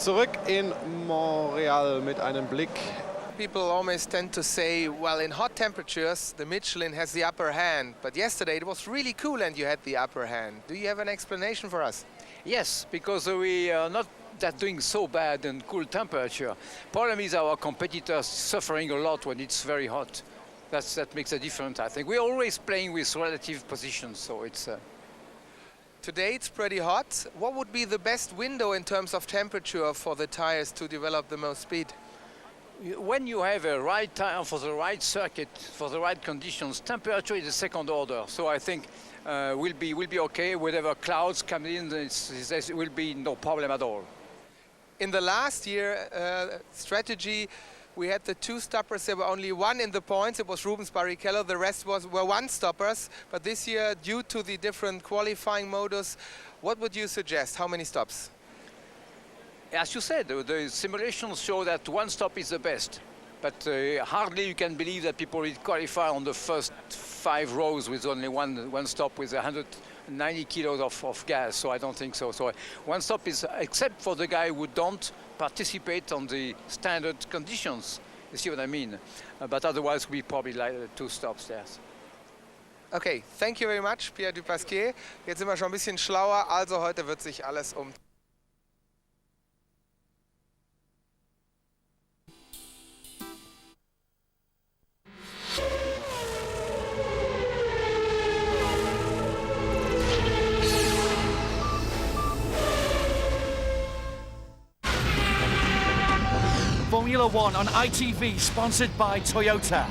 Zurück in Montreal mit einem Blick. People always tend to say, well, in hot temperatures, the Michelin has the upper hand. But yesterday it was really cool and you had the upper hand. Do you have an explanation for us? Yes, because we are not that doing so bad in cool temperature. Problem is our competitors suffering a lot when it's very hot. That makes a difference, I think. We're always playing with relative positions, so it's... Today it's pretty hot. What would be the best window in terms of temperature for the tires to develop the most speed? When you have a right tire for the right circuit, for the right conditions, temperature is a second order. So I think we'll be okay. Whatever clouds come in, there will be no problem at all. In the last year strategy, we had the two stoppers. There were only one in the points. It was Rubens Barrichello. The rest were one stoppers. But this year, due to the different qualifying modus, what would you suggest? How many stops? As you said, the simulations show that one stop is the best. But hardly you can believe that people will qualify on the first 5 rows with only one stop with 190 kilos of gas. So I don't think so. So one stop is, except for the guy who don't participate on the standard conditions. You see what I mean? But otherwise, we probably like 2 stops there. Okay, thank you very much, Pierre Dupasquier. Jetzt sind wir schon ein bisschen schlauer. Also heute wird sich alles um... Formula One on ITV, sponsored by Toyota.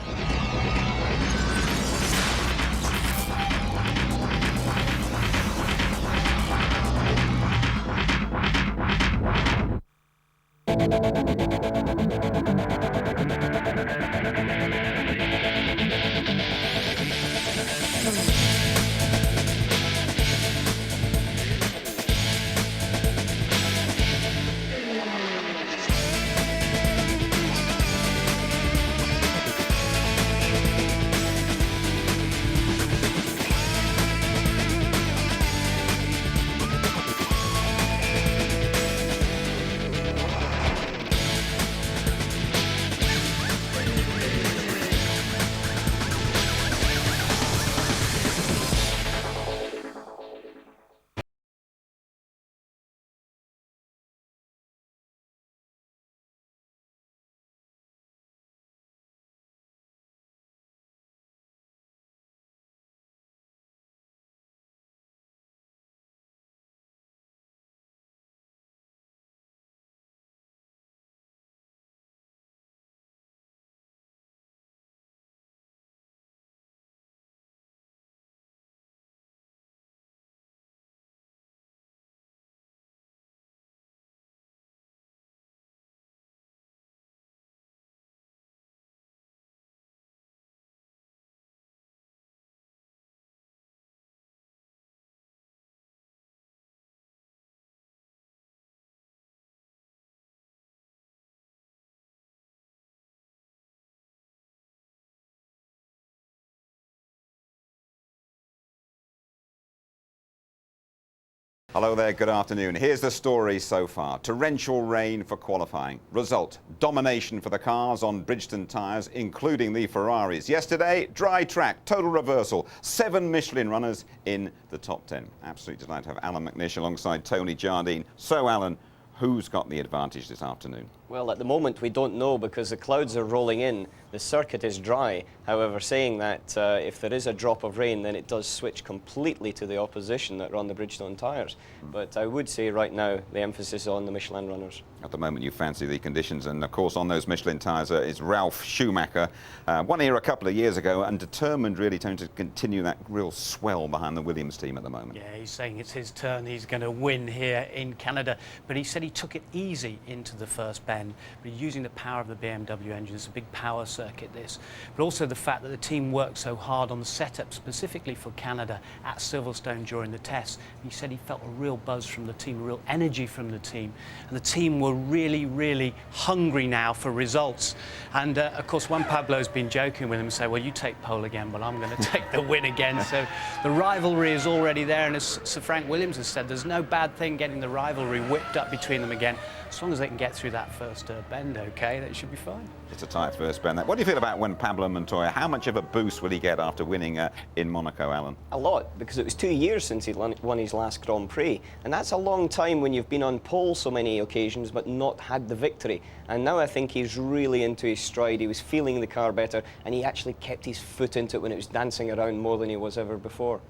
Hello there, good afternoon. Here's the story so far. Torrential rain for qualifying. Result, domination for the cars on Bridgestone tyres, including the Ferraris. Yesterday, dry track, total reversal. 7 Michelin runners in the top 10. Absolutely delighted to have Alan McNish alongside Tony Jardine. So, Alan, who's got the advantage this afternoon? Well, at the moment we don't know because the clouds are rolling in. The circuit is dry. However, saying that if there is a drop of rain, then it does switch completely to the opposition that run the Bridgestone tyres. But I would say right now the emphasis is on the Michelin runners. At the moment you fancy the conditions, and of course on those Michelin tyres is Ralf Schumacher. Won here a couple of years ago and determined really to continue that real swell behind the Williams team at the moment. Yeah, he's saying it's his turn. He's going to win here in Canada. But he said he took it easy into the first bend. But using the power of the BMW engine, it's a big power circuit, this, but also the fact that the team worked so hard on the setup specifically for Canada at Silverstone during the tests. He said he felt a real buzz from the team, a real energy from the team, and the team were really, really hungry now for results. And of course, Juan Pablo's been joking with him and say, well, you take pole again, but I'm going to take the win again. So the rivalry is already there, and as Sir Frank Williams has said, there's no bad thing getting the rivalry whipped up between them again. As long as they can get through that first bend, okay, that should be fine. It's a tight first bend. What do you feel about when Pablo Montoya, how much of a boost will he get after winning in Monaco, Alan? A lot, because it was 2 years since he won his last Grand Prix, and that's a long time when you've been on pole so many occasions but not had the victory. And now I think he's really into his stride. He was feeling the car better, and he actually kept his foot into it when it was dancing around more than he was ever before.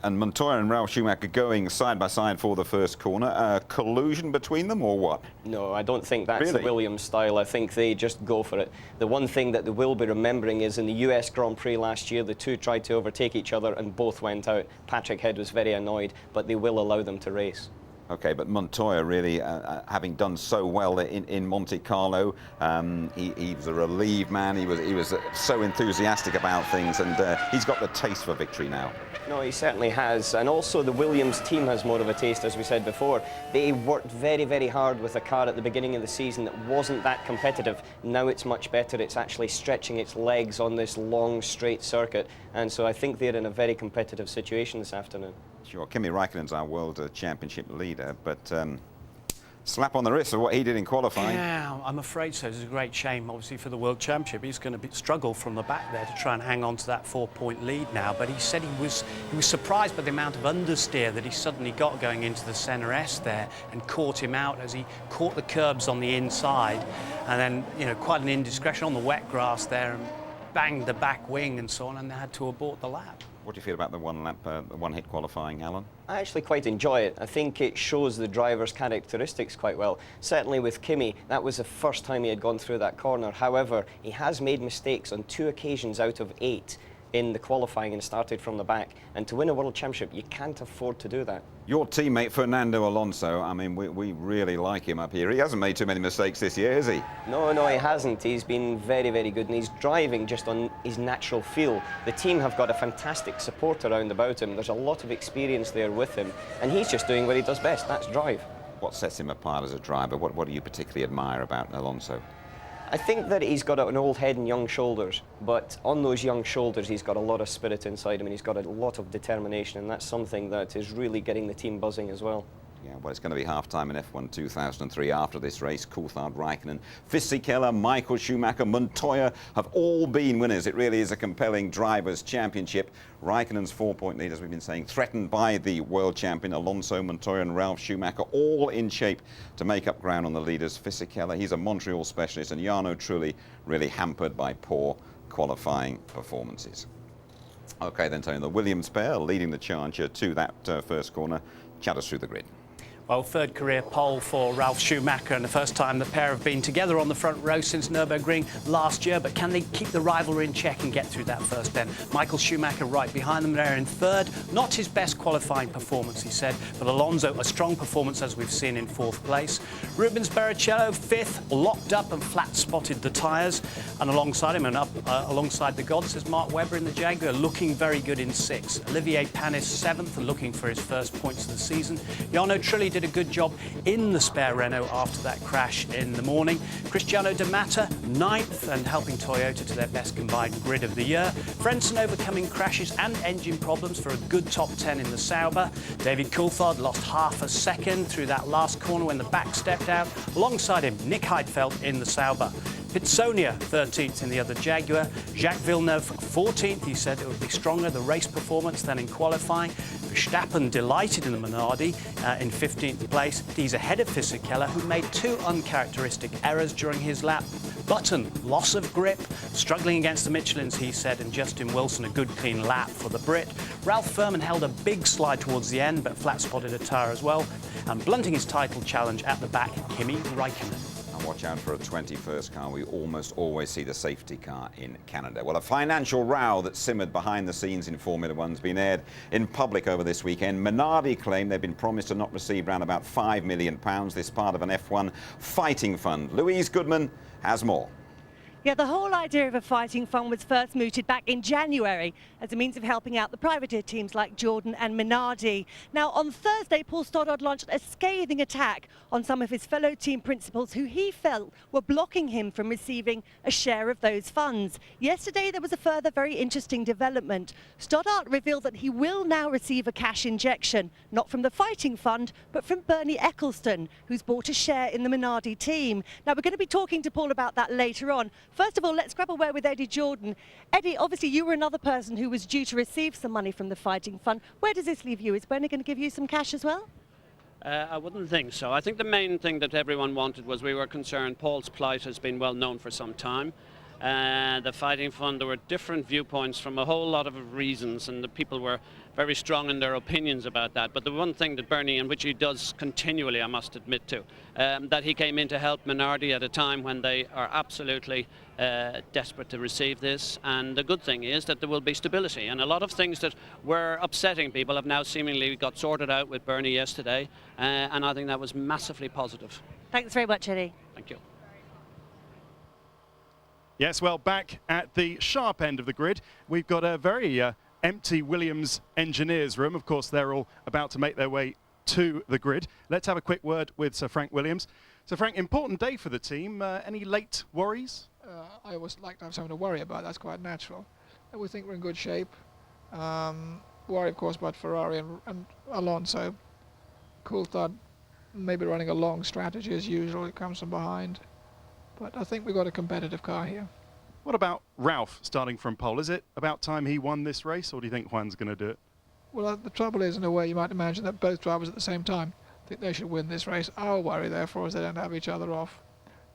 And Montoya and Ralf Schumacher going side by side for the first corner. Collusion between them or what? No, I don't think that's Really? the Williams style. I think they just go for it. The one thing that they will be remembering is in the US Grand Prix last year, the two tried to overtake each other and both went out. Patrick Head was very annoyed, but they will allow them to race. Okay, but Montoya really, having done so well in Monte Carlo, he was a relieved man. He was so enthusiastic about things, and he's got the taste for victory now. No, he certainly has. And also the Williams team has more of a taste, as we said before. They worked very, very hard with a car at the beginning of the season that wasn't that competitive. Now it's much better. It's actually stretching its legs on this long, straight circuit. And so I think they're in a very competitive situation this afternoon. Sure, Kimi Raikkonen's our World Championship leader, but slap on the wrist for what he did in qualifying. Yeah, I'm afraid so. It's a great shame, obviously, for the World Championship. He's going to struggle from the back there to try and hang on to that 4-point lead now. But he said he was surprised by the amount of understeer that he suddenly got going into the centre S there, and caught him out as he caught the curbs on the inside, and then, you know, quite an indiscretion on the wet grass there, and banged the back wing and so on, and they had to abort the lap. What do you feel about the one-hit qualifying, Alan? I actually quite enjoy it. I think it shows the driver's characteristics quite well. Certainly with Kimi, that was the first time he had gone through that corner. However, he has made mistakes on 2 occasions out of 8 in the qualifying and started from the back. And to win a World Championship, you can't afford to do that. Your teammate, Fernando Alonso, I mean, we really like him up here. He hasn't made too many mistakes this year, has he? No, he hasn't. He's been very, very good, and he's driving just on his natural feel. The team have got a fantastic support around about him. There's a lot of experience there with him, and he's just doing what he does best, that's drive. What sets him apart as a driver? What do you particularly admire about Alonso? I think that he's got an old head and young shoulders, but on those young shoulders he's got a lot of spirit inside him, and he's got a lot of determination, and that's something that is really getting the team buzzing as well. Yeah, well, it's going to be half-time in F1 2003 after this race. Coulthard, Raikkonen, Fisichella, Michael Schumacher, Montoya have all been winners. It really is a compelling Drivers' Championship. Raikkonen's 4-point lead, as we've been saying, threatened by the world champion Alonso, Montoya and Ralf Schumacher, all in shape to make up ground on the leaders. Fisichella, he's a Montreal specialist, and Jarno Trulli really hampered by poor qualifying performances. OK, then, Tony, the Williams pair leading the charge to that first corner. Chat us through the grid. Well, third career pole for Ralf Schumacher, and the first time the pair have been together on the front row since Nürburgring last year. But can they keep the rivalry in check and get through that first bend? Michael Schumacher right behind them there in third. Not his best qualifying performance, he said, but Alonso a strong performance as we've seen in fourth place. Rubens Barrichello fifth, locked up and flat spotted the tyres, and alongside him and up alongside the gods is Mark Webber in the Jaguar, looking very good in sixth. Olivier Panis seventh and looking for his first points of the season. Jarno Trulli did a good job in the spare Renault after that crash in the morning. Cristiano De Mata, ninth, and helping Toyota to their best combined grid of the year. Frentzen overcoming crashes and engine problems for a good top 10 in the Sauber. David Coulthard lost half a second through that last corner when the back stepped out. Alongside him, Nick Heidfeld in the Sauber. Pitsonia, 13th in the other Jaguar. Jacques Villeneuve, 14th. He said it would be stronger, the race performance, than in qualifying. Verstappen delighted in the Minardi in 15th place. He's ahead of Fisichella, who made 2 uncharacteristic errors during his lap. Button, loss of grip, struggling against the Michelins, he said, and Justin Wilson, a good clean lap for the Brit. Ralph Furman held a big slide towards the end, but flat-spotted a tyre as well. And blunting his title challenge at the back, Kimi Raikkonen. Watch out for a 21st car. We almost always see the safety car in Canada. Well, a financial row that simmered behind the scenes in Formula One's been aired in public over this weekend. Minardi claim they've been promised to not receive around about £5 million, this part of an F1 fighting fund. Louise Goodman has more. Yeah, the whole idea of a fighting fund was first mooted back in January as a means of helping out the privateer teams like Jordan and Minardi. Now, on Thursday, Paul Stoddard launched a scathing attack on some of his fellow team principals who he felt were blocking him from receiving a share of those funds. Yesterday, there was a further very interesting development. Stoddard revealed that he will now receive a cash injection, not from the fighting fund, but from Bernie Eccleston, who's bought a share in the Minardi team. Now, we're going to be talking to Paul about that later on. First of all, let's grab a word with Eddie Jordan. Eddie, obviously you were another person who was due to receive some money from the fighting fund. Where does this leave you? Is Bernie going to give you some cash as well? I wouldn't think so. I think the main thing that everyone wanted was we were concerned Paul's plight has been well known for some time. The fighting fund, there were different viewpoints from a whole lot of reasons, and the people were very strong in their opinions about that. But the one thing that Bernie, and which he does continually, I must admit to, that he came in to help Minardi at a time when they are absolutely desperate to receive this. And the good thing is that there will be stability, and a lot of things that were upsetting people have now seemingly got sorted out with Bernie yesterday, and I think that was massively positive. Thanks very much, Eddie. Thank you. Yes, well, back at the sharp end of the grid, we've got a very empty Williams engineers room. Of course, they're all about to make their way to the grid. Let's have a quick word with Sir Frank Williams. Sir Frank, important day for the team. Any late worries? I always like to have something to worry about. That's quite natural. We think we're in good shape. Worry, of course, about Ferrari and Alonso. Coulthard maybe running a long strategy as usual. It comes from behind. But I think we've got a competitive car here. What about Ralph starting from pole? Is it about time he won this race, or do you think Juan's going to do it? Well, the trouble is, in a way, you might imagine that both drivers at the same time think they should win this race. Our worry, therefore, is they don't have each other off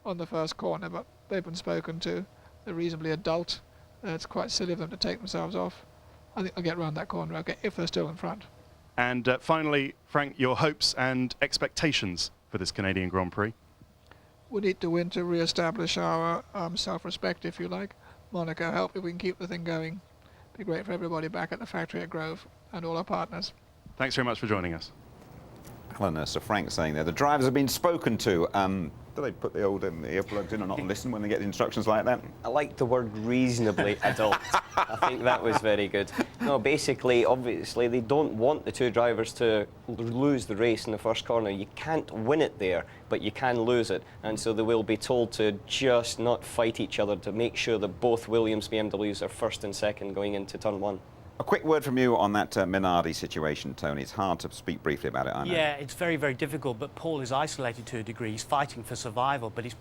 on the first corner, but they've been spoken to. They're reasonably adult. It's quite silly of them to take themselves off. I think they'll get around that corner, okay, if they're still in front. And finally, Frank, your hopes and expectations for this Canadian Grand Prix? We need to win to re-establish our self-respect, if you like. Monaco help if we can keep the thing going. Be great for everybody back at the factory at Grove and all our partners. Thanks very much for joining us. Alan, Sir Frank saying there, the drivers have been spoken to. Do they put the old earplugs in or not listen when they get instructions like that? I like the word reasonably adult. I think that was very good. No, basically, obviously, they don't want the two drivers to lose the race in the first corner. You can't win it there, but you can lose it. And so they will be told to just not fight each other, to make sure that both Williams BMWs are first and second going into turn one. A quick word from you on that Minardi situation, Tony. It's hard to speak briefly about it, I know. Yeah, it's very, very difficult, but Paul is isolated to a degree. He's fighting for survival, but he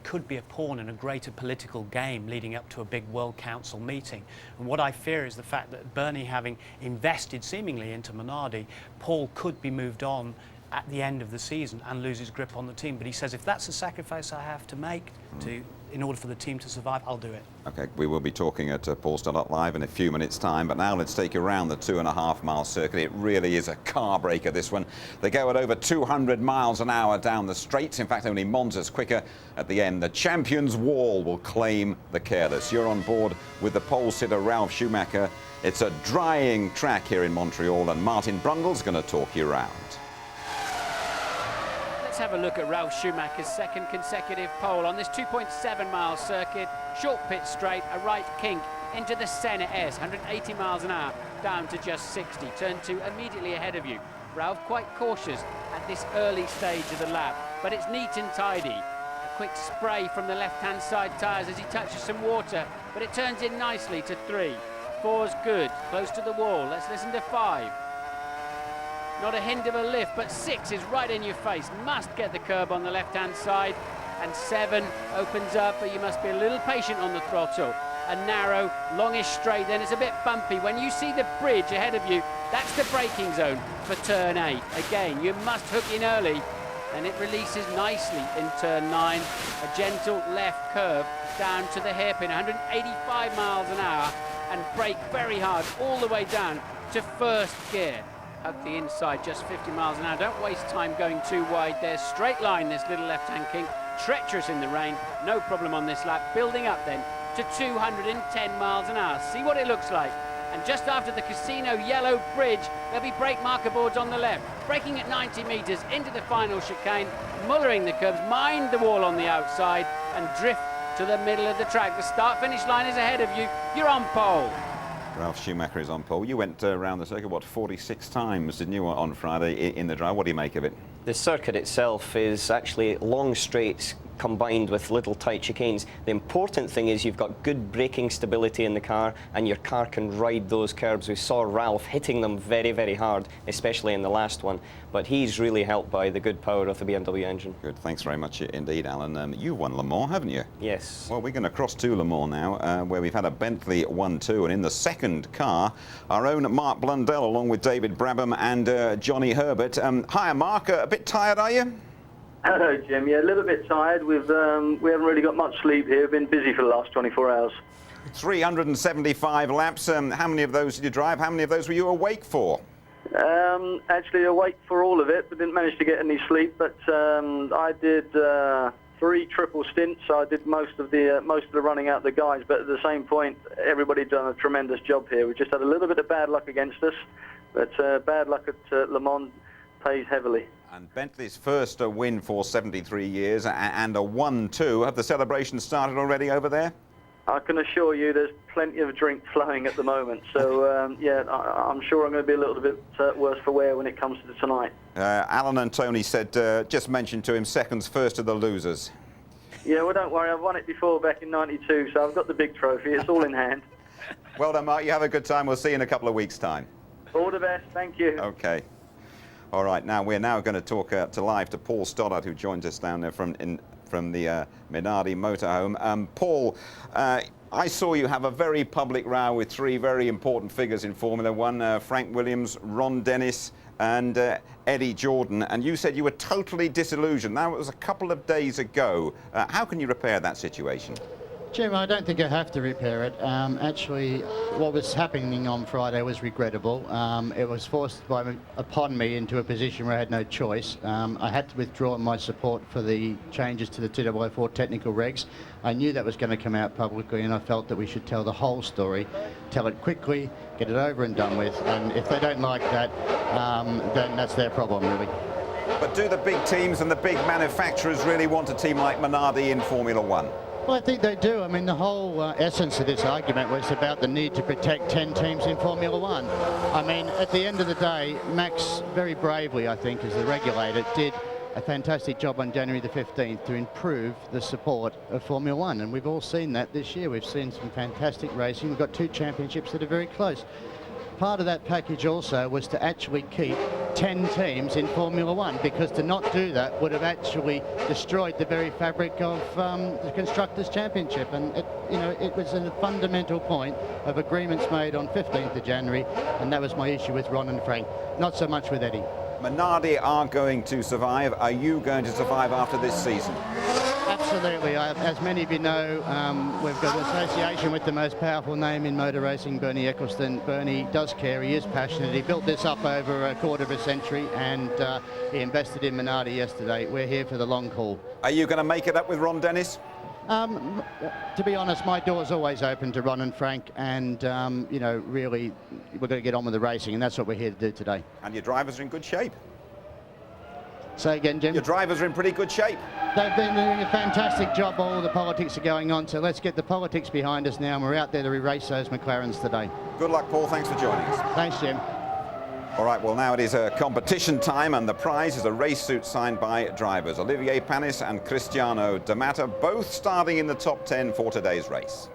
could be a pawn in a greater political game leading up to a big World Council meeting. And what I fear is the fact that Bernie, having invested seemingly into Minardi, Paul could be moved on at the end of the season and lose his grip on the team. But he says, if that's a sacrifice I have to make in order for the team to survive, I'll do it. OK, we will be talking at Paul Stoddart Live in a few minutes' time, but now let's take you around the 2.5-mile circuit. It really is a car breaker, this one. They go at over 200 miles an hour down the straights. In fact, only Monza's quicker at the end. The champion's wall will claim the careless. You're on board with the pole sitter, Ralf Schumacher. It's a drying track here in Montreal, and Martin Brundle's going to talk you round. Let's have a look at Ralf Schumacher's second consecutive pole on this 2.7-mile circuit. Short pit straight, a right kink into the Senna S, 180 miles an hour, down to just 60. Turn 2 immediately ahead of you. Ralf quite cautious at this early stage of the lap, but it's neat and tidy. A quick spray from the left-hand side tyres as he touches some water, but it turns in nicely to 3. 4's good, close to the wall. Let's listen to 5. Not a hint of a lift, but 6 is right in your face. Must get the curb on the left-hand side. And 7 opens up, but you must be a little patient on the throttle. A narrow, longish straight, then it's a bit bumpy. When you see the bridge ahead of you, that's the braking zone for turn 8. Again, you must hook in early, and it releases nicely in turn 9. A gentle left curve down to the hairpin, 185 miles an hour, and brake very hard all the way down to first gear. Up the inside, just 50 miles an hour. Don't waste time going too wide there. Straight line, this little left-hand kink. Treacherous in the rain. No problem on this lap. Building up then to 210 miles an hour. See what it looks like. And just after the Casino Yellow Bridge, there'll be brake marker boards on the left. Braking at 90 metres into the final chicane. Mullering the curbs, mind the wall on the outside, and drift to the middle of the track. The start-finish line is ahead of you. You're on pole. Ralph Schumacher is on pole. You went around the circuit, what, 46 times, didn't you, on Friday in the drive? What do you make of it? The circuit itself is actually long straights combined with little tight chicanes. The important thing is you've got good braking stability in the car, and your car can ride those curbs. We saw Ralph hitting them very, very hard, especially in the last one. But he's really helped by the good power of the BMW engine. Good, thanks very much indeed, Alan. You've won Le Mans, haven't you? Yes. Well, we're going to cross to Le Mans now, where we've had a Bentley 1-2, and in the second car, our own Mark Blundell, along with David Brabham and Johnny Herbert. Hi, Mark. A bit tired, are you? Hello, Jim. Yeah, a little bit tired. We haven't really got much sleep here. We've been busy for the last 24 hours. 375 laps. How many of those did you drive? How many of those were you awake for? Actually awake for all of it, but didn't manage to get any sleep. But I did 3 triple stints, so I did most of the running out the guys. But at the same point, everybody done a tremendous job here. We just had a little bit of bad luck against us, but bad luck at Le Mans pays heavily. And Bentley's first win for 73 years and a 1-2. Have the celebrations started already over there? I can assure you there's plenty of drink flowing at the moment. So, yeah, I'm sure I'm going to be a little bit worse for wear when it comes to tonight. Alan and Tony said, just mentioned to him, seconds first of the losers. Yeah, well, don't worry. I've won it before back in '92, so I've got the big trophy. It's all in hand. Well done, Mark. You have a good time. We'll see you in a couple of weeks' time. All the best. Thank you. OK. All right, now we're going to talk live to Paul Stoddart, who joins us down there from the Minardi motorhome. Paul, I saw you have a very public row with 3 very important figures in Formula One, Frank Williams, Ron Dennis and Eddie Jordan, and you said you were totally disillusioned. Now, it was a couple of days ago. How can you repair that situation? Jim, I don't think I have to repair it. Actually, what was happening on Friday was regrettable. It was forced upon me into a position where I had no choice. I had to withdraw my support for the changes to the 2004 technical regs. I knew that was going to come out publicly, and I felt that we should tell the whole story, tell it quickly, get it over and done with. And if they don't like that, then that's their problem, really. But do the big teams and the big manufacturers really want a team like Minardi in Formula One? Well, I think they do. I mean, the whole essence of this argument was about the need to protect 10 teams in Formula One. I mean, at the end of the day, Max, very bravely, I think, as the regulator, did a fantastic job on January the 15th to improve the support of Formula One. And we've all seen that this year. We've seen some fantastic racing. We've got 2 championships that are very close. Part of that package also was to actually keep 10 teams in Formula One, because to not do that would have actually destroyed the very fabric of the Constructors' Championship. And it was a fundamental point of agreements made on 15th of January, and that was my issue with Ron and Frank, not so much with Eddie. Minardi are going to survive. Are you going to survive after this season? Absolutely. As many of you know, we've got an association with the most powerful name in motor racing, Bernie Eccleston. Bernie does care, he is passionate. He built this up over a quarter of a century, and he invested in Minardi yesterday. We're here for the long haul. Are you going to make it up with Ron Dennis? To be honest, my door's always open to Ron and Frank, and really, we're going to get on with the racing, and that's what we're here to do today. And your drivers are in good shape. Say again, Jim? Your drivers are in pretty good shape. They've been doing a fantastic job. All the politics are going on, so let's get the politics behind us now, and we're out there to race those McLarens today. Good luck, Paul. Thanks for joining us. Thanks, Jim. All right, well, now it is competition time, and the prize is a race suit signed by drivers. Olivier Panis and Cristiano D'Amato, both starting in the top 10 for today's race.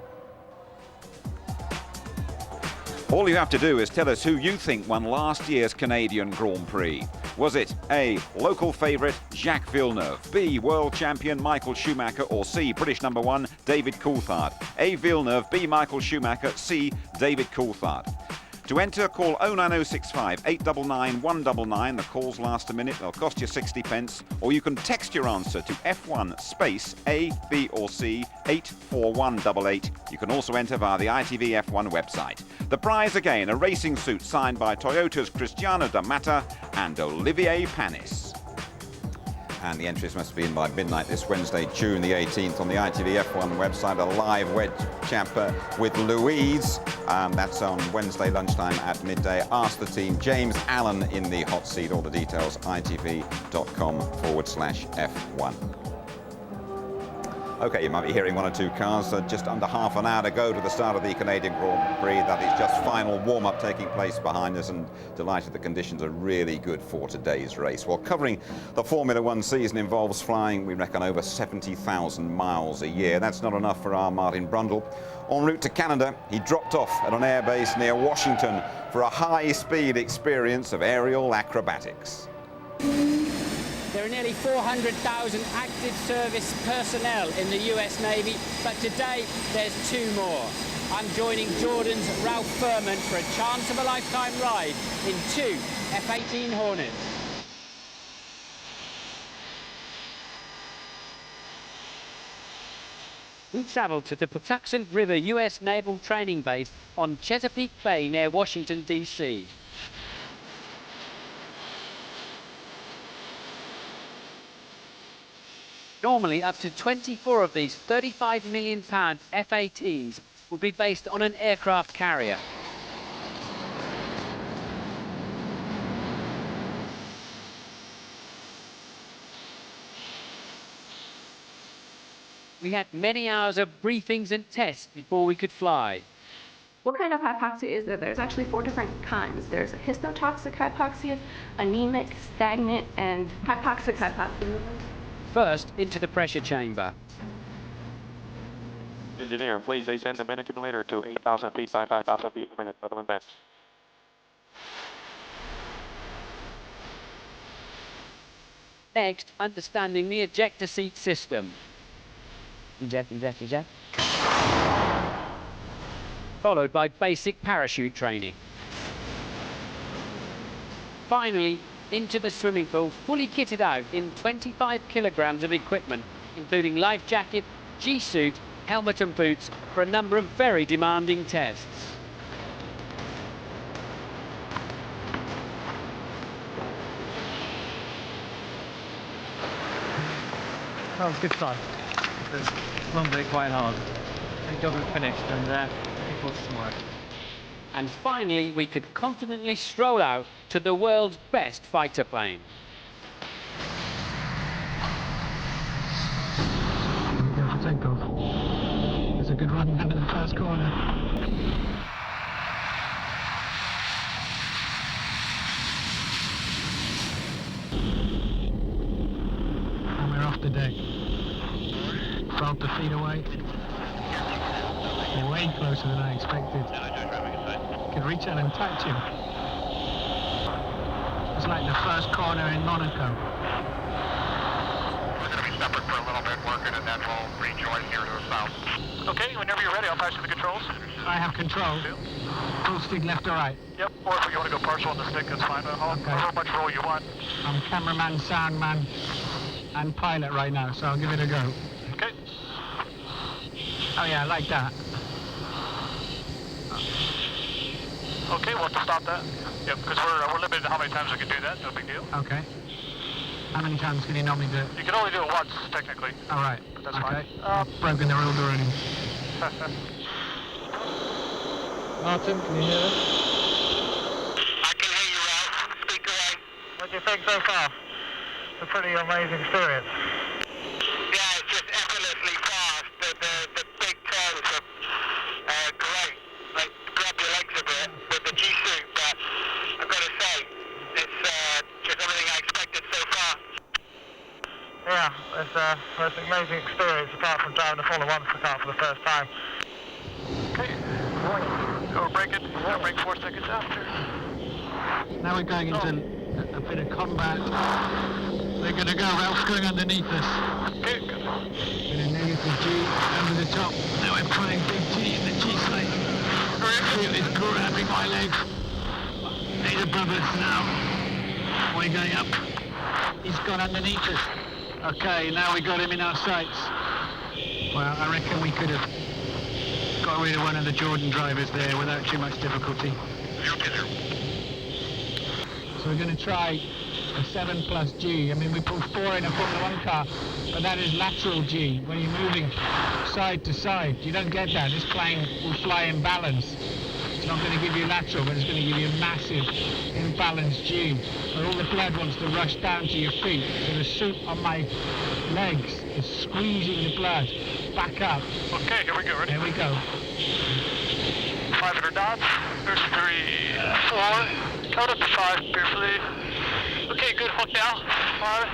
All you have to do is tell us who you think won last year's Canadian Grand Prix. Was it A, local favourite Jacques Villeneuve, B, world champion Michael Schumacher, or C, British number 1 David Coulthard? A, Villeneuve, B, Michael Schumacher, C, David Coulthard. To enter, call 09065 899 199. The calls last a minute. They'll cost you 60 pence. Or you can text your answer to F1 space A, B or C 84188. You can also enter via the ITV F1 website. The prize again, a racing suit signed by Toyota's Cristiano D'Amato and Olivier Panis. And the entries must be in by midnight this Wednesday, June the 18th, on the ITV F1 website. A live wedge champ with Louise. That's on Wednesday lunchtime at midday. Ask the team. James Allen in the hot seat. All the details, itv.com/F1. OK, you might be hearing one or two cars. Just under half an hour to go to the start of the Canadian Grand Prix. That is just final warm-up taking place behind us, and delighted the conditions are really good for today's race. Well, covering the Formula One season involves flying, we reckon, over 70,000 miles a year. That's not enough for our Martin Brundle. En route to Canada, he dropped off at an airbase near Washington for a high-speed experience of aerial acrobatics. There are nearly 400,000 active service personnel in the US Navy, but today there's 2 more. I'm joining Jordan's Ralph Furman for a chance-of-a-lifetime ride in 2 F-18 Hornets. We travel to the Patuxent River US Naval Training Base on Chesapeake Bay near Washington, D.C. Normally, up to 24 of these £35 million F-18s will be based on an aircraft carrier. We had many hours of briefings and tests before we could fly. What kind of hypoxia is there? There's actually 4 different kinds. There's a histotoxic hypoxia, anemic, stagnant, and hypoxic hypoxia. First, into the pressure chamber. Engineer, please ascend the main accumulator to 8,000 feet by 5,000 feet per minute. Other than Next, understanding the ejector seat system. Eject. Followed by basic parachute training. Finally, into the swimming pool, fully kitted out in 25 kilograms of equipment, including life jacket, G-suit, helmet and boots, for a number of very demanding tests. That was good fun. It's one bit quite hard. Thank God we finished, and it was smart. And finally, we could confidently stroll out to the world's best fighter plane. Go for takeoff. There's a good run into the first corner. And we're off the deck. 12 to feet away. Way closer than I expected. Could reach out and touch him. It's like the first corner in Monaco. We're going to be separate for a little bit, working, and then we'll rejoin here to the south. Okay, whenever you're ready, I'll pass you the controls. I have control. Full stick left or right? Yep, or if you want to go partial on the stick, that's fine. However much roll you want. I'm cameraman, soundman, and pilot right now, so I'll give it a go. Okay. Oh yeah, like that. Okay, we'll have to stop that. Yep, because we're limited to how many times we can do that. No big deal. Okay. How many times can you normally do it? You can only do it once, technically. All right. But that's okay. fine. Broken the rules already. Martin, can you hear us? I can hear you, Ralph. Speak away. What do you think so far? It's a pretty amazing experience. Yeah, it's just effortlessly fast. The big turns are great. Like, grab your legs a bit with the G-suit, but I've got to say, it's just everything I expected so far. Yeah, it's an amazing experience apart from driving the Formula One car for the first time. Okay, go break it. We'll break 4 seconds after. Now we're going into a bit of combat. We're going to go. Ralph's going underneath us. Okay, good. In a negative G over the top. Now we're pulling big G in the G slate. It's grabbing my legs. Need a brothers now. We're going up. He's gone underneath us. Okay, now we got him in our sights. Well, I reckon we could have got rid of one of the Jordan drivers there without too much difficulty. So we're going to try a 7+ G. I mean, we pulled 4 in a Formula One car, but that is lateral G. When you're moving side to side, you don't get that. This plane will fly in balance. It's not going to give you lateral, but it's going to give you massive imbalanced G, where all the blood wants to rush down to your feet. So the suit on my legs is squeezing the blood back up. Okay, here we go, ready? Here we go. 500 knots. There's 3, 4. Count up to 5 carefully. Okay, good. Hold down. 5.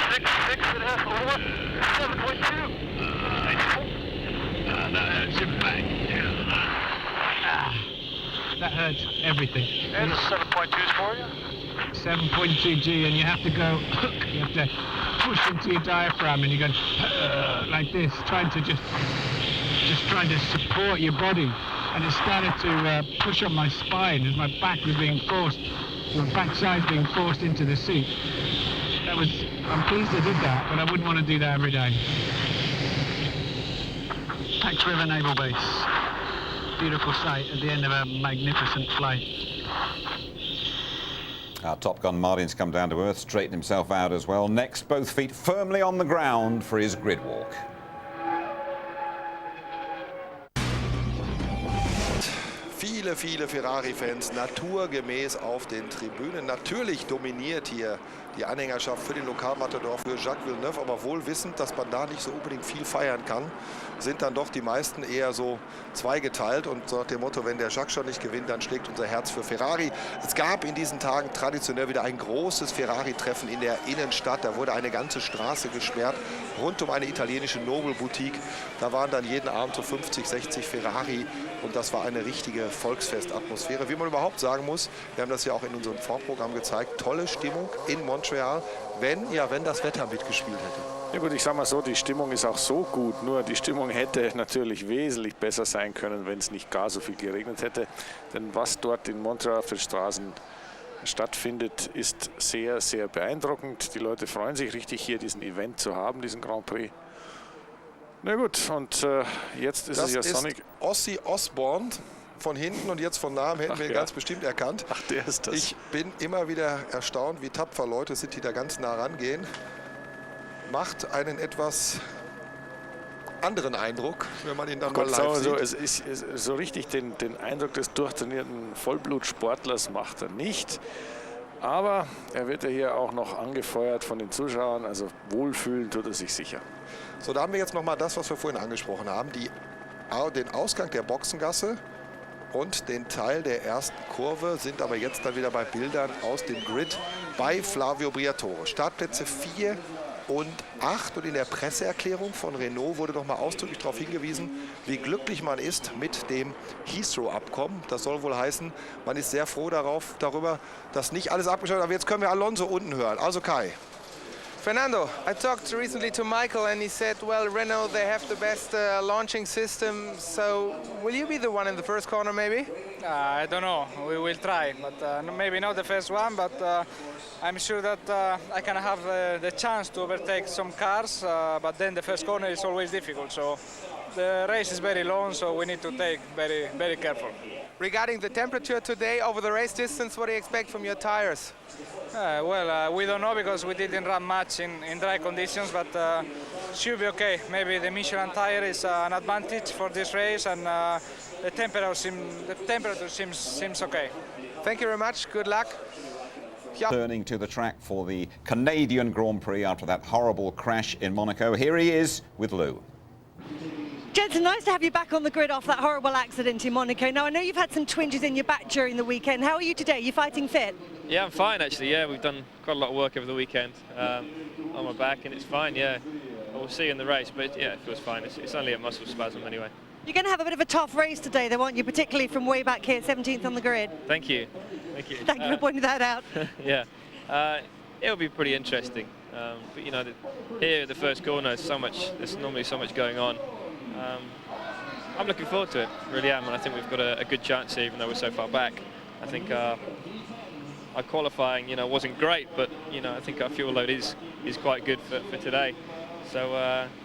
There's 6.5 over. 7.2. That hurts your back. That hurts everything. And the 7.2s for you. 7.2 G, and you have to go. You have to push into your diaphragm, and you go like this, trying to just trying to support your body. And it started to push on my spine as my back was being forced, my backside being forced into the seat. That was, I'm pleased I did that, but I wouldn't want to do that every day. Pax River Naval Base. Beautiful sight at the end of a magnificent flight. Our Top Gun Martin's come down to earth, straightened himself out as well. Next, both feet firmly on the ground for his grid walk. Viele Ferrari-Fans naturgemäß auf den Tribünen. Natürlich dominiert hier die Anhängerschaft für den Lokalmatador, für Jacques Villeneuve, aber wohl wissend, dass man da nicht so unbedingt viel feiern kann, sind dann doch die meisten eher so zweigeteilt und so nach dem Motto, wenn der Jacques schon nicht gewinnt, dann schlägt unser Herz für Ferrari. Es gab in diesen Tagen traditionell wieder ein großes Ferrari-Treffen in der Innenstadt. Da wurde eine ganze Straße gesperrt, rund um eine italienische Nobel-Boutique. Da waren dann jeden Abend so 50, 60 Ferrari und das war eine richtige Volksfestatmosphäre. Wie man überhaupt sagen muss, wir haben das ja auch in unserem Vorprogramm gezeigt, tolle Stimmung in Montreal, wenn das Wetter mitgespielt hätte. Ja gut, ich sage mal so, die Stimmung ist auch so gut, nur die Stimmung hätte natürlich wesentlich besser sein können, wenn es nicht gar so viel geregnet hätte. Denn was dort in Montreal auf den Straßen stattfindet, ist sehr, sehr beeindruckend. Die Leute freuen sich richtig, hier diesen Event zu haben, diesen Grand Prix. Na gut, und jetzt ist es ja sonnig. Ozzy Osbourne von hinten und jetzt von Namen hätten wir ihn ganz bestimmt erkannt. Ach, der ist das. Ich bin immer wieder erstaunt, wie tapfer Leute sind, die da ganz nah rangehen. Macht einen etwas anderen Eindruck, wenn man ihn dann mal live sieht. Es ist so richtig den Eindruck des durchtrainierten Vollblutsportlers macht er nicht. Aber er wird ja hier auch noch angefeuert von den Zuschauern, also wohlfühlen tut er sich sicher. So, da haben wir jetzt noch mal das, was wir vorhin angesprochen haben, den Ausgang der Boxengasse und den Teil der ersten Kurve, sind aber jetzt dann wieder bei Bildern aus dem Grid bei Flavio Briatore. Startplätze 4 und 8 und in der Presseerklärung von Renault wurde noch mal ausdrücklich darauf hingewiesen, wie glücklich man ist mit dem Heathrow-Abkommen. Das soll wohl heißen, man ist sehr froh darüber, dass nicht alles abgeschlossen ist. Aber jetzt können wir Alonso unten hören. Also Kai. Fernando, I talked recently to Michael and he said, well, Renault, they have the best launching system, so will you be the one in the first corner maybe? I don't know, we will try, but maybe not the first one, but I'm sure that I can have the chance to overtake some cars, but then the first corner is always difficult, so the race is very long, so we need to take very, very careful. Regarding the temperature today over the race distance, what do you expect from your tires? We don't know because we didn't run much in dry conditions, but should be okay. Maybe the Michelin tire is an advantage for this race, and the temperature seems okay. Thank you very much. Good luck. Turning to the track for the Canadian Grand Prix after that horrible crash in Monaco. Here he is with Lou. Jensen, nice to have you back on the grid after that horrible accident in Monaco. Now, I know you've had some twinges in your back during the weekend. How are you today? You fighting fit? Yeah, I'm fine actually. Yeah, we've done quite a lot of work over the weekend on my back, and it's fine. Yeah, we'll see in the race, but yeah, it feels fine. It's only a muscle spasm anyway. You're going to have a bit of a tough race today, though, aren't you? Particularly from way back here, 17th on the grid. Thank you. Thank you. Thank you for pointing that out. Yeah, it'll be pretty interesting. But you know, here at the first corner, there's normally so much going on. I'm looking forward to it, really am, and I think we've got a good chance here, even though we're so far back. I think our qualifying, you know, wasn't great, but you know, I think our fuel load is quite good for today. So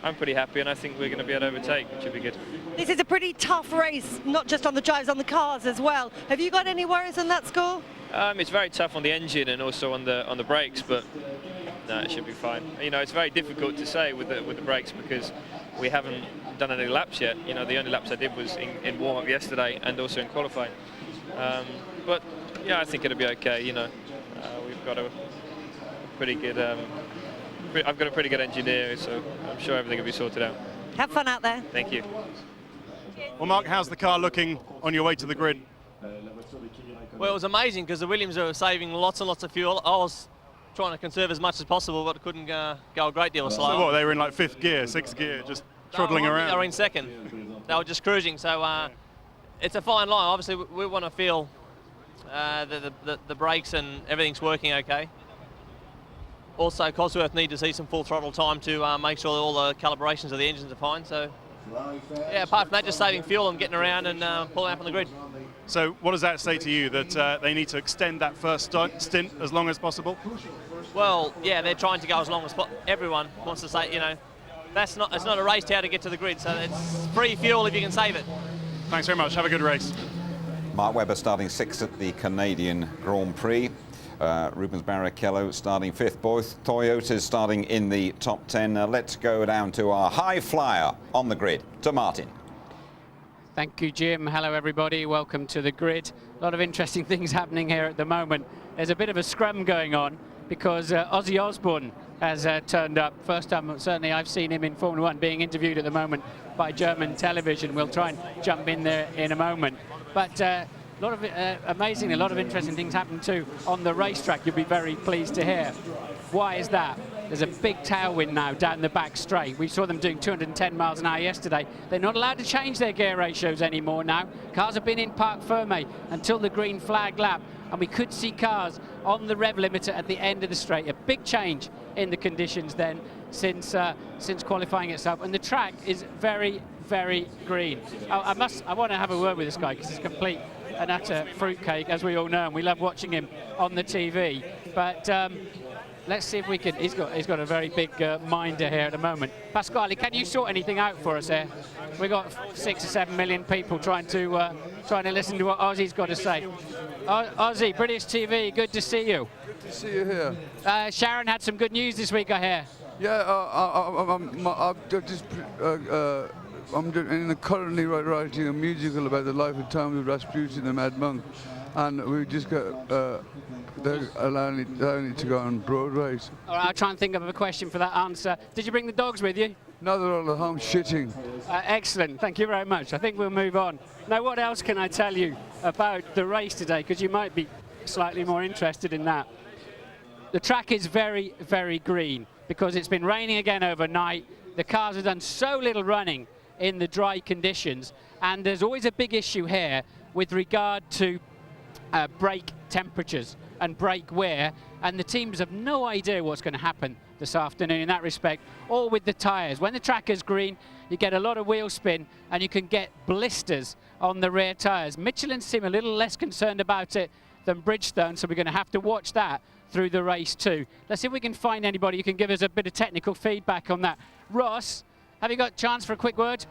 I'm pretty happy, and I think we're going to be able to overtake, which will be good. This is a pretty tough race, not just on the drives, on the cars as well. Have you got any worries on that score? It's very tough on the engine and also on the brakes, but no, it should be fine. You know, it's very difficult to say with the brakes because we haven't done any laps yet. You know, the only laps I did was in warm-up yesterday and also in qualifying. But yeah, I think it'll be okay. You know, we've got a pretty good. I've got a pretty good engineer, so I'm sure everything will be sorted out. Have fun out there. Thank you. Well, Mark, how's the car looking on your way to the grid? Well, it was amazing because the Williams are saving lots and lots of fuel. I was trying to conserve as much as possible, but couldn't go a great deal slower. So what, they were in like 5th gear, 6th gear, just trundling around? They were in 2nd. They were just cruising, so it's a fine line. Obviously, we want to feel the brakes and everything's working okay. Also, Cosworth need to see some full throttle time to make sure that all the calibrations of the engines are fine. So, yeah, apart from that, just saving fuel and getting around and pulling up on the grid. So what does that say to you, that they need to extend that first stint as long as possible? Well, yeah, they're trying to go as long as possible. Everyone wants to say, you know, it's not a race to how to get to the grid, so it's free fuel if you can save it. Thanks very much. Have a good race. Mark Webber starting 6th at the Canadian Grand Prix. Rubens Barrichello starting 5th. Both Toyotas starting in the top 10. Let's go down to our high flyer on the grid, to Martin. Thank you, Jim. Hello, everybody. Welcome to the grid. A lot of interesting things happening here at the moment. There's a bit of a scrum going on because Ozzy Osbourne has turned up. First time, certainly, I've seen him in Formula 1 being interviewed at the moment by German television. We'll try and jump in there in a moment. But a lot of amazing, a lot of interesting things happen too on the racetrack. You'll be very pleased to hear. Why is that? There's a big tailwind now down the back straight. We saw them doing 210 miles an hour yesterday. They're not allowed to change their gear ratios anymore now. Cars have been in parc fermé until the green flag lap, and we could see cars on the rev limiter at the end of the straight. A big change in the conditions then since qualifying itself, and the track is very, very green. I want to have a word with this guy because he's complete and utter fruitcake, as we all know, and we love watching him on the TV. But let's see if we can. He's got a very big minder here at the moment. Pasquale, can you sort anything out for us here? We've got 6 or 7 million people trying to listen to what Ozzy's got to say. Ozzy, British TV, good to see you. Good to see you here. Sharon had some good news this week, I hear. Yeah, I'm currently writing a musical about the life and times of Rasputin, the Mad Monk, and we just got they're allowing it to go on Broadway. All right, I'll try and think of a question for that answer. Did you bring the dogs with you? No, they're all at home shitting. Excellent, thank you very much. I think we'll move on. Now, what else can I tell you about the race today? Because you might be slightly more interested in that. The track is very, very green because it's been raining again overnight. The cars have done so little running in the dry conditions, and there's always a big issue here with regard to brake temperatures and brake wear, and the teams have no idea what's going to happen this afternoon in that respect, or with the tyres. When the track is green, you get a lot of wheel spin and you can get blisters on the rear tyres. Michelin seem a little less concerned about it than Bridgestone, so we're going to have to watch that through the race too. Let's see if we can find anybody who can give us a bit of technical feedback on that. Ross, have you got a chance for a quick word?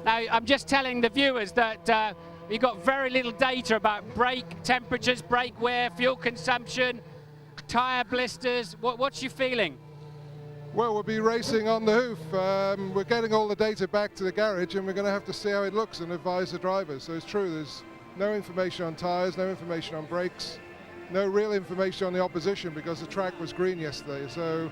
Now, I'm just telling the viewers that we've got very little data about brake temperatures, brake wear, fuel consumption, tyre blisters. What's your feeling? Well, we'll be racing on the hoof. We're getting all the data back to the garage, and we're going to have to see how it looks and advise the drivers. So it's true, there's no information on tyres, no information on brakes, no real information on the opposition because the track was green yesterday. So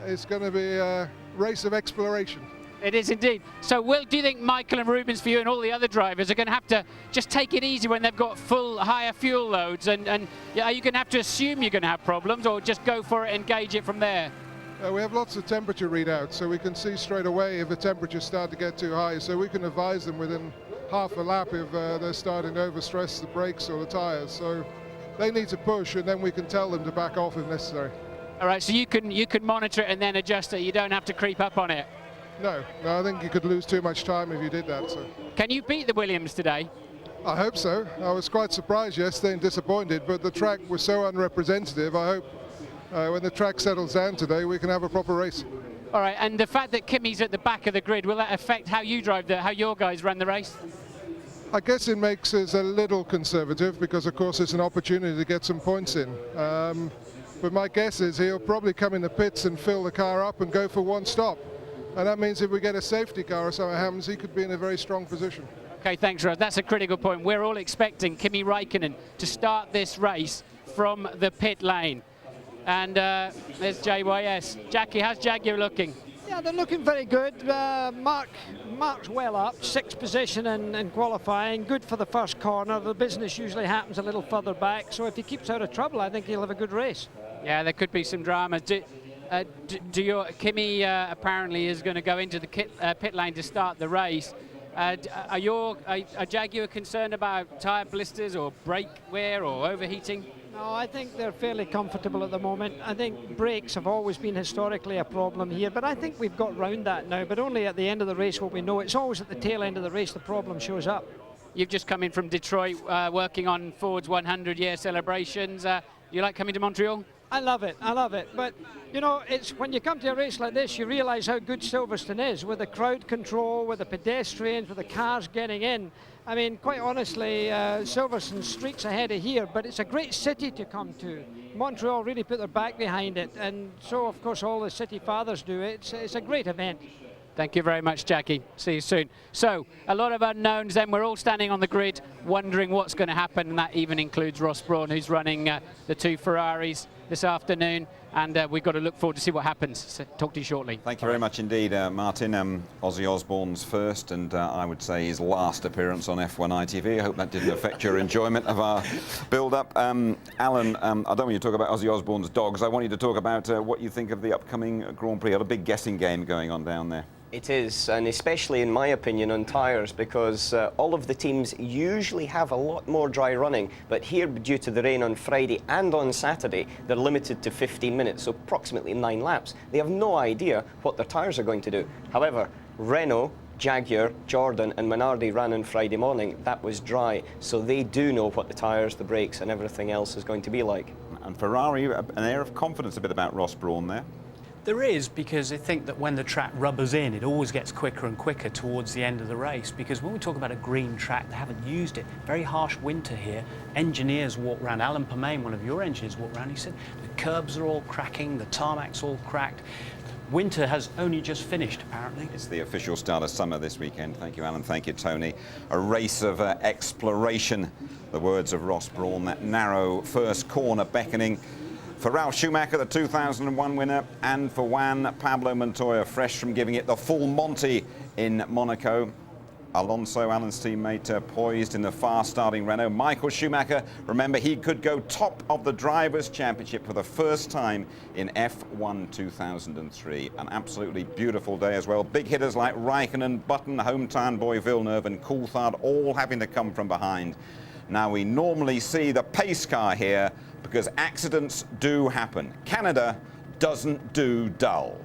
it's going to be a race of exploration. It is indeed. So, Will, do you think Michael and Rubens, for you and all the other drivers, are going to have to just take it easy when they've got full, higher fuel loads? And are you going to have to assume you're going to have problems, or just go for it and gauge it from there? We have lots of temperature readouts, so we can see straight away if the temperatures start to get too high. So we can advise them within half a lap if they're starting to overstress the brakes or the tyres. So they need to push, and then we can tell them to back off if necessary. All right, so you can monitor it and then adjust it. You don't have to creep up on it. No, I think you could lose too much time if you did that. So. Can you beat the Williams today? I hope so. I was quite surprised yesterday and disappointed, but the track was so unrepresentative. I hope when the track settles down today, we can have a proper race. All right, and the fact that Kimi's at the back of the grid, will that affect how you drive, how your guys run the race? I guess it makes us a little conservative because, of course, it's an opportunity to get some points in. But my guess is he'll probably come in the pits and fill the car up and go for one stop. And that means if we get a safety car or something happens, he could be in a very strong position. Okay, thanks, Rod. That's a critical point. We're all expecting Kimi Räikkönen to start this race from the pit lane. And there's JYS. Jackie, how's Jaguar looking? Yeah, they're looking very good. Mark's well up, 6th position in qualifying. Good for the first corner. The business usually happens a little further back. So if he keeps out of trouble, I think he'll have a good race. Yeah, there could be some drama. Kimi apparently is going to go into the pit lane to start the race. Are Jaguar concerned about tyre blisters or brake wear or overheating? No, I think they're fairly comfortable at the moment. I think brakes have always been historically a problem here, but I think we've got round that now. But only at the end of the race will we know. It's always at the tail end of the race the problem shows up. You've just come in from Detroit working on Ford's 100-year celebrations. You like coming to Montreal? I love it, I love it. But, you know, it's when you come to a race like this, you realise how good Silverstone is, with the crowd control, with the pedestrians, with the cars getting in. I mean, quite honestly, Silverstone streaks ahead of here, but it's a great city to come to. Montreal really put their back behind it, and so, of course, all the city fathers do it. It's a great event. Thank you very much, Jackie. See you soon. So, a lot of unknowns then. We're all standing on the grid wondering what's going to happen, and that even includes Ross Brawn, who's running the 2 Ferraris this afternoon, and we've got to look forward to see what happens. So, talk to you shortly. Thank you very much indeed, Martin. Ozzy Osbourne's first and I would say his last appearance on F1 ITV. I hope that didn't affect your enjoyment of our build-up. Alan, I don't want you to talk about Ozzy Osbourne's dogs. I want you to talk about what you think of the upcoming Grand Prix. A big guessing game going on down there. It is, and especially in my opinion on tyres, because all of the teams usually have a lot more dry running, but here, due to the rain on Friday and on Saturday, they're limited to 15 minutes, so approximately 9 laps. They have no idea what their tyres are going to do. However, Renault, Jaguar, Jordan and Minardi ran on Friday morning. That was dry, so they do know what the tyres, the brakes and everything else is going to be like. And Ferrari, an air of confidence a bit about Ross Brawn there. There is, because I think that when the track rubbers in, it always gets quicker and quicker towards the end of the race, because when we talk about a green track, they haven't used it. Very harsh winter here. Engineers walk around. Alan Permain, one of your engineers, walked around. He said the curbs are all cracking, the tarmac's all cracked. Winter has only just finished, apparently. It's the official start of summer this weekend. Thank you, Alan. Thank you, Tony. A race of exploration. The words of Ross Brawn, that narrow first corner beckoning. For Ralf Schumacher, the 2001 winner, and for Juan Pablo Montoya, fresh from giving it the full Monty in Monaco. Alonso, Alan's teammate, poised in the fast-starting Renault. Michael Schumacher, remember, he could go top of the Drivers' Championship for the first time in F1 2003. An absolutely beautiful day as well. Big hitters like Raikkonen, Button, hometown boy Villeneuve and Coulthard all having to come from behind. Now, we normally see the pace car here because accidents do happen. Canada doesn't do dull.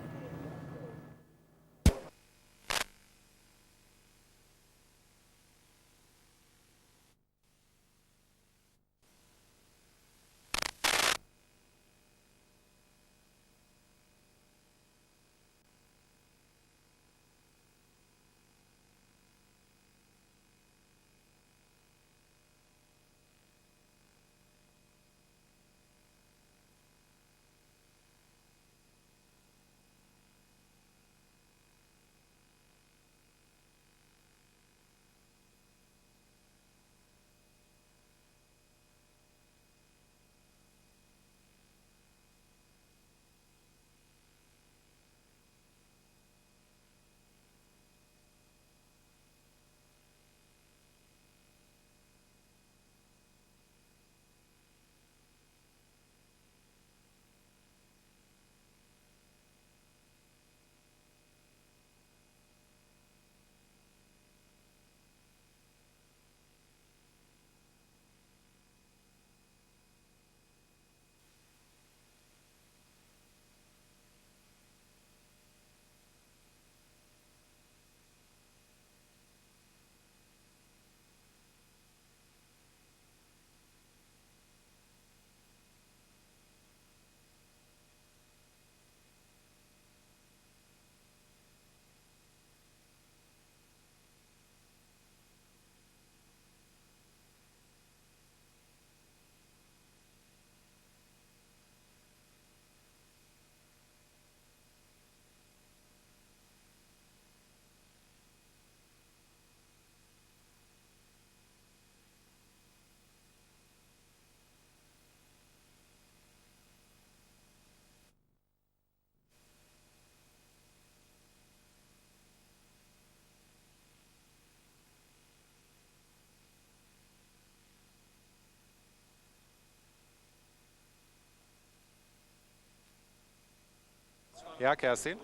Ja, Kerstin?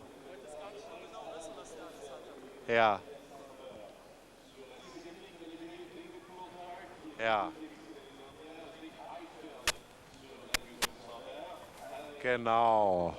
Ja. Ja. Genau.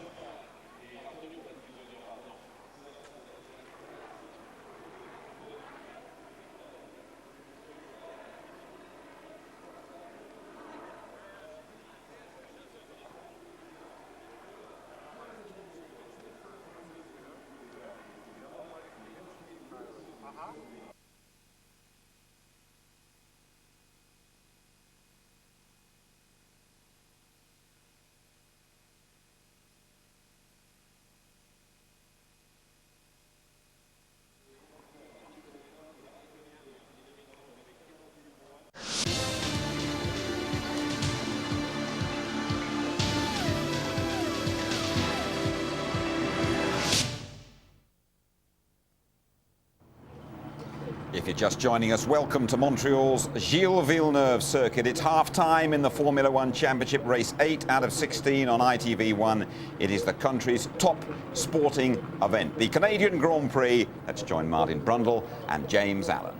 If you're just joining us, welcome to Montreal's Gilles Villeneuve circuit. It's half-time in the Formula One Championship, race 8 out of 16 on ITV1. It is the country's top sporting event, the Canadian Grand Prix. Let's join Martin Brundle and James Allen.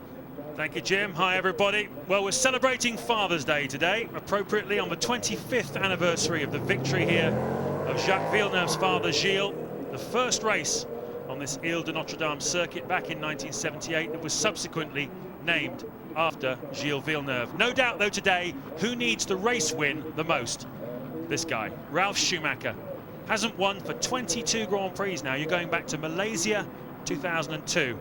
Thank you, Jim. Hi, everybody. Well, we're celebrating Father's Day today, appropriately on the 25th anniversary of the victory here of Jacques Villeneuve's father, Gilles. The first race on this Ile de Notre Dame circuit back in 1978 that was subsequently named after Gilles Villeneuve. No doubt, though, today, who needs the race win the most? This guy, Ralf Schumacher. Hasn't won for 22 Grand Prix now. You're going back to Malaysia 2002.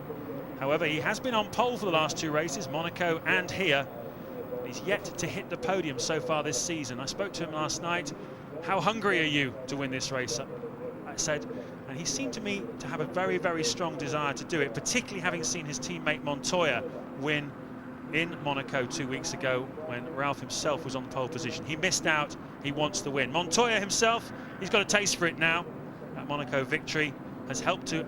However, he has been on pole for the last 2 races, Monaco and here. He's yet to hit the podium so far this season. I spoke to him last night. How hungry are you to win this race? I said, and he seemed to me to have a very, very strong desire to do it, particularly having seen his teammate Montoya win in Monaco 2 weeks ago when Ralf himself was on the pole position. He missed out. He wants the win. Montoya himself, he's got a taste for it now. That Monaco victory has helped to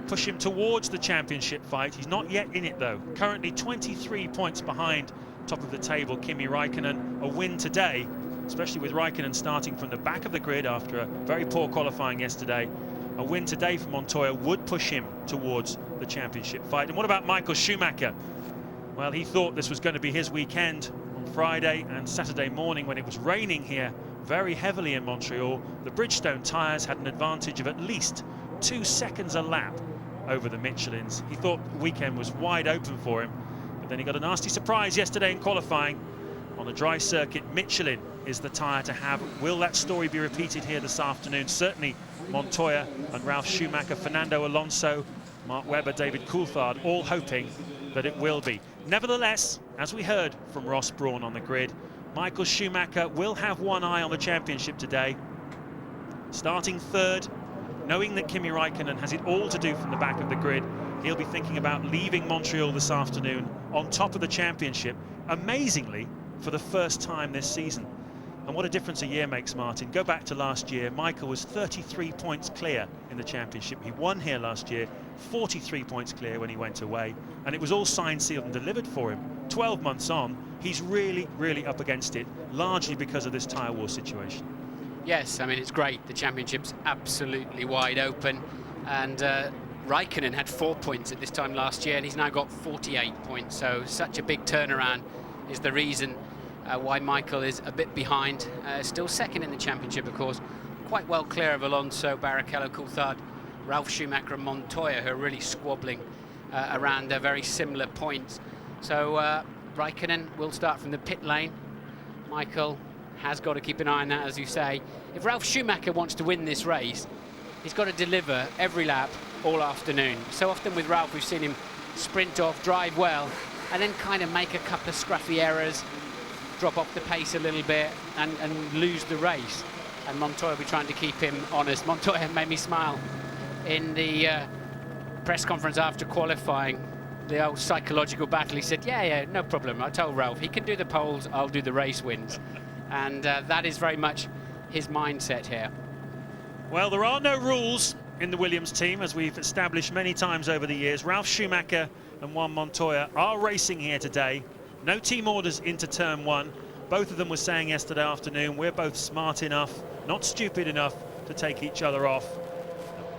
push him towards the championship fight. He's not yet in it, though. Currently 23 points behind top of the table, Kimi Räikkönen. A win today, especially with Räikkönen starting from the back of the grid after a very poor qualifying yesterday. A win today for Montoya would push him towards the championship fight. And what about Michael Schumacher? Well, he thought this was going to be his weekend on Friday and Saturday morning when it was raining here very heavily in Montreal. The Bridgestone tyres had an advantage of at least 2 seconds a lap over the Michelins. He thought the weekend was wide open for him, but then he got a nasty surprise yesterday in qualifying. On a dry circuit, Michelin is the tyre to have. Will that story be repeated here this afternoon? Certainly Montoya and Ralf Schumacher, Fernando Alonso, Mark Webber, David Coulthard, all hoping that it will be. Nevertheless, as we heard from Ross Brawn on the grid, Michael Schumacher will have one eye on the championship today. Starting third, knowing that Kimi Räikkönen has it all to do from the back of the grid, he'll be thinking about leaving Montreal this afternoon on top of the championship, amazingly, for the first time this season. And what a difference a year makes, Martin. Go back to last year. Michael was 33 points clear in the championship. He won here last year, 43 points clear when he went away. And it was all signed, sealed and delivered for him. 12 months on, he's really, really up against it, largely because of this tyre war situation. Yes, I mean, it's great. The championship's absolutely wide open. And Räikkönen had 4 points at this time last year, and he's now got 48 points. So such a big turnaround is the reason why Michael is a bit behind. Still second in the championship, of course. Quite well clear of Alonso, Barrichello, Coulthard, Ralf Schumacher and Montoya, who are really squabbling around their very similar points. So Räikkönen will start from the pit lane. Michael has got to keep an eye on that, as you say. If Ralf Schumacher wants to win this race, he's got to deliver every lap all afternoon. So often with Ralf, we've seen him sprint off, drive well, and then kind of make a couple of scruffy errors, drop off the pace a little bit and lose the race. And Montoya will be trying to keep him honest. Montoya made me smile in the press conference after qualifying. The old psychological battle. He said, yeah, no problem. I told Ralf, he can do the poles, I'll do the race wins. And that is very much his mindset here. Well, there are no rules in the Williams team, as we've established many times over the years. Ralf Schumacher and Juan Montoya are racing here today. No team orders into turn one. Both of them were saying yesterday afternoon, we're both smart enough, not stupid enough to take each other off.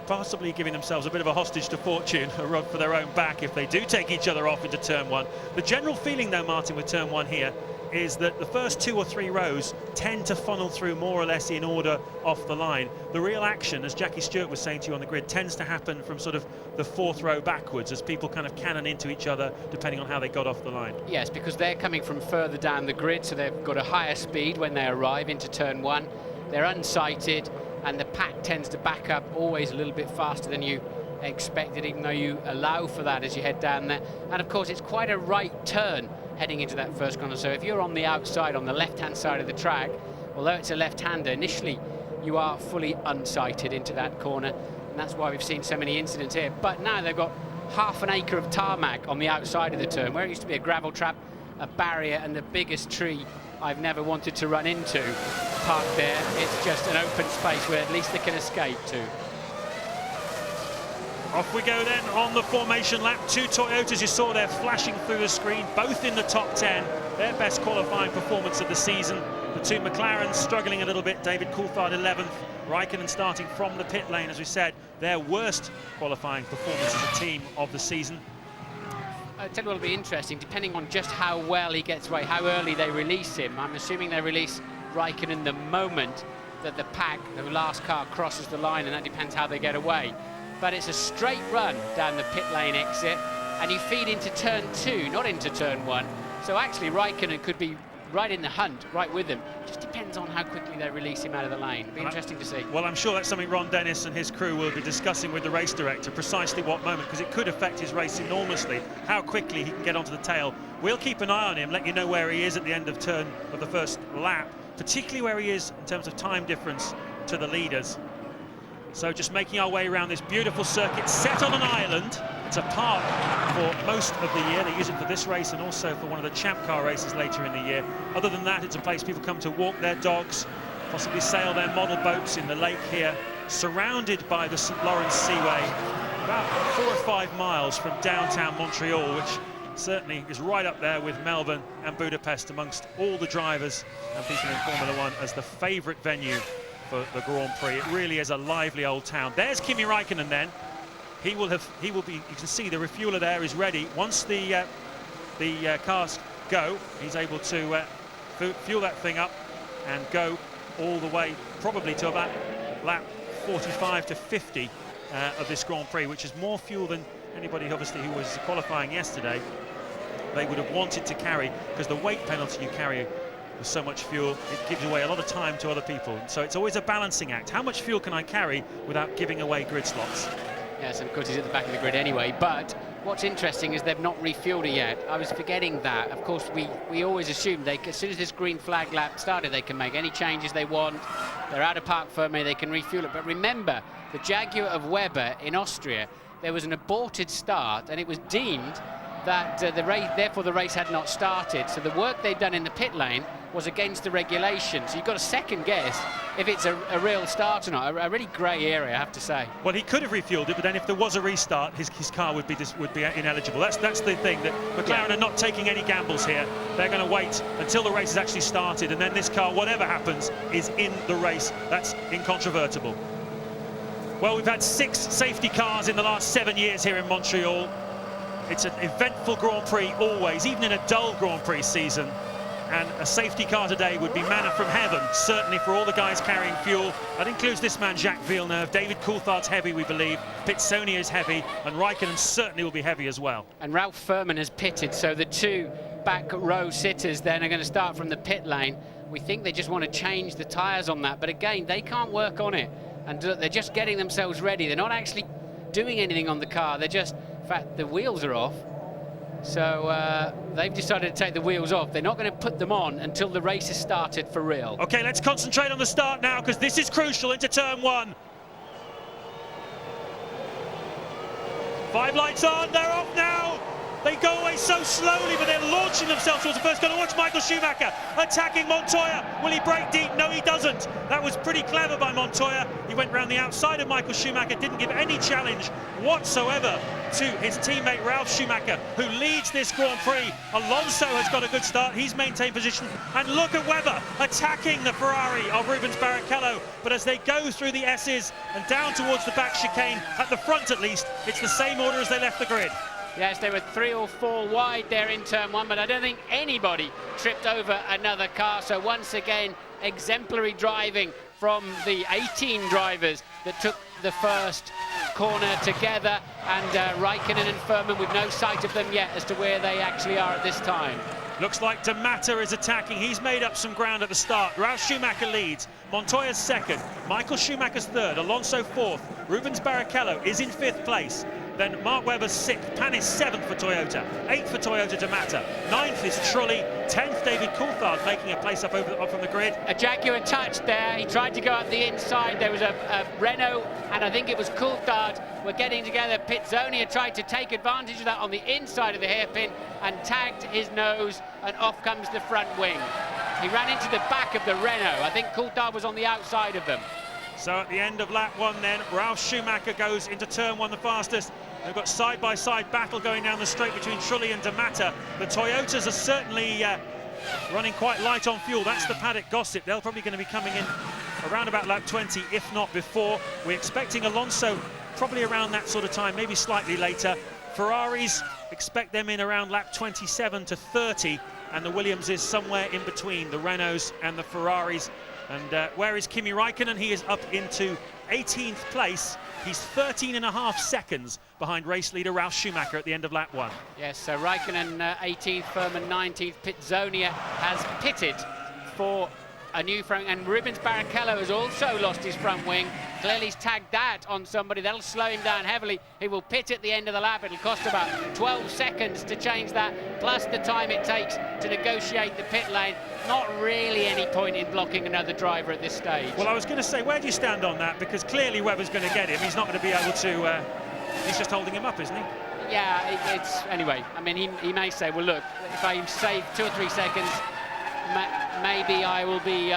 possibly giving themselves a bit of a hostage to fortune, a rod for their own back if they do take each other off into turn one. The general feeling though, Martin, with turn one here is that the first 2 or 3 rows tend to funnel through more or less in order off the line. The real action, as Jackie Stewart was saying to you on the grid, tends to happen from sort of the 4th row backwards as people kind of cannon into each other depending on how they got off the line. Yes, because they're coming from further down the grid, so they've got a higher speed when they arrive into turn one. They're unsighted, and the pack tends to back up always a little bit faster than you expected, even though you allow for that as you head down there. And of course, it's quite a right turn heading into that first corner. So if you're on the outside, on the left-hand side of the track, although it's a left-hander, initially you are fully unsighted into that corner, and that's why we've seen so many incidents here. But now they've got half an acre of tarmac on the outside of the turn, where it used to be a gravel trap, a barrier, and the biggest tree I've never wanted to run into parked there. It's just an open space where at least they can escape to. Off we go then on the formation lap. 2 Toyotas you saw there flashing through the screen, both in the top 10. Their best qualifying performance of the season. The 2 McLarens struggling a little bit. David Coulthard 11th. Raikkonen starting from the pit lane, as we said, their worst qualifying performance as a team of the season. I tell you what will be interesting, depending on just how well he gets away, how early they release him. I'm assuming they release Raikkonen the moment that the pack, the last car, crosses the line, and that depends how they get away. But it's a straight run down the pit lane exit, and you feed into turn 2, not into turn 1. So actually Raikkonen could be right in the hunt, right with them. Just depends on how quickly they release him out of the lane. Be interesting to see. Well, I'm sure that's something Ron Dennis and his crew will be discussing with the race director, precisely what moment, because it could affect his race enormously, how quickly he can get onto the tail. We'll keep an eye on him, let you know where he is at the end of the first lap, particularly where he is in terms of time difference to the leaders. So just making our way around this beautiful circuit, set on an island. It's a park for most of the year. They use it for this race and also for one of the Champ Car races later in the year. Other than that, it's a place people come to walk their dogs, possibly sail their model boats in the lake here, surrounded by the St. Lawrence Seaway, about 4 or 5 miles from downtown Montreal, which certainly is right up there with Melbourne and Budapest amongst all the drivers and people in Formula One as the favourite venue for the Grand Prix. It really is a lively old town. There's Kimi Raikkonen then. He will be, you can see the refueler there is ready. Once the cars go, he's able to fuel that thing up and go all the way probably to about lap 45 to 50 of this Grand Prix, which is more fuel than anybody obviously who was qualifying yesterday they would have wanted to carry, because the weight penalty you carry with so much fuel, it gives away a lot of time to other people. So it's always a balancing act. How much fuel can I carry without giving away grid slots? Yes, and of course he's at the back of the grid anyway, but what's interesting is they've not refueled it yet. I was forgetting that. Of course, we always assumed as soon as this green flag lap started, they can make any changes they want. They're out of park firmly, they can refuel it. But remember, the Jaguar of Weber in Austria, there was an aborted start, and it was deemed that therefore the race had not started. So the work they'd done in the pit lane was against the regulation. So you've got a second guess if it's a real start or not. A really grey area, I have to say. Well, he could have refueled it, but then if there was a restart, his car would be ineligible. That's the thing, that McLaren are not taking any gambles here. They're going to wait until the race has actually started, and then this car, whatever happens, is in the race. That's incontrovertible. Well, we've had 6 safety cars in the last 7 years here in Montreal. It's an eventful Grand Prix always, even in a dull Grand Prix season. And a safety car today would be manna from heaven, certainly for all the guys carrying fuel. That includes this man, Jacques Villeneuve. David Coulthard's heavy, we believe. Pitsonia is heavy, and Raikkonen certainly will be heavy as well. And Ralph Furman has pitted, so the 2 back row sitters then are going to start from the pit lane. We think they just want to change the tyres on that, but again, they can't work on it. And they're just getting themselves ready. They're not actually doing anything on the car. They're just, in fact, the wheels are off. So they've decided to take the wheels off. They're not going to put them on until the race has started for real. Okay, let's concentrate on the start now, because this is crucial into turn 1. 5 lights on, they're off now. They go away so slowly, but they're launching themselves towards the first corner. Watch Michael Schumacher attacking Montoya. Will he break deep? No, he doesn't. That was pretty clever by Montoya. He went round the outside of Michael Schumacher, didn't give any challenge whatsoever to his teammate Ralf Schumacher, who leads this Grand Prix. Alonso has got a good start. He's maintained position. And look at Webber attacking the Ferrari of Rubens Barrichello. But as they go through the S's and down towards the back chicane, at the front at least, it's the same order as they left the grid. Yes, they were 3 or 4 wide there in turn 1, but I don't think anybody tripped over another car. So once again, exemplary driving from the 18 drivers that took the first corner together, and Raikkonen and Furman with no sight of them yet as to where they actually are at this time. Looks like De Matter is attacking. He's made up some ground at the start. Ralf Schumacher leads. Montoya's second. Michael Schumacher's third. Alonso fourth. Rubens Barrichello is in 5th place. Then Mark Webber's 6th, Panis 7th for Toyota, 8th for Toyota De Matter, 9th is Trulli, 10th David Coulthard making a place up from the grid. A Jaguar touched there, he tried to go up the inside, there was a Renault and I think it was Coulthard were getting together. Pitzonia tried to take advantage of that on the inside of the hairpin and tagged his nose, and off comes the front wing. He ran into the back of the Renault, I think Coulthard was on the outside of them. So at the end of lap 1 then, Ralf Schumacher goes into turn 1 the fastest. They've got side-by-side battle going down the straight between Trulli and De Matter. The Toyotas are certainly running quite light on fuel. That's the paddock gossip. They're probably going to be coming in around about lap 20, if not before. We're expecting Alonso probably around that sort of time, maybe slightly later. Ferraris, expect them in around lap 27 to 30, and the Williams is somewhere in between the Renaults and the Ferraris. And where is Kimi Raikkonen? He is up into 18th place. He's 13.5 seconds behind race leader Ralf Schumacher at the end of lap 1. Yes, so Raikkonen 18th, Furman 19th. Pitzonia has pitted for a new front, and Rubens Barrichello has also lost his front wing. Clearly he's tagged that on somebody. That'll slow him down heavily. He will pit at the end of the lap. It'll cost about 12 seconds to change that, plus the time it takes to negotiate the pit lane. Not really any point in blocking another driver at this stage. Well, I was going to say, where do you stand on that? Because clearly Webber's going to get him. He's not going to be able to... he's just holding him up, isn't he? Yeah, it's... Anyway, I mean, he may say, well, look, if I save 2 or 3 seconds, maybe I will be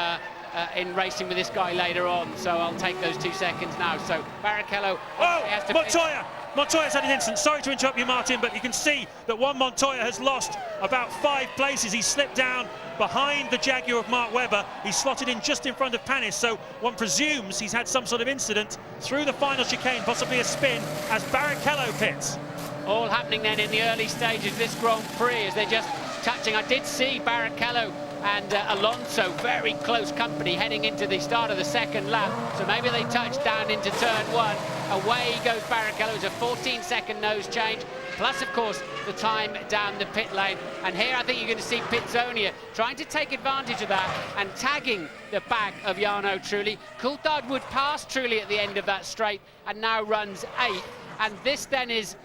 in racing with this guy later on, so I'll take those 2 seconds now. So Barrichello has to... Montoya! Montoya's had an incident. Sorry to interrupt you, Martin, but you can see that Montoya has lost about 5 places. He slipped down behind the Jaguar of Mark Webber. He's slotted in just in front of Panis, so one presumes he's had some sort of incident through the final chicane, possibly a spin, as Barrichello pits. All happening then in the early stages of this Grand Prix as they're just touching. I did see Barrichello and Alonso very close company heading into the start of the second lap, so maybe they touched down into turn 1. Away goes Barrichello. It's a 14-second nose change, plus of course the time down the pit lane. And here I think you're going to see Pitzonia trying to take advantage of that and tagging the back of Jarno Trulli. Coulthard would pass Trulli at the end of that straight and now runs 8th, and this then is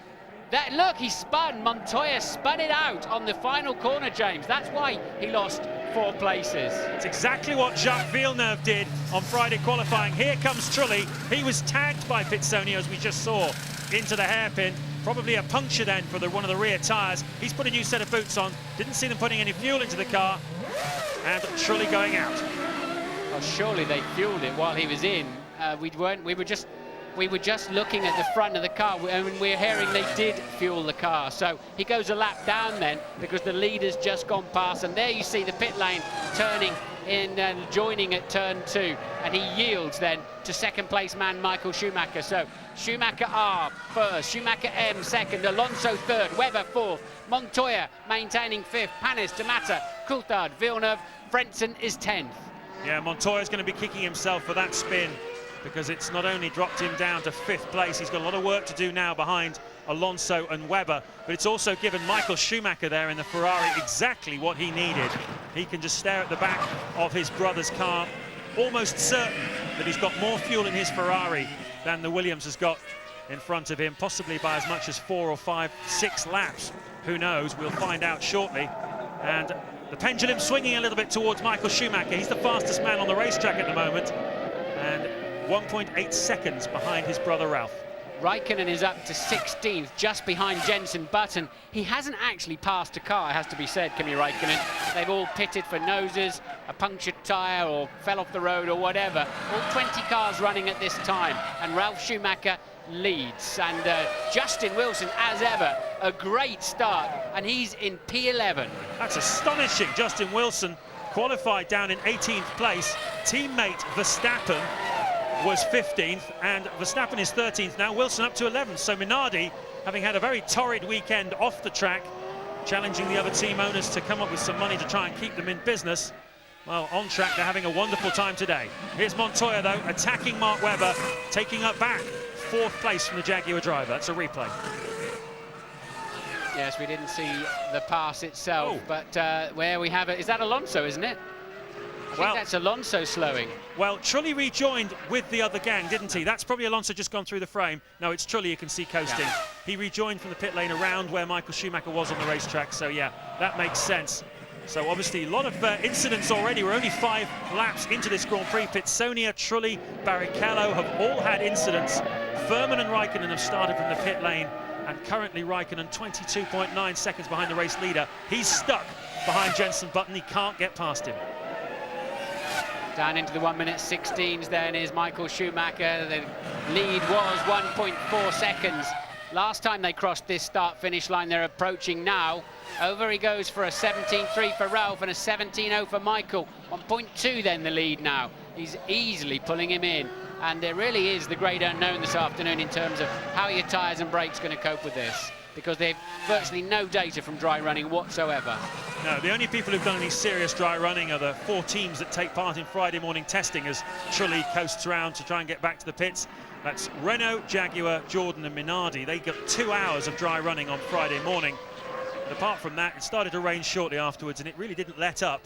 that, look, he spun. Montoya spun it out on the final corner, James. That's why he lost 4 places. It's exactly what Jacques Villeneuve did on Friday qualifying. Here comes Trulli. He was tagged by Pitzonia, as we just saw, into the hairpin. Probably a puncture then for one of the rear tyres. He's put a new set of boots on. Didn't see them putting any fuel into the car. And Trulli going out. Well, surely they fueled it while he was in. We were just looking at the front of the car, and we're hearing they did fuel the car. So he goes a lap down then, because the leader's just gone past, and there you see the pit lane turning in and joining at turn 2, and he yields then to second place man Michael Schumacher. So Schumacher R first, Schumacher M second, Alonso third, Webber fourth, Montoya maintaining 5th, Panis, De Matter, Coulthard, Villeneuve, Frentzen is 10th. Yeah, Montoya's going to be kicking himself for that spin, because it's not only dropped him down to 5th place, he's got a lot of work to do now behind Alonso and Webber, but it's also given Michael Schumacher there in the Ferrari exactly what he needed. He can just stare at the back of his brother's car, almost certain that he's got more fuel in his Ferrari than the Williams has got in front of him, possibly by as much as 4 or 5, 6 laps. Who knows? We'll find out shortly. And the pendulum swinging a little bit towards Michael Schumacher. He's the fastest man on the racetrack at the moment, and 1.8 seconds behind his brother Ralf. Raikkonen is up to 16th, just behind Jenson Button. He hasn't actually passed a car, it has to be said, Kimi Raikkonen. They've all pitted for noses, a punctured tyre or fell off the road or whatever. All 20 cars running at this time, and Ralf Schumacher leads. And Justin Wilson, as ever, a great start, and he's in P11. That's astonishing. Justin Wilson qualified down in 18th place. Teammate Verstappen was 15th, and Verstappen is 13th now. Wilson up to 11th. So Minardi, having had a very torrid weekend off the track, challenging the other team owners to come up with some money to try and keep them in business. Well, on track, they're having a wonderful time today. Here's Montoya, though, attacking Mark Webber, taking up back 4th place from the Jaguar driver. That's a replay. Yes, we didn't see the pass itself, but where we have it, is that Alonso, isn't it? I think that's Alonso slowing. Well, Trulli rejoined with the other gang, didn't he? That's probably Alonso just gone through the frame. No, it's Trulli you can see coasting. Yeah. He rejoined from the pit lane around where Michael Schumacher was on the racetrack, so yeah, that makes sense. So obviously a lot of incidents already. We're only 5 laps into this Grand Prix. Pitsonia, Trulli, Barrichello have all had incidents. Furman and Raikkonen have started from the pit lane, and currently Raikkonen 22.9 seconds behind the race leader. He's stuck behind Jenson Button. He can't get past him. Down into the 1:16s then is Michael Schumacher. The lead was 1.4 seconds. Last time they crossed this start-finish line, they're approaching now. Over he goes for a 17.3 for Ralph and a 17.0 for Michael. 1.2 then the lead now. He's easily pulling him in. And there really is the great unknown this afternoon in terms of how your tyres and brakes going to cope with this, because they've virtually no data from dry running whatsoever. No, the only people who've done any serious dry running are the 4 teams that take part in Friday morning testing as Trulli coasts around to try and get back to the pits. That's Renault, Jaguar, Jordan and Minardi. They got 2 hours of dry running on Friday morning. But apart from that, it started to rain shortly afterwards, and it really didn't let up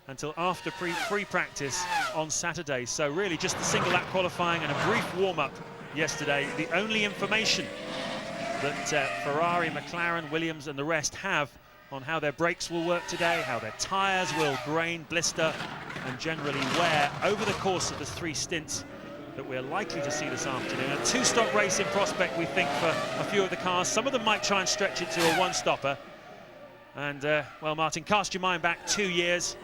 until after pre-practice on Saturday. So really just the single lap qualifying and a brief warm-up yesterday. The only information that Ferrari, McLaren, Williams and the rest have on how their brakes will work today, how their tyres will grain, blister and generally wear over the course of the 3 stints that we're likely to see this afternoon. A 2-stop race in prospect, we think, for a few of the cars. Some of them might try and stretch it to a 1-stopper. And, well, Martin, cast your mind back 2 years.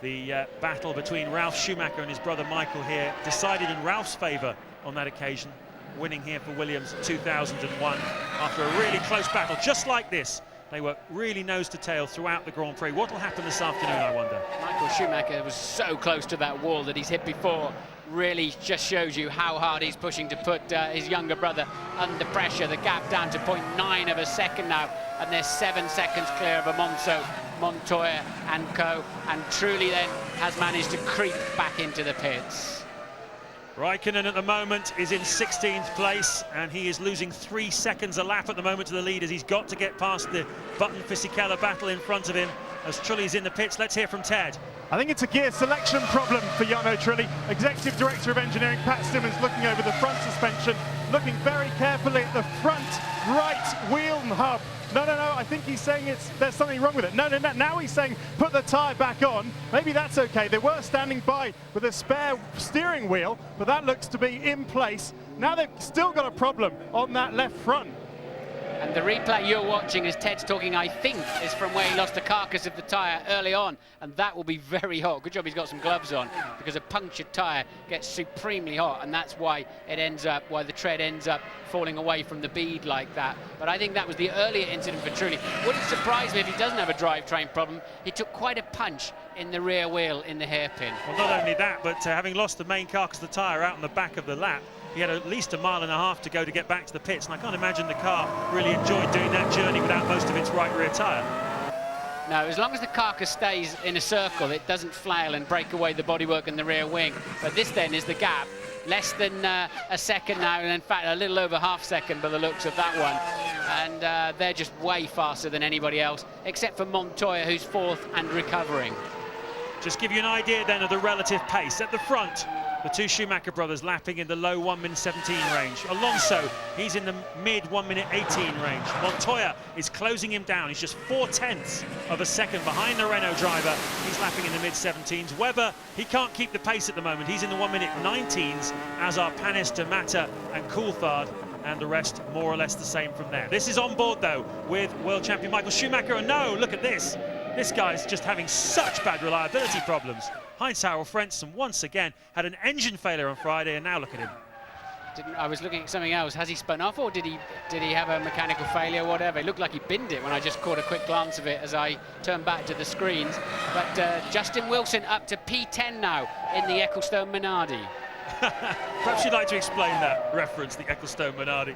The battle between Ralf Schumacher and his brother Michael here decided in Ralph's favour on that occasion, winning here for Williams 2001 after a really close battle just like this. They were really nose to tail throughout the Grand Prix. What will happen this afternoon, I wonder? Michael Schumacher was so close to that wall that he's hit before. Really just shows you how hard he's pushing to put his younger brother under pressure. The gap down to 0.9 of a second now, and they're 7 seconds clear of Alonso, Montoya and co, and Trulli then has managed to creep back into the pits. Raikkonen at the moment is in 16th place, and he is losing 3 seconds a lap at the moment to the lead as he's got to get past the Button-Fisichella battle in front of him as Trulli's in the pits. Let's hear from Ted. I think it's a gear selection problem for Jarno Trulli. Executive Director of Engineering Pat Simmons looking over the front suspension, looking very carefully at the front right wheel hub. No, I think he's saying there's something wrong with it. No, now he's saying put the tyre back on. Maybe that's okay. They were standing by with a spare steering wheel, but that looks to be in place. Now they've still got a problem on that left front. And the replay you're watching, as Ted's talking, I think, is from where he lost the carcass of the tyre early on, and that will be very hot. Good job he's got some gloves on, because a punctured tyre gets supremely hot, and that's why why the tread ends up falling away from the bead like that. But I think that was the earlier incident for Trulli. Wouldn't surprise me if he doesn't have a drivetrain problem. He took quite a punch in the rear wheel in the hairpin. Well, not only that, but having lost the main carcass of the tyre out on the back of the lap, he had at least 1.5 miles to go to get back to the pits, and I can't imagine the car really enjoyed doing that journey without most of its right rear tyre. No, as long as the carcass stays in a circle, it doesn't flail and break away the bodywork and the rear wing. But this then is the gap. Less than a second now, and in fact a little over half second by the looks of that one. And they're just way faster than anybody else, except for Montoya, who's 4th and recovering. Just give you an idea then of the relative pace. At the front, the 2 Schumacher brothers lapping in the low 1:17 range. Alonso, he's in the mid 1:18 range. Montoya is closing him down. He's just 0.4 of a second behind the Renault driver. He's lapping in the mid-17s. Webber, he can't keep the pace at the moment. He's in the 1:19s, as are Panis, Mata and Coulthard. and the rest more or less the same from there. This is on board, though, with world champion Michael Schumacher. And no, look at this. This guy's just having such bad reliability problems. Heinz-Harald Frentzen once again had an engine failure on Friday, and now look at him. I was looking at something else. Has he spun off, or did he have a mechanical failure or whatever? It looked like he binned it when I just caught a quick glance of it as I turned back to the screens. But Justin Wilson up to P10 now in the Ecclestone Minardi. Perhaps you'd like to explain that reference, the Ecclestone Minardi.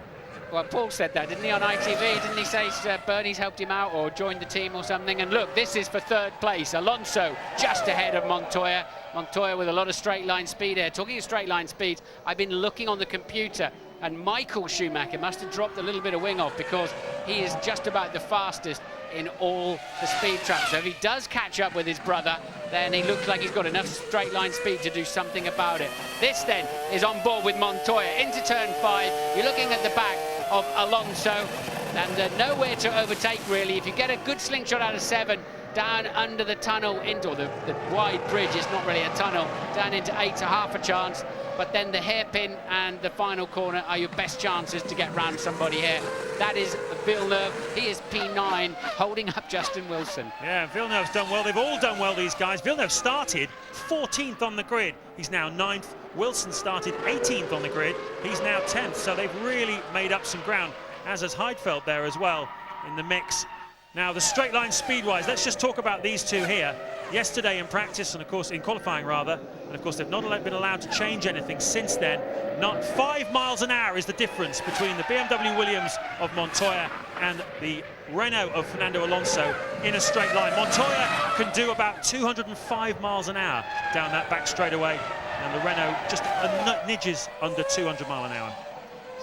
Well, Paul said that, didn't he, on ITV? Didn't he say Bernie's helped him out or joined the team or something? And look, this is for third place. Alonso just ahead of Montoya. Montoya with a lot of straight line speed here. Talking of straight line speed, I've been looking on the computer, and Michael Schumacher must have dropped a little bit of wing off, because he is just about the fastest in all the speed traps. So if he does catch up with his brother, then he looks like he's got enough straight line speed to do something about it. This then is on board with Montoya into turn 5. You're looking at the back of Alonso, and nowhere to overtake really. If you get a good slingshot out of 7 down under the tunnel into the wide bridge, it's not really a tunnel, down into 8's a half a chance, but then the hairpin and the final corner are your best chances to get round somebody here. That is Villeneuve. He is P9, holding up Justin Wilson. Yeah, Villeneuve's done well. They've all done well, these guys. Villeneuve started 14th on the grid. He's now 9th. Wilson started 18th on the grid. He's now 10th, so they've really made up some ground, as has Heidfeld there as well in the mix. Now, the straight line speed-wise, let's just talk about these two here. Yesterday in practice, and of course in qualifying rather, and of course they've not been allowed to change anything since then. Not 5 miles an hour is the difference between the BMW Williams of Montoya and the Renault of Fernando Alonso in a straight line. Montoya can do about 205 miles an hour down that back straightaway, and the Renault just nidges under 200 mile an hour.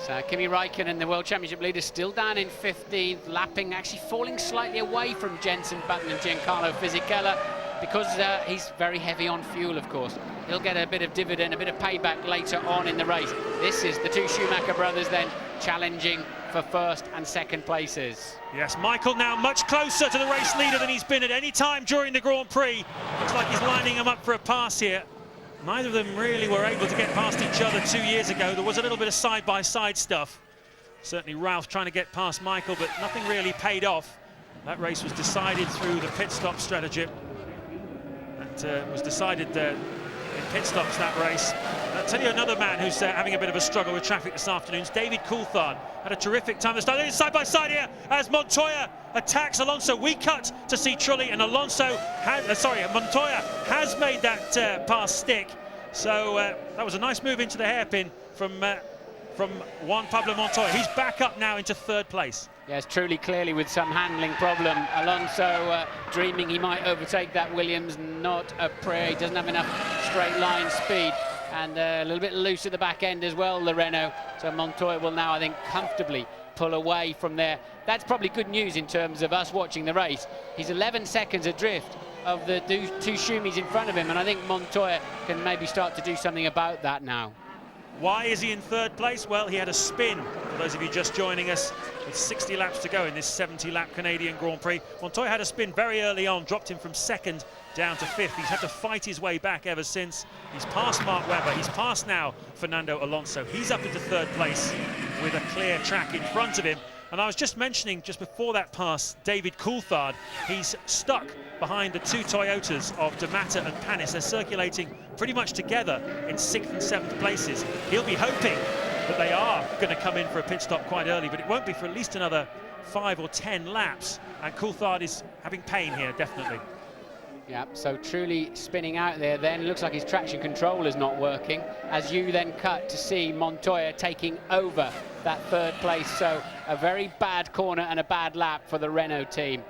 So Kimi Räikkönen, the World Championship leader, still down in 15th, lapping, actually falling slightly away from Jenson Button and Giancarlo Fisichella, because he's very heavy on fuel, of course. He'll get a bit of dividend, a bit of payback later on in the race. This is the two Schumacher brothers then challenging for first and second places. Yes, Michael now much closer to the race leader than he's been at any time during the Grand Prix. Looks like he's lining him up for a pass here. Neither of them really were able to get past each other 2 years ago. There was a little bit of side-by-side stuff. Certainly Ralph trying to get past Michael, but nothing really paid off. That race was decided through the pit stop strategy. That was decided in pit stops, that race. I'll tell you another man who's having a bit of a struggle with traffic this afternoon is David Coulthard. Had a terrific time. They're side by side here as Montoya attacks Alonso. We cut to see Trulli, and Montoya has made that pass stick. So that was a nice move into the hairpin from Juan Pablo Montoya. He's back up now into third place. Yes, truly clearly with some handling problem. Alonso dreaming he might overtake that Williams, not a prayer. He doesn't have enough straight line speed, and a little bit loose at the back end as well, the Renault. So Montoya will now, I think, comfortably pull away from there. That's probably good news in terms of us watching the race. He's 11 seconds adrift of the two Schumis in front of him, and I think Montoya can maybe start to do something about that now. Why is he in third place? Well, he had a spin, for those of you just joining us, with 60 laps to go in this 70-lap Canadian Grand Prix. Montoya had a spin very early on, dropped him from second down to fifth. He's had to fight his way back ever since. He's passed Mark Webber. He's passed now Fernando Alonso. He's up into third place with a clear track in front of him. And I was just mentioning, just before that pass, David Coulthard. He's stuck behind the two Toyotas of D'Amata and Panis. They're circulating pretty much together in 6th and 7th places. He'll be hoping that they are going to come in for a pit stop quite early, but it won't be for at least another 5 or 10 laps. And Coulthard is having pain here, definitely. Yeah, so Trulli spinning out there then. Looks like his traction control is not working, as you then cut to see Montoya taking over that third place. So a very bad corner and a bad lap for the Renault team.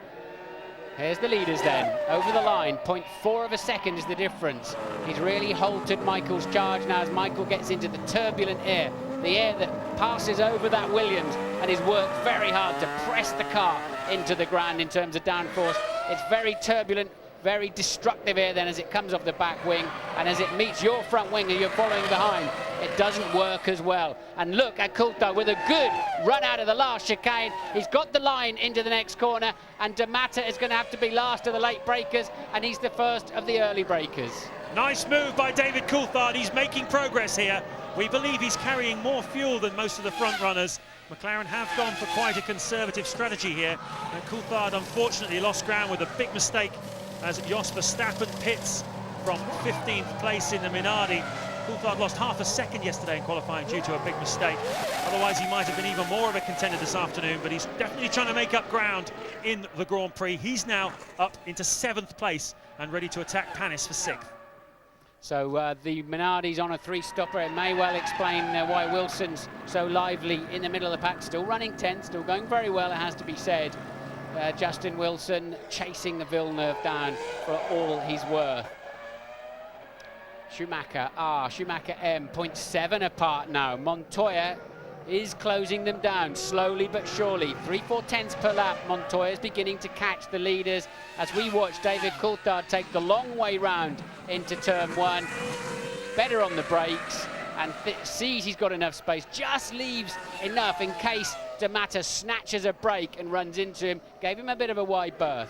Here's the leaders then, over the line. 0.4 of a second is the difference. He's really halted Michael's charge now as Michael gets into the turbulent air. The air that passes over that Williams, and he's worked very hard to press the car into the ground in terms of downforce. It's very turbulent, very destructive air then as it comes off the back wing, and as it meets your front wing and you're following behind, it doesn't work as well. And look at Coulthard with a good run out of the last chicane. He's got the line into the next corner, and De Matta is going to have to be last of the late breakers, and he's the first of the early breakers. Nice move by David Coulthard. He's making progress here. We believe he's carrying more fuel than most of the front runners. McLaren have gone for quite a conservative strategy here, and Coulthard unfortunately lost ground with a big mistake as Jos Verstappen pits from 15th place in the Minardi. Coulthard lost half a second yesterday in qualifying due to a big mistake. Otherwise, he might have been even more of a contender this afternoon, but he's definitely trying to make up ground in the Grand Prix. He's now up into 7th place and ready to attack Panis for 6th. So the Minardi's on a 3-stopper. It may well explain why Wilson's so lively in the middle of the pack. Still running 10th, still going very well, it has to be said. Justin Wilson chasing the Villeneuve down for all he's worth. Schumacher M, 0.7 apart now. Montoya is closing them down slowly but surely. 3/4 per lap. Montoya is beginning to catch the leaders as we watch David Coulthard take the long way round into turn 1. Better on the brakes and sees he's got enough space, just leaves enough in case De Matta snatches a break and runs into him. Gave him a bit of a wide berth.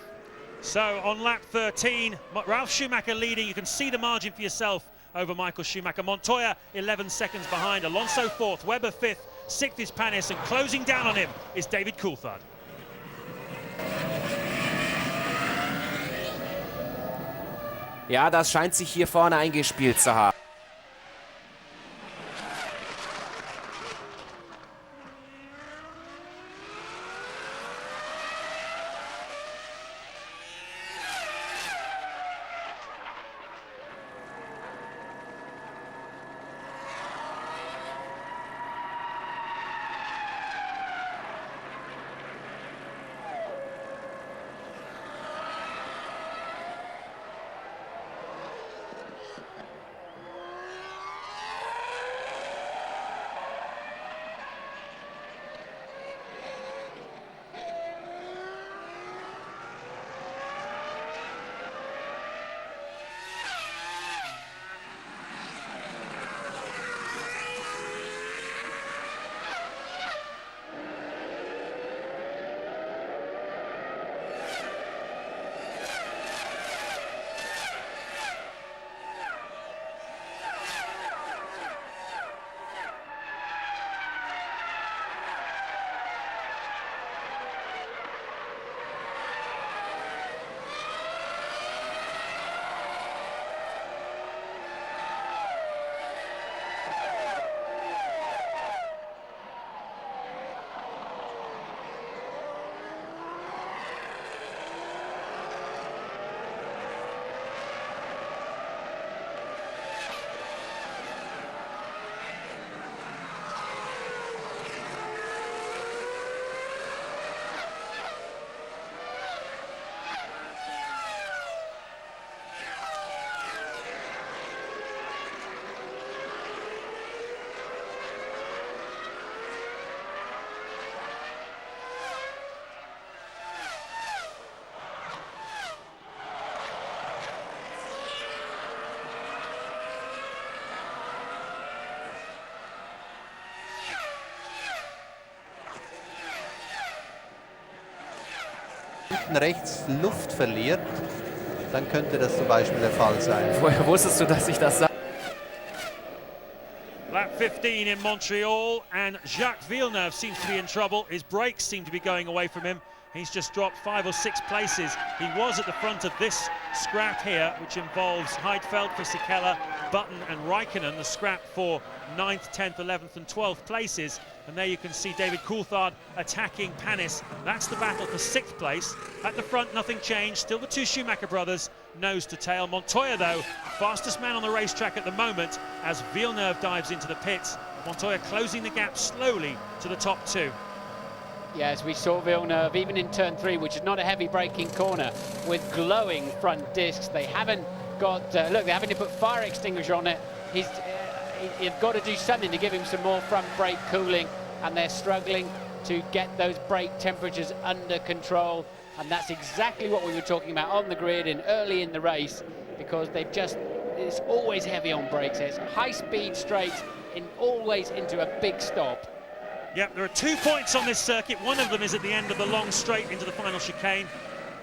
So on lap 13, Ralf Schumacher leading. You can see the margin for yourself over Michael Schumacher. Montoya 11 seconds behind. Alonso 4th, Webber 5th, 6th is Panis, and closing down on him is David Coulthard. Ja, das scheint sich hier vorne eingespielt zu haben. Rechts Luft verliert, dann könnte das zum Beispiel der Fall sein. Woher wusstest du, dass ich das sage? Lap 15 in Montreal, and Jacques Villeneuve seems to be in trouble. His brakes seem to be going away from him. He's just dropped 5 or 6 places. He was at the front of this scrap here, which involves Heidfeld, Fisichella, Button and Raikkonen, the scrap for 9th, 10th, 11th and 12th places. And there you can see David Coulthard attacking Panis. That's the battle for 6th place. At the front, nothing changed. Still the 2 Schumacher brothers, nose to tail. Montoya, though, fastest man on the racetrack at the moment as Villeneuve dives into the pits. Montoya closing the gap slowly to the top 2. Yes, we saw Villeneuve, even in turn 3, which is not a heavy braking corner, with glowing front discs. They haven't got, look, they're having to put fire extinguisher on it. You've got to do something to give him some more front brake cooling, and they're struggling to get those brake temperatures under control. And that's exactly what we were talking about on the grid and early in the race, because they've just, it's always heavy on brakes. It's high speed straights, always into a big stop. Yep, there are 2 points on this circuit. One of them is at the end of the long straight into the final chicane,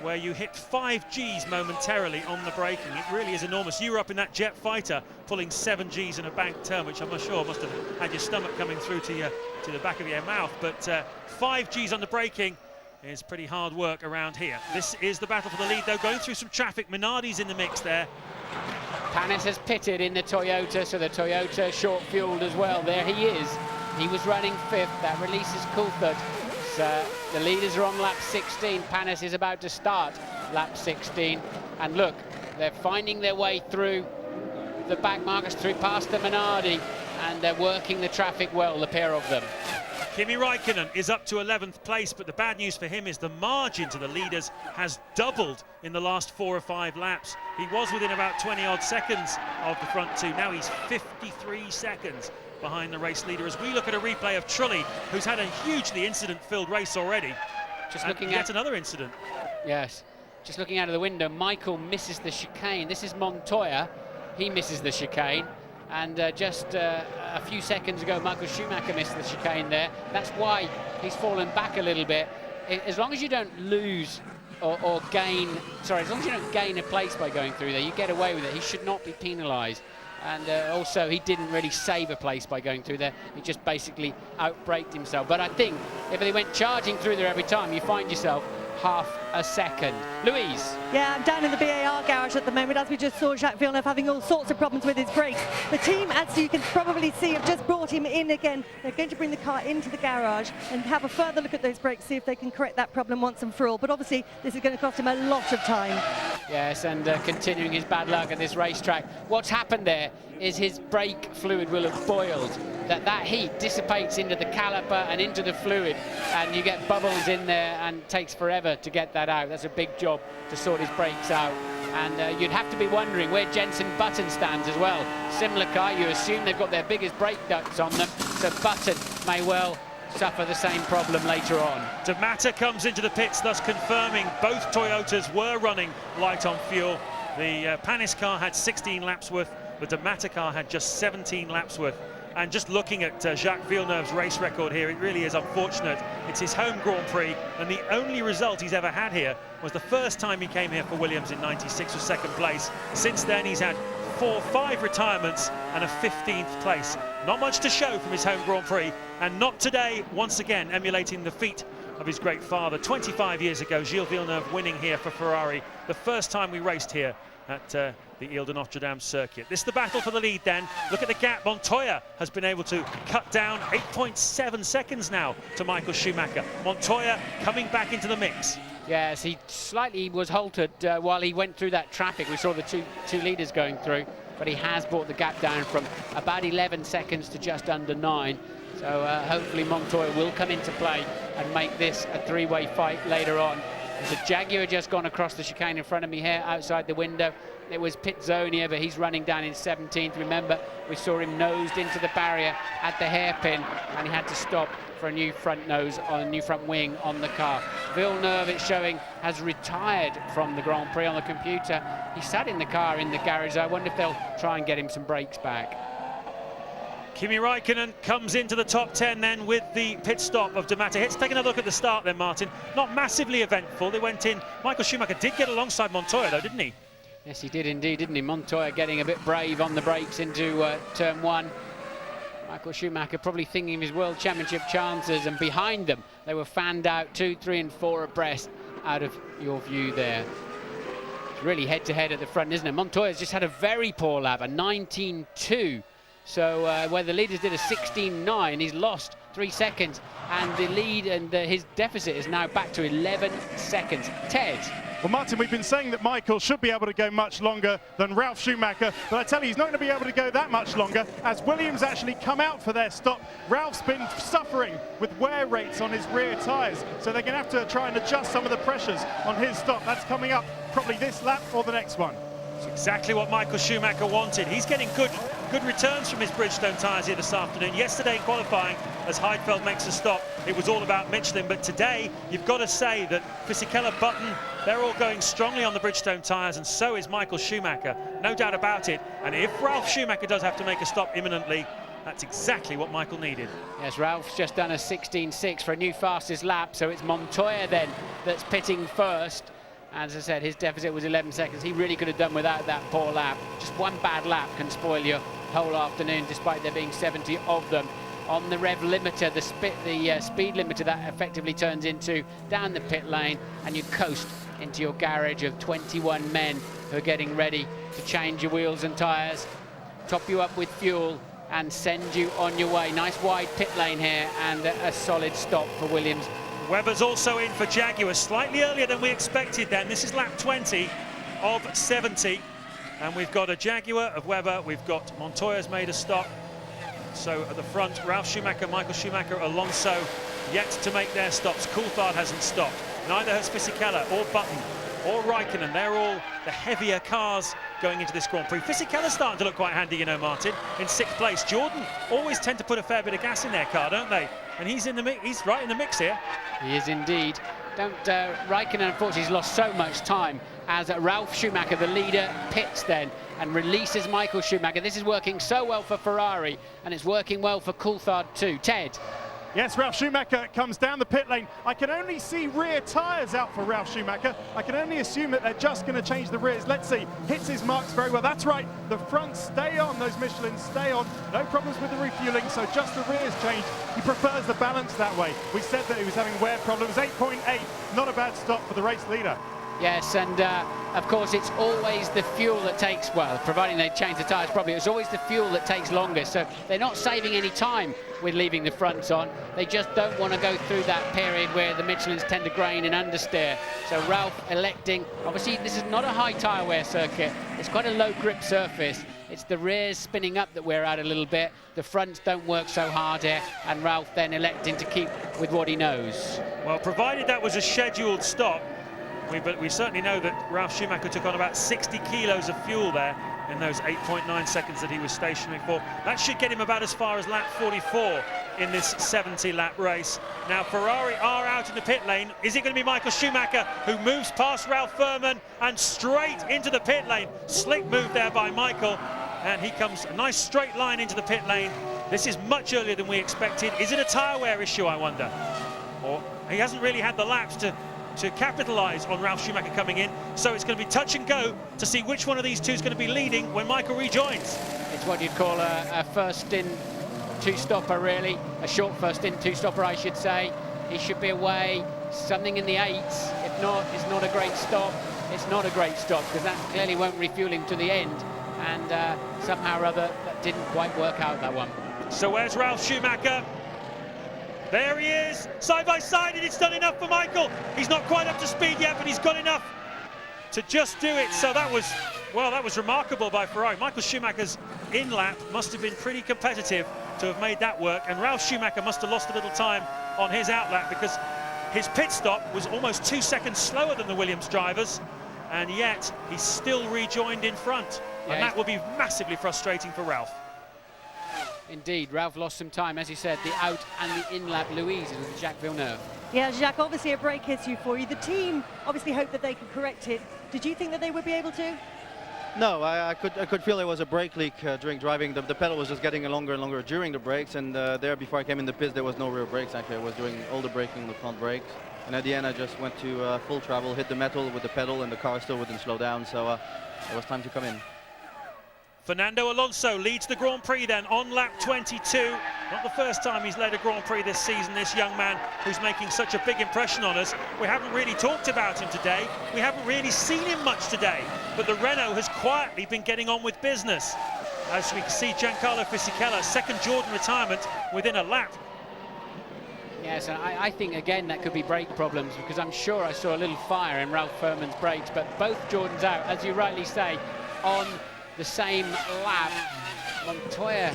where you hit 5 Gs momentarily on the braking. It really is enormous. You were up in that jet fighter pulling 7 Gs in a banked turn, which I'm sure must have had your stomach coming through to the back of your mouth. But 5 Gs on the braking is pretty hard work around here. This is the battle for the lead, though, going through some traffic. Minardi's in the mix there. Panis has pitted in the Toyota, so the Toyota short-fueled as well. There he is. He was running 5th. That releases Coulthard. So the leaders are on lap 16. Panis is about to start lap 16. And look, they're finding their way through the back markers, through past the Minardi, and they're working the traffic well, the pair of them. Kimi Räikkönen is up to 11th place, but the bad news for him is the margin to the leaders has doubled in the last 4 or 5 laps. He was within about 20-odd seconds of the front two. Now he's 53 seconds behind the race leader. As we look at a replay of Trulli, who's had a hugely incident-filled race already. Just looking at another incident. Yes, just looking out of the window, Michael misses the chicane. This is Montoya. He misses the chicane. And just a few seconds ago, Michael Schumacher missed the chicane there. That's why he's fallen back a little bit. As long as you don't lose or gain, sorry, as long as you don't gain a place by going through there, you get away with it. He should not be penalised. And also, he didn't really save a place by going through there. He just basically outbraked himself. But I think if they went charging through there every time, you find yourself half a second. Louise? Yeah, I'm down in the BAR garage at the moment, as we just saw Jacques Villeneuve having all sorts of problems with his brakes. The team, as you can probably see, have just brought him in again. They're going to bring the car into the garage and have a further look at those brakes, see if they can correct that problem once and for all. But obviously, this is going to cost him a lot of time. Yes, and continuing his bad luck at this racetrack. What's happened there is his brake fluid will have boiled. That heat dissipates into the caliper and into the fluid, and you get bubbles in there, and it takes forever to get that out. That's a big job to sort his brakes out. And you'd have to be wondering where Jenson Button stands as well. Similar car, you assume they've got their biggest brake ducts on them, so Button may well suffer the same problem later on. D'Amata comes into the pits, thus confirming both Toyotas were running light on fuel. The Panis car had 16 laps worth, the D'Amata car had just 17 laps worth. And just looking at Jacques Villeneuve's race record here, it really is unfortunate. It's his home Grand Prix, and the only result he's ever had here was the first time he came here for Williams in '96 was second place. Since then, he's had 5 retirements and a 15th place. Not much to show from his home Grand Prix, and not today, once again, emulating the feat of his great father. 25 years ago, Gilles Villeneuve winning here for Ferrari, the first time we raced here at the Ile de Notre Dame circuit. This is the battle for the lead then. Look at the gap. Montoya has been able to cut down 8.7 seconds now to Michael Schumacher. Montoya coming back into the mix. Yes, he slightly was halted while he went through that traffic. We saw the two leaders going through, but he has brought the gap down from about 11 seconds to just under 9. So hopefully Montoya will come into play and make this a 3-way fight later on. There's a Jaguar just gone across the chicane in front of me here outside the window. It was Pit Zonia, but he's running down in 17th. Remember, we saw him nosed into the barrier at the hairpin, and he had to stop for a new front nose on a new front wing on the car. Villeneuve, it's showing, has retired from the Grand Prix on the computer. He sat in the car in the garage. I wonder if they'll try and get him some brakes back. Kimi Räikkönen comes into the top 10 then with the pit stop of D'Amata. Let's take another look at the start then, Martin. Not massively eventful. They went in. Michael Schumacher did get alongside Montoya though, didn't he? Yes, he did indeed, didn't he? Montoya getting a bit brave on the brakes into turn 1. Michael Schumacher probably thinking of his World Championship chances, and behind them they were fanned out 2, 3 and 4 abreast out of your view there. It's really head-to-head at the front, isn't it? Montoya's just had a very poor lap, a 19.2. So where the leaders did a 16.9, he's lost 3 seconds, and the lead and his deficit is now back to 11 seconds. Ted? Well, Martin, we've been saying that Michael should be able to go much longer than Ralf Schumacher, but I tell you, he's not going to be able to go that much longer as Williams actually come out for their stop. Ralph's been suffering with wear rates on his rear tyres, so they're going to have to try and adjust some of the pressures on his stop. That's coming up probably this lap or the next one. It's exactly what Michael Schumacher wanted. He's getting good returns from his Bridgestone tyres here this afternoon. Yesterday in qualifying, as Heidfeld makes a stop, it was all about Michelin. But today, you've got to say that Fisichella, Button, they're all going strongly on the Bridgestone tyres, and so is Michael Schumacher. No doubt about it. And if Ralf Schumacher does have to make a stop imminently, That's exactly what Michael needed. Yes, Ralph's just done a 16.6 for a new fastest lap, so it's Montoya then that's pitting first. As I said, his deficit was 11 seconds. He really could have done without that poor lap. Just one bad lap can spoil your whole afternoon, despite there being 70 of them. On the rev limiter, the speed limiter, that effectively turns into down the pit lane, and you coast into your garage of 21 men who are getting ready to change your wheels and tyres, top you up with fuel, and send you on your way. Nice wide pit lane here, and a solid stop for Williams. Webber's also in for Jaguar, slightly earlier than we expected then. This is lap 20 of 70, and we've got a Jaguar of Webber. We've got Montoya's made a stop. So at the front, Ralf Schumacher, Michael Schumacher, Alonso yet to make their stops. Coulthard hasn't stopped. Neither has Fisichella or Button or Raikkonen. They're all the heavier cars going into this Grand Prix. Fisichella's starting to look quite handy, you know, Martin, in 6th place. Jordan always tend to put a fair bit of gas in their car, don't they? And he's in the mix. He's right in the mix here. He is indeed. Raikkonen, unfortunately, has lost so much time as Ralf Schumacher, the leader, pits then and releases Michael Schumacher. This is working so well for Ferrari, and it's working well for Coulthard too. Ted. Yes, Ralf Schumacher comes down the pit lane. I can only see rear tyres out for Ralf Schumacher. I can only assume that they're just going to change the rears. Let's see. Hits his marks very well. That's right. The fronts stay on. Those Michelins stay on. No problems with the refueling, so just the rears change. He prefers the balance that way. We said that he was having wear problems. 8.8. Not a bad stop for the race leader. Yes, and of course it's always the fuel that takes, well, providing they change the tyres probably, it's always the fuel that takes longer. So they're not saving any time with leaving the fronts on. They just don't want to go through that period where the Michelins tend to grain and understeer. So Ralf electing, obviously this is not a high tyre wear circuit, it's quite a low grip surface. It's the rears spinning up that wear out a little bit. The fronts don't work so hard here, and Ralf then electing to keep with what he knows. Well, provided that was a scheduled stop, we certainly know that Ralf Schumacher took on about 60 kilos of fuel there in those 8.9 seconds that he was stationary for. That should get him about as far as lap 44 in this 70-lap race. Now, Ferrari are out in the pit lane. Is it going to be Michael Schumacher who moves past Ralf Furman and straight into the pit lane? Slick move there by Michael, and he comes a nice straight line into the pit lane. This is much earlier than we expected. Is it a tyre wear issue, I wonder? Or he hasn't really had the laps to capitalise on Ralf Schumacher coming in, so it's going to be touch and go to see which one of these two is going to be leading when Michael rejoins. It's what you'd call a first in two-stopper, really, a short first in two-stopper, I should say. He should be away something in the 8s. If not, it's not a great stop. It's not a great stop because that clearly won't refuel him to the end, and somehow or other that didn't quite work out, that one. So where's Ralf Schumacher? There he is, side by side, and it's done enough for Michael. He's not quite up to speed yet, but he's got enough to just do it. So that was, well, that was remarkable by Ferrari. Michael Schumacher's in-lap must have been pretty competitive to have made that work, and Ralf Schumacher must have lost a little time on his out-lap because his pit stop was almost 2 seconds slower than the Williams drivers, and yet he's still rejoined in front. Yeah, and that will be massively frustrating for Ralf. Indeed, Ralf lost some time, as you said, the out and the in-lap Louise with Jacques Villeneuve. Yeah, Jacques, obviously a break issue for you. The team obviously hoped that they could correct it. Did you think that they would be able to? No, I could feel there was a brake leak during driving. The pedal was just getting longer and longer during the brakes, and there before I came in the pits there was no rear brakes. Actually, I was doing all the braking on the front brakes, and at the end I just went to full travel, hit the metal with the pedal, and the car still wouldn't slow down, so it was time to come in. Fernando Alonso leads the Grand Prix then on lap 22. Not the first time he's led a Grand Prix this season, this young man who's making such a big impression on us. We haven't really talked about him today. We haven't really seen him much today. But the Renault has quietly been getting on with business. As we can see, Giancarlo Fisichella, second Jordan retirement within a lap. Yes, I think, again, that could be brake problems because I'm sure I saw a little fire in Ralf Furman's brakes. But both Jordans out, as you rightly say, on the same lap. Montoya,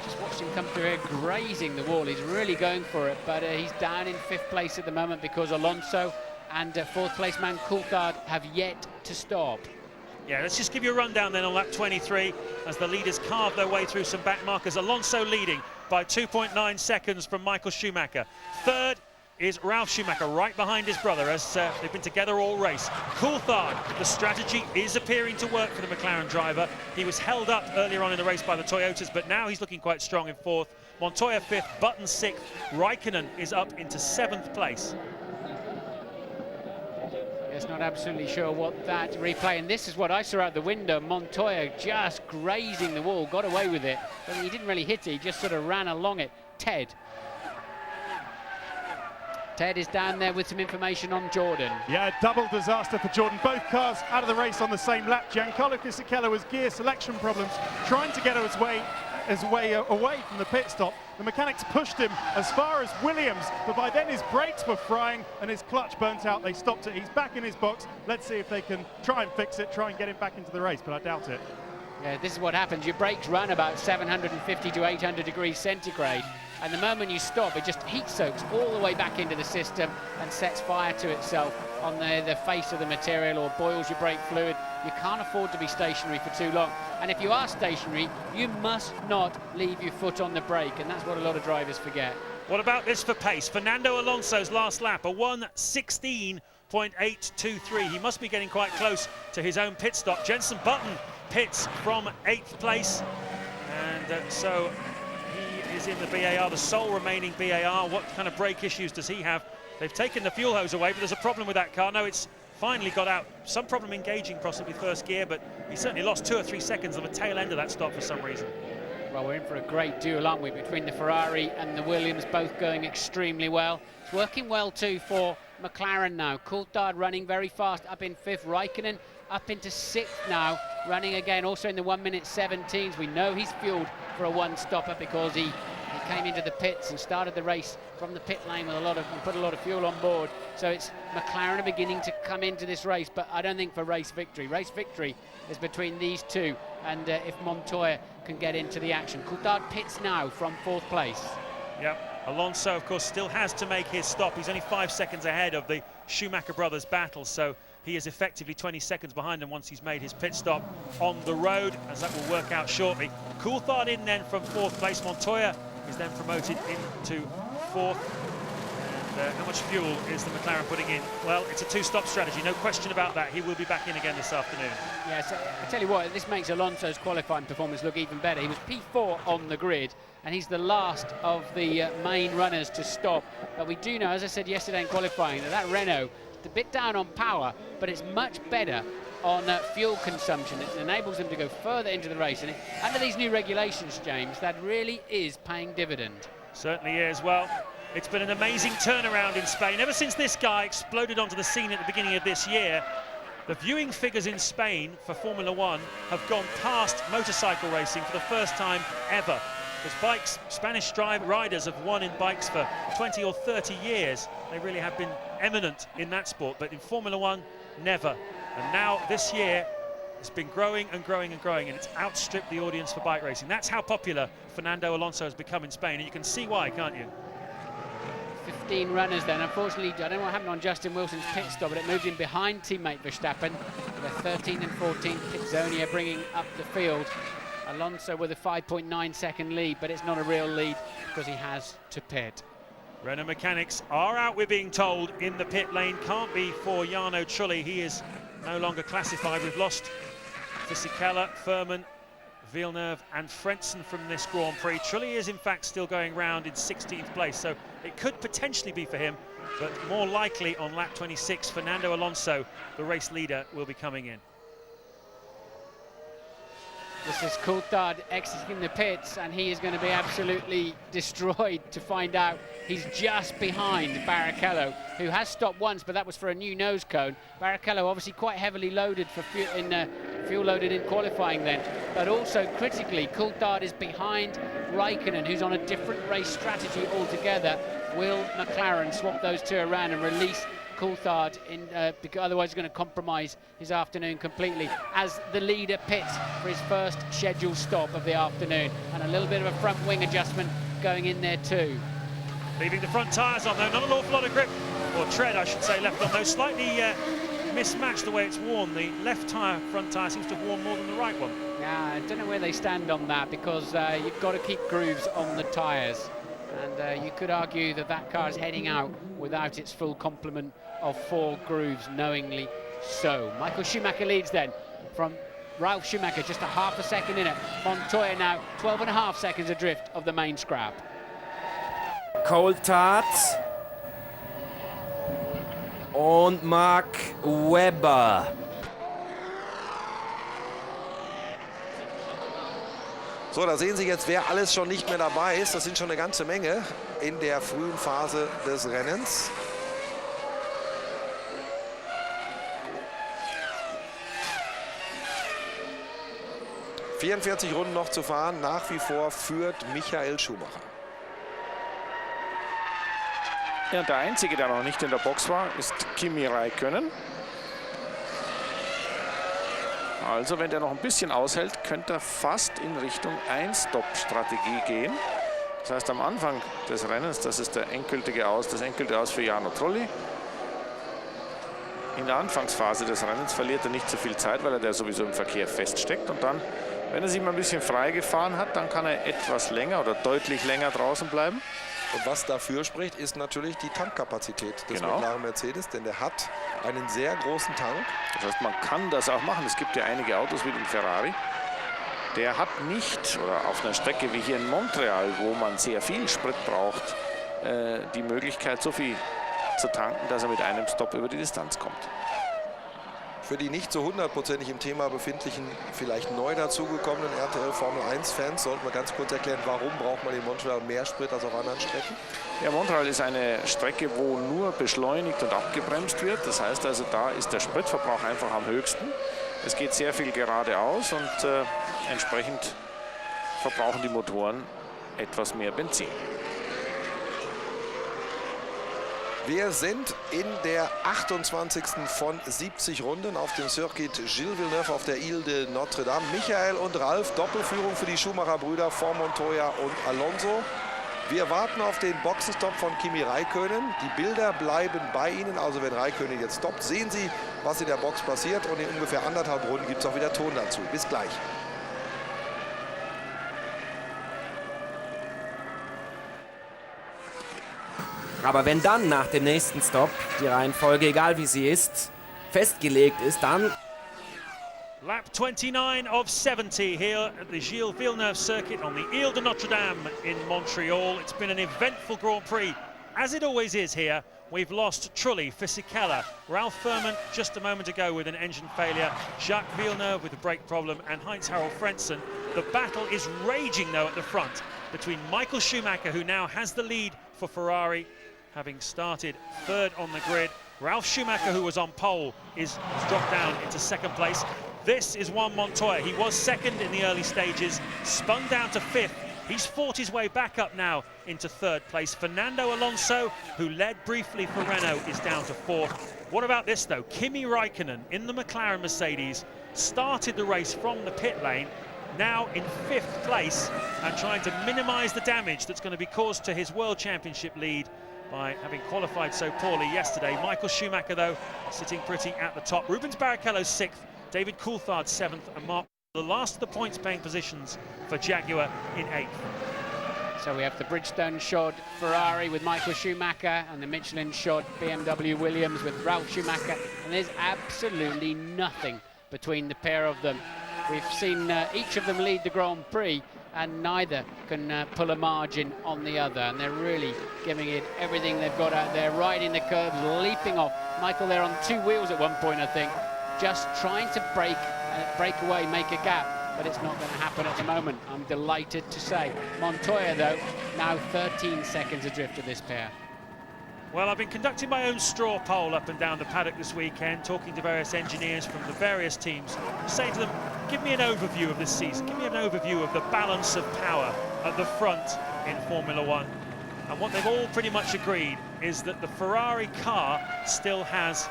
just watched him come through here, grazing the wall. He's really going for it, but he's down in 5th place at the moment because Alonso and 4th place man Coulthard have yet to stop. Yeah, let's just give you a rundown then on lap 23 as the leaders carve their way through some back markers. Alonso leading by 2.9 seconds from Michael Schumacher. Third is Ralf Schumacher, right behind his brother, as they've been together all race. Coulthard, the strategy is appearing to work for the McLaren driver. He was held up earlier on in the race by the Toyotas, but now he's looking quite strong in 4th. Montoya 5th, Button 6th. Raikkonen is up into 7th place. It's not absolutely sure what that replay, and this is what I saw out the window. Montoya just grazing the wall, got away with it, but he didn't really hit it, he just sort of ran along it. Ted is down there with some information on Jordan. Yeah, double disaster for Jordan. Both cars out of the race on the same lap. Giancarlo Fisichella was gear selection problems, trying to get his way away from the pit stop. The mechanics pushed him as far as Williams, but by then his brakes were frying and his clutch burnt out. They stopped it. He's back in his box. Let's see if they can try and fix it, try and get him back into the race, but I doubt it. Yeah, this is what happens. Your brakes run about 750 to 800 degrees centigrade, and the moment you stop, it just heat soaks all the way back into the system and sets fire to itself on the face of the material, or boils your brake fluid. You can't afford to be stationary for too long, and if you are stationary, you must not leave your foot on the brake, and that's what a lot of drivers forget. What about this for pace? Fernando Alonso's last lap, a 1:16.823. He must be getting quite close to his own pit stop. Jenson Button pits from 8th place, and so he is in the BAR, the sole remaining BAR. What kind of brake issues does he have? They've taken the fuel hose away, but there's a problem with that car. No, it's finally got out. Some problem engaging possibly first gear, but he certainly lost 2 or 3 seconds on the tail end of that stop for some reason. Well, we're in for a great duel, aren't we, between the Ferrari and the Williams, both going extremely well. It's working well too for McLaren now. Coulthard running very fast, up in 5th. Raikkonen up into 6th now, running again, also in the 1:17s. We know he's fueled for a one-stopper because he came into the pits and started the race from the pit lane with and put a lot of fuel on board. So it's McLaren are beginning to come into this race, but I don't think for race victory. Race victory is between these two, and if Montoya can get into the action. Coulthard pits now from 4th place. Yep, Alonso, of course, still has to make his stop. He's only 5 seconds ahead of the Schumacher brothers battle, so he is effectively 20 seconds behind them once he's made his pit stop on the road, as that will work out shortly. Coulthard in then from 4th place. Montoya is then promoted into 4th. And how much fuel is the McLaren putting in? Well, it's a 2-stop strategy, no question about that. He will be back in again this afternoon. Yeah, so I tell you what, this makes Alonso's qualifying performance look even better. He was P4 on the grid, and he's the last of the main runners to stop. But we do know, as I said yesterday in qualifying, that Renault is a bit down on power, but it's much better on fuel consumption. It enables them to go further into the race, and under these new regulations, James, that really is paying dividend. Certainly is. Well, it's been an amazing turnaround in Spain. Ever since this guy exploded onto the scene at the beginning of this year, the viewing figures in Spain for Formula One have gone past motorcycle racing for the first time ever. Because Spanish riders have won in bikes for 20 or 30 years. They really have been eminent in that sport, but in Formula One, never. And now this year, it's been growing and growing and growing, and it's outstripped the audience for bike racing. That's how popular Fernando Alonso has become in Spain, and you can see why, can't you? 15 runners then. Unfortunately, I don't know what happened on Justin Wilson's pit stop, but it moved him behind teammate Verstappen. The 13th and 14th pit zone here bringing up the field. Alonso with a 5.9 second lead, but it's not a real lead because he has to pit. Renault mechanics are out, we're being told, in the pit lane. Can't be for Jarno Trulli. He is no longer classified. We've lost Fisichella, Furman, Villeneuve and Frentzen from this Grand Prix. Trulli is in fact still going round in 16th place, so it could potentially be for him, but more likely on lap 26, Fernando Alonso, the race leader, will be coming in. This is Coulthard exiting the pits, and he is going to be absolutely destroyed to find out he's just behind Barrichello, who has stopped once, but that was for a new nose cone. Barrichello obviously quite heavily loaded for fuel loaded in qualifying then, but also critically, Coulthard is behind Raikkonen, who's on a different race strategy altogether. Will McLaren swap those two around and release Coulthard because otherwise he's going to compromise his afternoon completely as the leader pits for his first scheduled stop of the afternoon, and a little bit of a front wing adjustment going in there too. Leaving the front tyres on though, not an awful lot of grip, or tread I should say, left on those. Slightly mismatched the way it's worn. The left front tyre seems to have worn more than the right one. Yeah, I don't know where they stand on that, because you've got to keep grooves on the tyres, and you could argue that that car is heading out without its full complement of 4 grooves, knowingly so. Michael Schumacher leads then from Ralf Schumacher, just a half a second in it. Montoya now 12.5 seconds adrift of the main scrap. Coulthard und Mark Webber. So, da sehen Sie jetzt, wer alles schon nicht mehr dabei ist. Das sind schon eine ganze Menge in der frühen Phase des Rennens. – 44 Runden noch zu fahren. Nach wie vor führt Michael Schumacher. Ja, der Einzige, der noch nicht in der Box war, ist Kimi Räikkönen. Also, wenn der noch ein bisschen aushält, könnte er fast in Richtung Ein-Stop-Strategie gehen. Das heißt, am Anfang des Rennens, das ist das endgültige Aus für Jarno Trulli. In der Anfangsphase des Rennens verliert er nicht so viel Zeit, weil er sowieso im Verkehr feststeckt. Und dann, wenn er sich mal ein bisschen frei gefahren hat, dann kann er etwas länger oder deutlich länger draußen bleiben. Und was dafür spricht, ist natürlich die Tankkapazität des McLaren Mercedes, denn der hat einen sehr großen Tank. Das heißt, man kann das auch machen. Es gibt ja einige Autos wie den Ferrari. Der hat nicht, oder auf einer Strecke wie hier in Montreal, wo man sehr viel Sprit braucht, die Möglichkeit, so viel zu tanken, dass er mit einem Stopp über die Distanz kommt. Für die nicht so hundertprozentig im Thema befindlichen, vielleicht neu dazugekommenen RTL Formel 1-Fans sollten wir ganz kurz erklären, warum braucht man in Montreal mehr Sprit als auf anderen Strecken? Ja, Montreal ist eine Strecke, wo nur beschleunigt und abgebremst wird. Das heißt also, da ist der Spritverbrauch einfach am höchsten. Es geht sehr viel geradeaus und entsprechend verbrauchen die Motoren etwas mehr Benzin. Wir sind in der 28. von 70 Runden auf dem Circuit Gilles Villeneuve auf der Ile de Notre Dame. Michael und Ralf, Doppelführung für die Schumacher-Brüder vor Montoya und Alonso. Wir warten auf den Boxenstopp von Kimi Räikkönen. Die Bilder bleiben bei Ihnen, also wenn Räikkönen jetzt stoppt, sehen Sie, was in der Box passiert. Und in ungefähr 1,5 Runden gibt es auch wieder Ton dazu. Bis gleich. Aber wenn dann nach dem nächsten Stop die Reihenfolge, egal wie sie ist, festgelegt ist, dann... Lap 29 of 70 here at the Gilles Villeneuve circuit on the Ile de Notre Dame in Montreal. It's been an eventful Grand Prix, as it always is here. We've lost Trulli, Fisichella, Ralf Furman just a moment ago with an engine failure, Jacques Villeneuve with a brake problem, and Heinz-Harald Frentzen. The battle is raging though at the front between Michael Schumacher, who now has the lead for Ferrari, having started third on the grid. Ralf Schumacher, who was on pole, has dropped down into second place. This is Juan Montoya. He was second in the early stages, spun down to fifth. He's fought his way back up now into third place. Fernando Alonso, who led briefly for Renault, is down to fourth. What about this, though? Kimi Räikkönen in the McLaren Mercedes started the race from the pit lane, now in fifth place and trying to minimise the damage that's going to be caused to his World Championship lead by having qualified so poorly yesterday. Michael Schumacher, though, sitting pretty at the top. Rubens Barrichello 6th, David Coulthard 7th, and Mark the last of the points-paying positions for Jaguar in 8th. So we have the Bridgestone-shod Ferrari with Michael Schumacher and the Michelin-shod BMW Williams with Ralf Schumacher, and there's absolutely nothing between the pair of them. We've seen each of them lead the Grand Prix, and neither can pull a margin on the other, and they're really giving it everything they've got out there, riding the curves, leaping off. Michael there on 2 wheels at one point, I think, just trying to break away, make a gap, but it's not going to happen at the moment, I'm delighted to say. Montoya, though, now 13 seconds adrift of this pair. Well, I've been conducting my own straw poll up and down the paddock this weekend, talking to various engineers from the various teams, saying to them, give me an overview of this season, give me an overview of the balance of power at the front in Formula One. And what they've all pretty much agreed is that the Ferrari car still has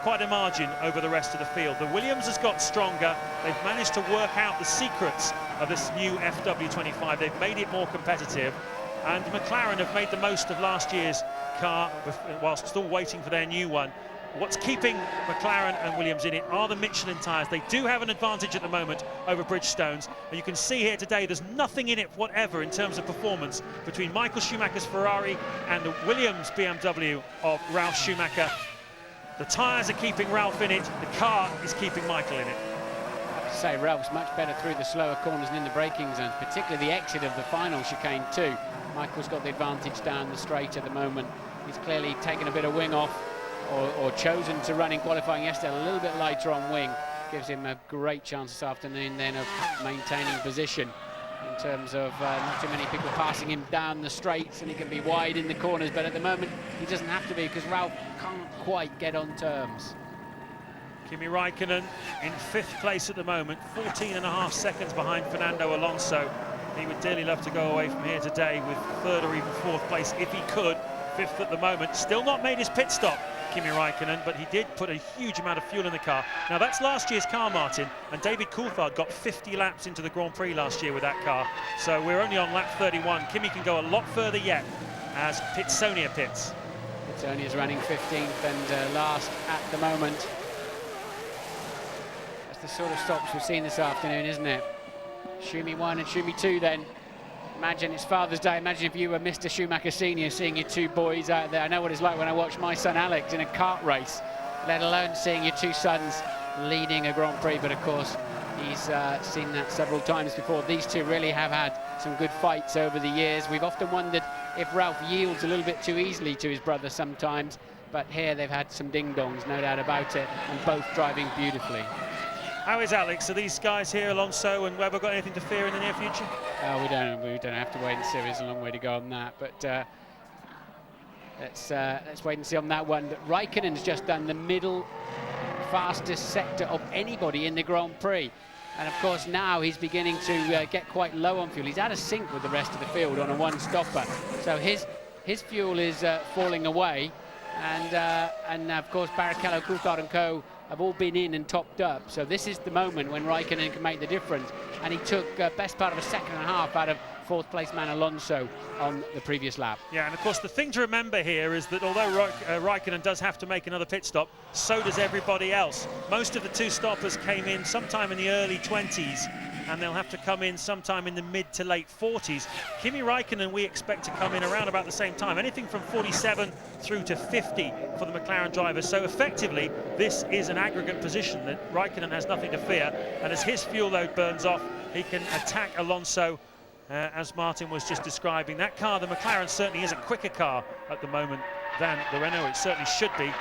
quite a margin over the rest of the field. The Williams has got stronger. They've managed to work out the secrets of this new FW25. They've made it more competitive. And McLaren have made the most of last year's car whilst still waiting for their new one. what's keeping McLaren and Williams in it are the Michelin tyres. They do have an advantage at the moment over Bridgestone's, and you can see here today there's nothing in it whatever in terms of performance between Michael Schumacher's Ferrari and the Williams BMW of Ralf Schumacher. The tyres are keeping Ralf in it, the car is keeping Michael in it. I have to say Ralph's much better through the slower corners and in the braking zones, particularly the exit of the final chicane too. Michael's got the advantage down the straight at the moment. He's clearly taken a bit of wing off, or chosen to run in qualifying yesterday a little bit lighter on wing. Gives him a great chance this afternoon then of maintaining position in terms of not too many people passing him down the straights, and he can be wide in the corners, but at the moment he doesn't have to be because Ralf can't quite get on terms. Kimi Raikkonen in 5th place at the moment, 14.5 seconds behind Fernando Alonso. He would dearly love to go away from here today with 3rd or even 4th place if he could. 5th at the moment, still not made his pit stop, Kimi Raikkonen, but he did put a huge amount of fuel in the car. Now that's last year's car, Martin, and David Coulthard got 50 laps into the Grand Prix last year with that car, so we're only on lap 31. Kimi can go a lot further yet as Pitsonia pits. Pitsonia is running 15th and last at the moment. That's the sort of stops we've seen this afternoon, isn't it? Schumi 1 and Schumi 2 then. Imagine it's Father's Day. Imagine if you were Mr. Schumacher Senior seeing your 2 boys out there. I know what it's like when I watch my son Alex in a kart race, let alone seeing your 2 sons leading a Grand Prix. But of course, he's seen that several times before. These 2 really have had some good fights over the years. We've often wondered if Ralf yields a little bit too easily to his brother sometimes, but here they've had some ding-dongs, no doubt about it, and both driving beautifully. How is Alex? Are these guys here, Alonso and Webber, got anything to fear in the near future? We don't have to wait and see. There's a long way to go on that, but let's wait and see on that one. But Raikkonen's just done the middle fastest sector of anybody in the Grand Prix, and of course now he's beginning to get quite low on fuel. He's out of sync with the rest of the field on a 1-stopper, so his fuel is falling away, and of course Barrichello, Coulthard and co have all been in and topped up. So this is the moment when Raikkonen can make the difference. And he took best part of a second and a half out of 4th place man Alonso on the previous lap. Yeah, and of course the thing to remember here is that although Raikkonen does have to make another pit stop, so does everybody else. Most of the 2 stoppers came in sometime in the early 20s, and they'll have to come in sometime in the mid to late 40s. Kimi Raikkonen we expect to come in around about the same time, anything from 47 through to 50 for the McLaren drivers. So effectively this is an aggregate position that Raikkonen has nothing to fear, and as his fuel load burns off he can attack Alonso as Martin was just describing. That car, the McLaren, certainly is a quicker car at the moment than the Renault. It certainly should be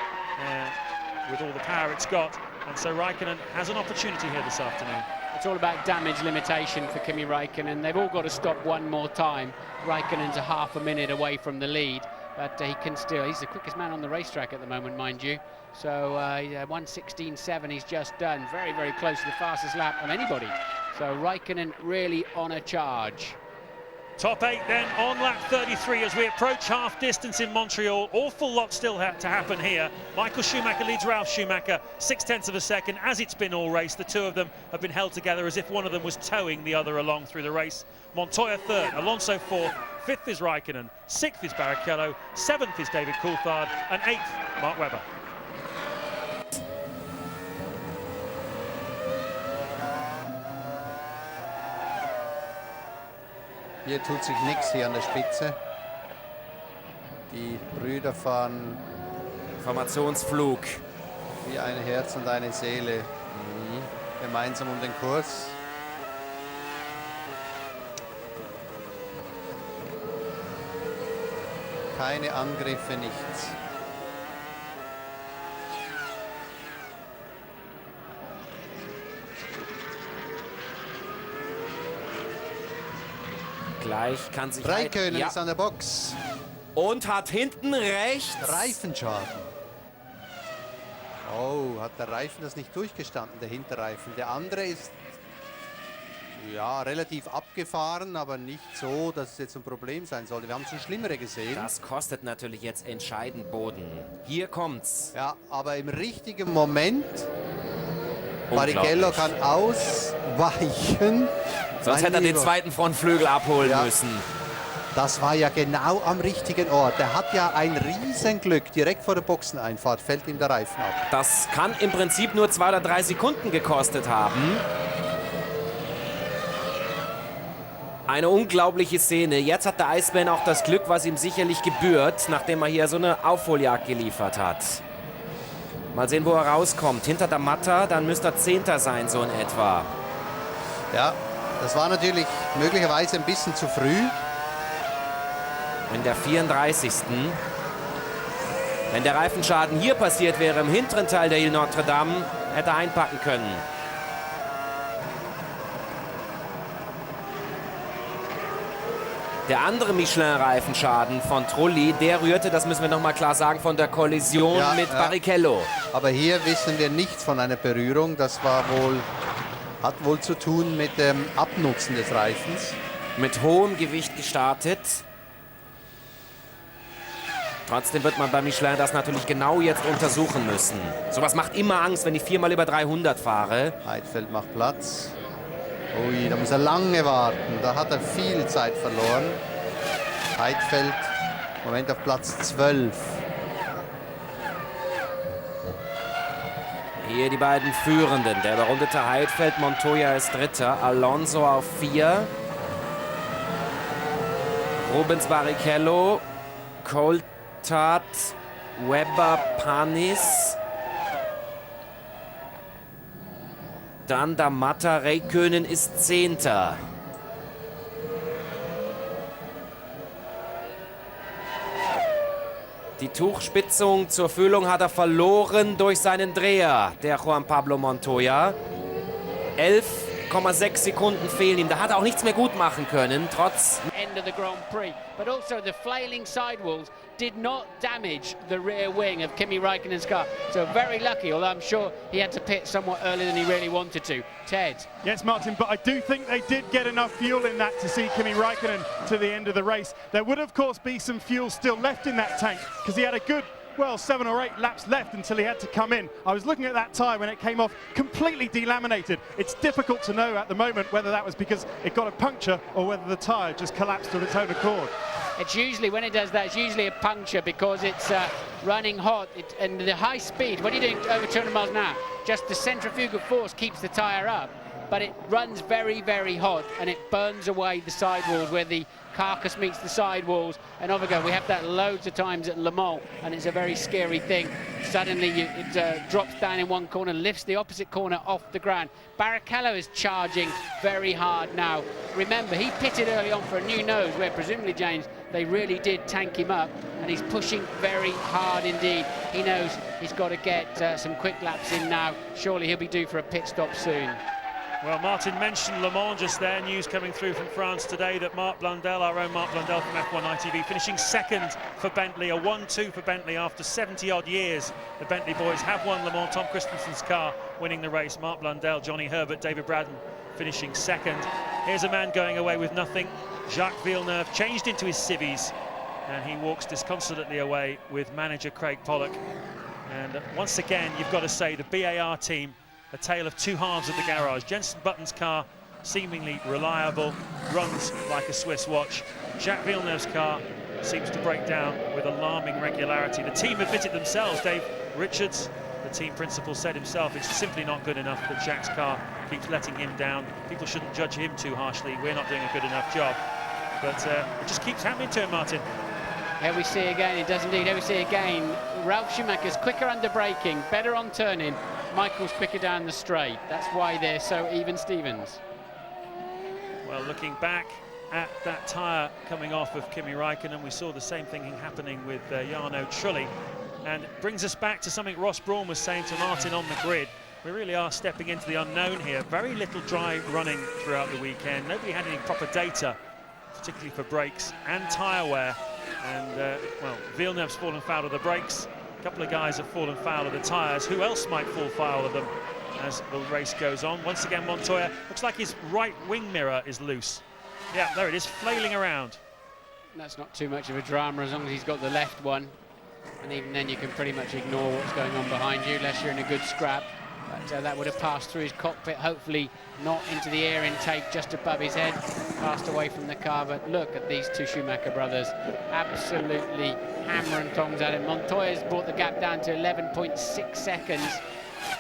with all the power it's got, and so Raikkonen has an opportunity here this afternoon. It's all about damage limitation for Kimi Raikkonen. They've all got to stop one more time. Raikkonen's a half a minute away from the lead, but he can still, he's the quickest man on the racetrack at the moment, mind you. So 1:16.7 he's just done, very, very close to the fastest lap of anybody. So Raikkonen really on a charge. Top 8 then on lap 33 as we approach half distance in Montreal. Awful lot still to happen here. Michael Schumacher leads Ralf Schumacher 0.6 of a second, as it's been all race. The 2 of them have been held together as if one of them was towing the other along through the race. Montoya 3rd, Alonso 4th, 5th is Raikkonen, 6th is Barrichello, 7th is David Coulthard, and 8th Mark Webber. Hier tut sich nichts hier an der Spitze. Die Brüder fahren Formationsflug. Wie ein Herz und eine Seele. Gemeinsam um den Kurs. Keine Angriffe, nichts. Gleich kann sich Raikkonen ist an der Box. Und hat hinten rechts Reifenschaden. Oh, hat der Reifen das nicht durchgestanden, der Hinterreifen. Der andere ist ja relativ abgefahren, aber nicht so, dass es jetzt ein Problem sein sollte. Wir haben schon Schlimmere gesehen. Das kostet natürlich jetzt entscheidend Boden. Hier kommt's. Ja, aber im richtigen Moment. Barrichello kann ausweichen. Sonst hätte er den zweiten Frontflügel abholen müssen. Das war ja genau am richtigen Ort. Er hat ja ein Riesenglück. Direkt vor der Boxeneinfahrt fällt ihm der Reifen ab. Das kann im Prinzip nur 2 oder 3 Sekunden gekostet haben. Eine unglaubliche Szene. Jetzt hat der Iceman auch das Glück, was ihm sicherlich gebührt, nachdem er hier so eine Aufholjagd geliefert hat. Mal sehen, wo er rauskommt. Hinter der Matta, dann müsste er 10. sein, so in etwa. Ja, das war natürlich möglicherweise ein bisschen zu früh. In der 34. Wenn der Reifenschaden hier passiert wäre, im hinteren Teil der Ile Notre Dame, hätte er einpacken können. Der andere Michelin-Reifenschaden von Trulli, der rührte, das müssen wir noch mal klar sagen, von der Kollision mit Barrichello. Aber hier wissen wir nichts von einer Berührung. Das war hat wohl zu tun mit dem Abnutzen des Reifens. Mit hohem Gewicht gestartet. Trotzdem wird man bei Michelin das natürlich genau jetzt untersuchen müssen. Sowas macht immer Angst, wenn ich 4-mal über 300 fahre. Heidfeld macht Platz. Ui, da muss er lange warten. Da hat er viel Zeit verloren. Heidfeld im Moment auf Platz 12. Hier die beiden Führenden. Der überrundete Heidfeld, Montoya ist Dritter. Alonso auf 4. Rubens Barrichello, Coulthard, Webber, Panis. Dann der Matta, Räikkönen ist 10. Die Tuchspitzung zur Füllung hat er verloren durch seinen Dreher, der Juan Pablo Montoya. 11,6 Sekunden fehlen ihm. Da hat er auch nichts mehr gut machen können, trotz... End of the Grand Prix, but also the flailing sidewalls did not damage the rear wing of Kimi Räikkönen's car. So very lucky, although I'm sure he had to pit somewhat earlier than he really wanted to. Ted. Yes, Martin, but I do think they did get enough fuel in that to see Kimi Räikkönen to the end of the race. There would, of course, be some fuel still left in that tank because he had a good, well, 7 or 8 laps left until he had to come in. I was looking at that tyre when it came off, completely delaminated. It's difficult to know at the moment whether that was because it got a puncture or whether the tyre just collapsed of its own accord. It's usually, when it does that, it's usually a puncture because it's running hot and the high speed, when you're doing over 200 miles an hour, just the centrifugal force keeps the tyre up, but it runs very, very hot and it burns away the sidewalls where the carcass meets the sidewalls, and off we go. We have that loads of times at Le Mans, and it's a very scary thing. Suddenly it drops down in one corner, lifts the opposite corner off the ground. Barrichello is charging very hard now. Remember, he pitted early on for a new nose, where presumably, James, they really did tank him up, and he's pushing very hard indeed. He knows he's got to get some quick laps in now. Surely he'll be due for a pit stop soon. Well, Martin mentioned Le Mans just there. News coming through from France today that Marc Blundell, our own Marc Blundell from F1 ITV, finishing second for Bentley, a 1-2 for Bentley after 70-odd years. The Bentley boys have won Le Mans. Tom Christensen's car winning the race. Marc Blundell, Johnny Herbert, David Braddon finishing second. Here's a man going away with nothing. Jacques Villeneuve changed into his civvies, and he walks disconsolately away with manager Craig Pollock. And once again, you've got to say the BAR team, a tale of two halves of the garage. Jenson Button's car, seemingly reliable, runs like a Swiss watch. Jacques Villeneuve's car seems to break down with alarming regularity. The team admitted themselves. Dave Richards, the team principal, said himself it's simply not good enough that Jacques' car keeps letting him down. People shouldn't judge him too harshly. We're not doing a good enough job. But it just keeps happening to him, Martin. Here we see again, it does indeed, here we see again, Ralf Schumacher's quicker under braking, better on turning, Michael's quicker down the straight. That's why they're so even Stevens. Well, looking back at that tyre coming off of Kimi Räikkönen, we saw the same thing happening with Jarno Trulli. And it brings us back to something Ross Brawn was saying to Martin on the grid. We really are stepping into the unknown here. Very little dry running throughout the weekend. Nobody had any proper data, particularly for brakes and tyre wear. And, well, Villeneuve's fallen foul of the brakes. A couple of guys have fallen foul of the tyres. Who else might fall foul of them as the race goes on? Once again, Montoya, looks like his right wing mirror is loose. Yeah, there it is, flailing around. That's not too much of a drama as long as he's got the left one. And even then you can pretty much ignore what's going on behind you unless you're in a good scrap. But that would have passed through his cockpit, hopefully not into the air intake just above his head, passed away from the car. But look at these two Schumacher brothers, absolutely hammer and tongs at it. Montoya's brought the gap down to 11.6 seconds.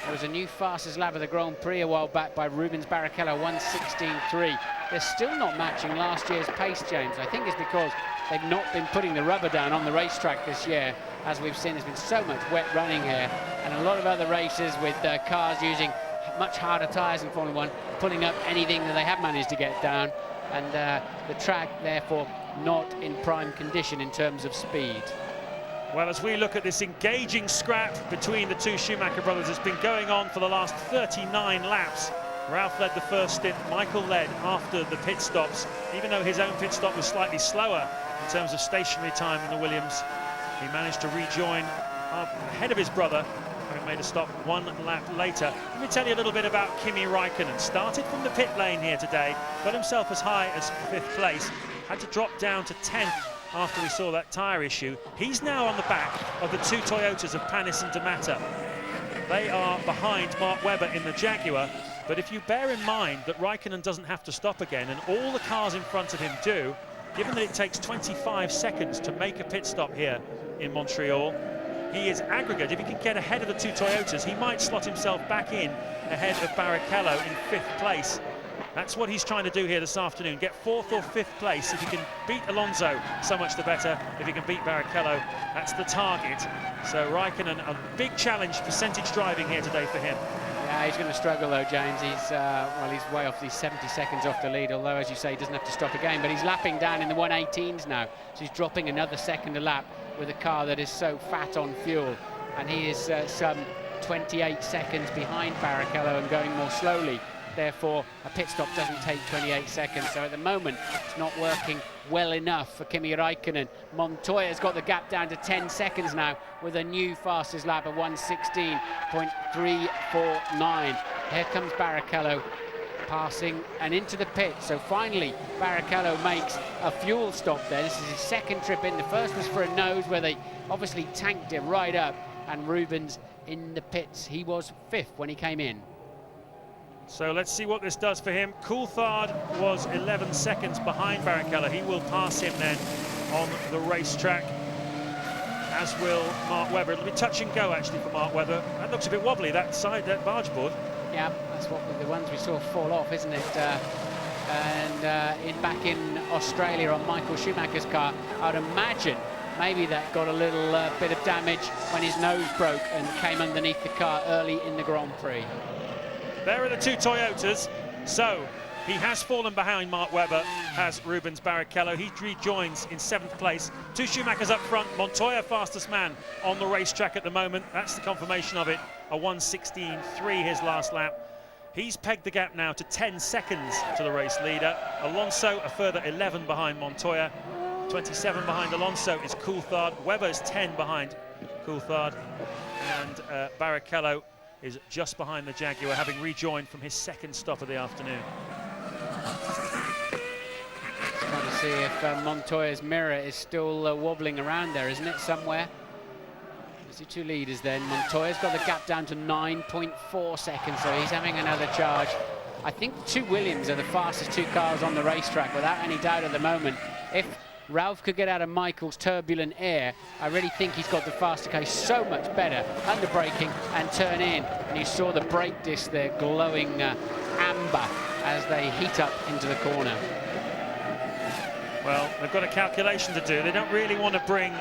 There was a new fastest lap of the Grand Prix a while back by Rubens Barrichello, 1:16.3. They're still not matching last year's pace, James. I think it's because they've not been putting the rubber down on the racetrack this year. As we've seen, there's been so much wet running here, and a lot of other races with cars using much harder tyres in Formula 1, pulling up anything that they have managed to get down, and the track, therefore, not in prime condition in terms of speed. Well, as we look at this engaging scrap between the two Schumacher brothers, it's been going on for the last 39 laps. Ralph led the first stint, Michael led after the pit stops. Even though his own pit stop was slightly slower in terms of stationary time in the Williams, he managed to rejoin ahead of his brother, having made a stop 1 lap later. Let me tell you a little bit about Kimi Räikkönen. Started from the pit lane here today, got himself as high as 5th place, had to drop down to 10th after we saw that tyre issue. He's now on the back of the two Toyotas of Panis and D'Amata. They are behind Mark Webber in the Jaguar, but if you bear in mind that Räikkönen doesn't have to stop again, and all the cars in front of him do, given that it takes 25 seconds to make a pit stop here in Montreal, he is aggregate. If he can get ahead of the two Toyotas, he might slot himself back in ahead of Barrichello in 5th place. That's what he's trying to do here this afternoon, get 4th or 5th place. If he can beat Alonso, so much the better. If he can beat Barrichello, that's the target. So Räikkönen, a big challenge, percentage driving here today for him. Yeah, he's going to struggle though, James. He's well, he's way off, these 70 seconds off the lead, although, as you say, he doesn't have to stop again, but he's lapping down in the 1:18s now, so he's dropping another second a lap with a car that is so fat on fuel, and he is some 28 seconds behind Barrichello and going more slowly. Therefore, a pit stop doesn't take 28 seconds. So at the moment, it's not working well enough for Kimi Räikkönen. Montoya's got the gap down to 10 seconds now with a new fastest lap of 1:16.349. Here comes Barrichello passing and into the pit. So finally, Barrichello makes a fuel stop there. This is his second trip in. The first was for a nose where they obviously tanked him right up. And Rubens in the pits. He was 5th when he came in. So let's see what this does for him. Coulthard was 11 seconds behind Barrichello. He will pass him then on the racetrack, as will Mark Webber. It'll be touch and go actually for Mark Webber. That looks a bit wobbly, that side, that barge board. Yeah, that's what the ones we saw fall off, isn't it? Back in Australia on Michael Schumacher's car, I'd imagine maybe that got a little bit of damage when his nose broke and came underneath the car early in the Grand Prix. There are the two Toyotas. So he has fallen behind Mark Webber, has Rubens Barrichello. He rejoins in 7th place. Two Schumachers up front. Montoya, fastest man on the racetrack at the moment. That's the confirmation of it. A 1:16.3 his last lap. He's pegged the gap now to 10 seconds to the race leader. Alonso a further 11 behind Montoya. 27 behind Alonso is Coulthard. Webber's 10 behind Coulthard. And Barrichello is just behind the Jaguar, having rejoined from his second stop of the afternoon. Trying to see if Montoya's mirror is still wobbling around there, isn't it, somewhere? There's the two leaders then. Montoya's got the gap down to 9.4 seconds, so he's having another charge. I think the two Williams are the fastest two cars on the racetrack, without any doubt at the moment. If Ralph could get out of Michael's turbulent air, I really think he's got the faster car. He's so much better under braking and turn in. And you saw the brake disc there glowing amber as they heat up into the corner. Well, they've got a calculation to do. They don't really want to bring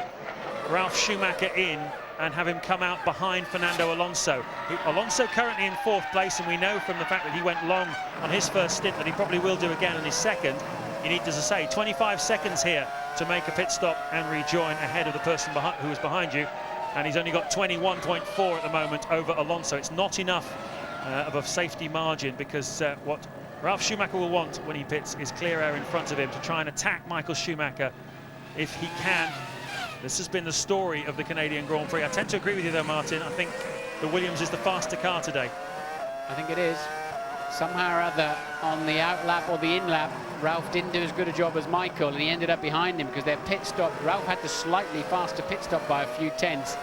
Ralf Schumacher in and have him come out behind Fernando Alonso. Alonso currently in 4th place, and we know from the fact that he went long on his first stint that he probably will do again on his second. You need, as I say, 25 seconds here to make a pit stop and rejoin ahead of the person who was behind you. And he's only got 21.4 at the moment over Alonso. It's not enough of a safety margin, because what Ralf Schumacher will want when he pits is clear air in front of him to try and attack Michael Schumacher if he can. This has been the story of the Canadian Grand Prix. I tend to agree with you though, Martin. I think the Williams is the faster car today. I think it is. Somehow or other, on the out lap or the in lap, Ralph didn't do as good a job as Michael, and he ended up behind him because their pit stop, Ralph had the slightly faster pit stop by a few tenths.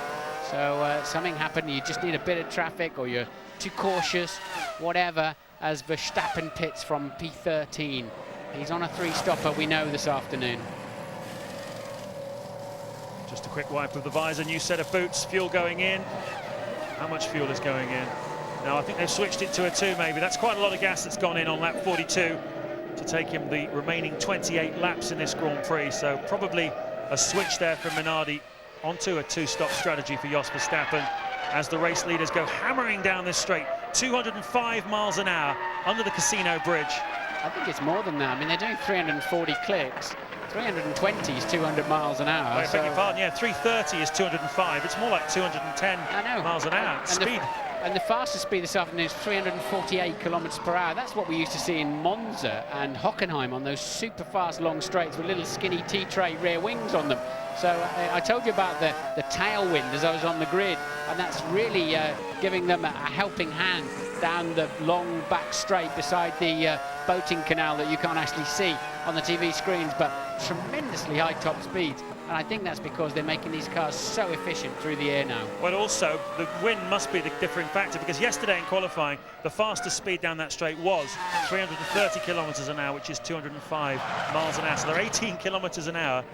So So something happened, you just need a bit of traffic or you're too cautious, whatever, as Verstappen pits from P13. He's on a 3-stopper, we know, this afternoon. Just a quick wipe of the visor, new set of boots, fuel going in. How much fuel is going in? Now I think they've switched it to a 2 maybe. That's quite a lot of gas that's gone in on lap 42 to take him the remaining 28 laps in this Grand Prix. So probably a switch there from Minardi onto a 2-stop strategy for Jos Verstappen as the race leaders go hammering down this straight. 205 miles an hour under the Casino Bridge. I think it's more than that. I mean, they're doing 340 clicks. 320 is 200 miles an hour. I beg your pardon, yeah, 330 is 205. It's more like 210 miles an hour speed. And the fastest speed this afternoon is 348 kilometers per hour. That's what we used to see in Monza and Hockenheim on those super fast long straights with little skinny T-tray rear wings on them. So I told you about the tailwind as I was on the grid, and that's really giving them a helping hand down the long back straight beside the boating canal that you can't actually see on the TV screens, but tremendously high top speeds. And I think that's because they're making these cars so efficient through the air now. But also, the wind must be the differing factor, because yesterday in qualifying, the fastest speed down that straight was 330 kilometers an hour, which is 205 miles an hour. So they're 18 kilometers an hour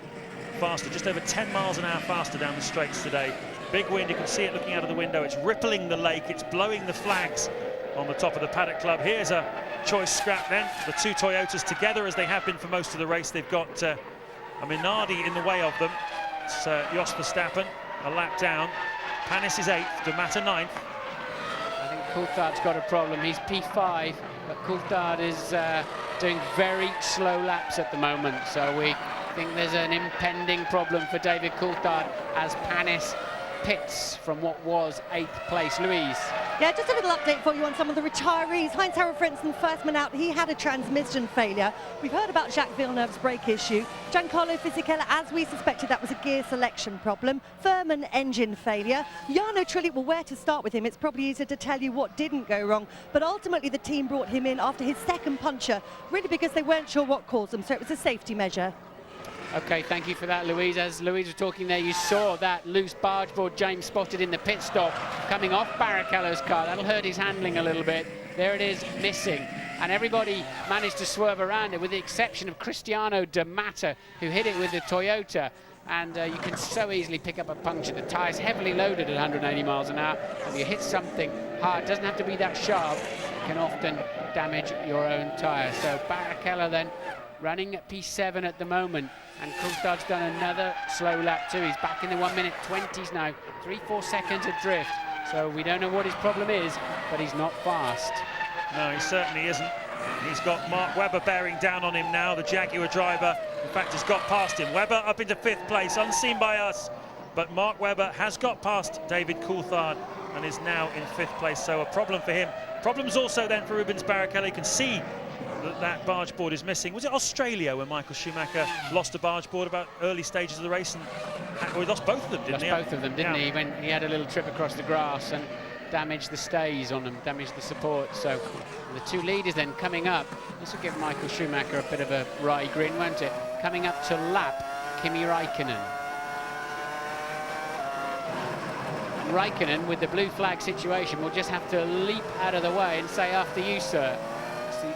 faster, just over 10 miles an hour faster down the straights today. Big wind, you can see it looking out of the window. It's rippling the lake, it's blowing the flags on the top of the Paddock Club. Here's a choice scrap then. The two Toyotas together, as they have been for most of the race. They've got a Minardi in the way of them. It's Jos Verstappen a lap down. Panis is 8th, De Matter 9th. I think Coulthard's got a problem. He's P5, but Coulthard is doing very slow laps at the moment. So we think there's an impending problem for David Coulthard as Panis pits from what was 8th place. Louise. Yeah, just a little update for you on some of the retirees. Heinz-Harald Frentzen, first man out, he had a transmission failure. We've heard about Jacques Villeneuve's brake issue. Giancarlo Fisichella, as we suspected, that was a gear selection problem. Thurman, engine failure. Jarno Trulli, well, where to start with him? It's probably easier to tell you what didn't go wrong. But ultimately, the team brought him in after his second puncture, really because they weren't sure what caused them. So it was a safety measure. Okay, thank you for that, Louise. As Louise was talking there, you saw that loose barge board James spotted in the pit stop coming off Barrichello's car. That'll hurt his handling a little bit. There it is, missing. And everybody managed to swerve around it, with the exception of Cristiano De Matter, who hit it with the Toyota. And you can so easily pick up a puncture. The tyre's heavily loaded at 180 miles an hour. If you hit something hard, it doesn't have to be that sharp, it can often damage your own tyre. So Barrichello then running at P7 at the moment. And Coulthard's done another slow lap too. He's back in the 1 minute 20s now, 3-4 seconds adrift. So we don't know what his problem is, but he's not fast. No, he certainly isn't. He's got Mark Webber bearing down on him now, the Jaguar driver. In fact, has got past him. Webber up into 5th place, unseen by us. But Mark Webber has got past David Coulthard and is now in 5th place. So a problem for him. Problems also then for Rubens Barrichello. You can see that barge board is missing. Was it Australia when Michael Schumacher lost a barge board about early stages of the race? And he lost both of them, didn't he? Lost both of them, didn't he? When he had a little trip across the grass and damaged the stays on them, damaged the support. So the two leaders then coming up. This will give Michael Schumacher a bit of a wry grin, won't it? Coming up to lap Kimi Räikkönen. And Räikkönen, with the blue flag situation, will just have to leap out of the way and say, after you, sir.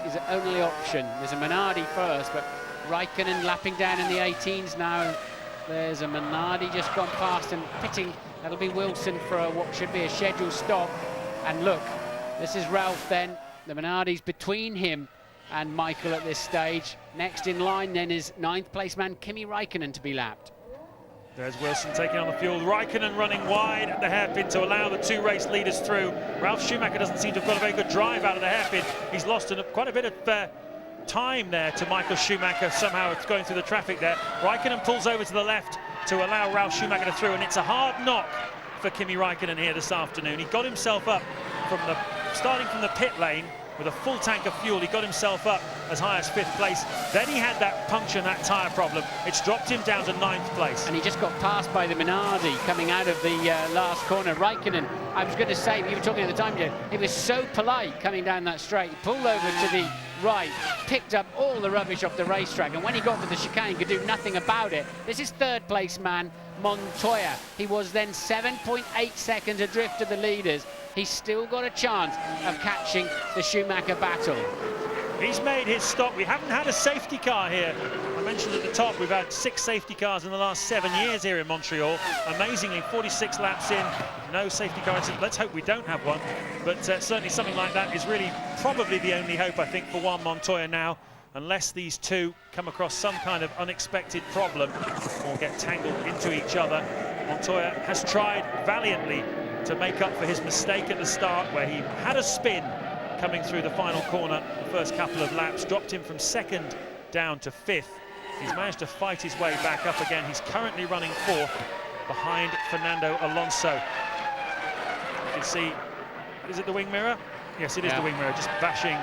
His only option. There's a Minardi first, but Räikkönen lapping down in the 18s now. There's a Minardi just gone past and pitting. That'll be Wilson for what should be a scheduled stop. And look, this is Ralph then. The Minardi's between him and Michael at this stage. Next in line then is 9th place man Kimi Räikkönen to be lapped. There's Wilson taking on the fuel. Räikkönen running wide at the hairpin to allow the two race leaders through. Ralf Schumacher doesn't seem to have got a very good drive out of the hairpin. He's lost quite a bit of time there to Michael Schumacher. Somehow it's going through the traffic there. Räikkönen pulls over to the left to allow Ralf Schumacher to through, and it's a hard knock for Kimi Räikkönen here this afternoon. He got himself up starting from the pit lane with a full tank of fuel. He got himself up as high as 5th place. Then he had that puncture and that tyre problem. It's dropped him down to 9th place. And he just got passed by the Minardi coming out of the last corner. Räikkönen, I was going to say, you were talking at the time, Joe, he was so polite coming down that straight. He pulled over to the right, picked up all the rubbish off the racetrack, and when he got to the chicane, he could do nothing about it. This is 3rd place man Montoya. He was then 7.8 seconds adrift of the leaders. He's still got a chance of catching the Schumacher battle. He's made his stop. We haven't had a safety car here. I mentioned at the top, we've had 6 safety cars in the last 7 years here in Montreal. Amazingly, 46 laps in, no safety car incident. Let's hope we don't have one. But certainly something like that is really probably the only hope, I think, for Juan Montoya now, unless these two come across some kind of unexpected problem or get tangled into each other. Montoya has tried valiantly to make up for his mistake at the start, where he had a spin coming through the final corner. The first couple of laps dropped him from 2nd down to 5th. He's managed to fight his way back up again. He's currently running 4th behind Fernando Alonso. You can see, is it the wing mirror? Yes, it is the wing mirror, just bashing,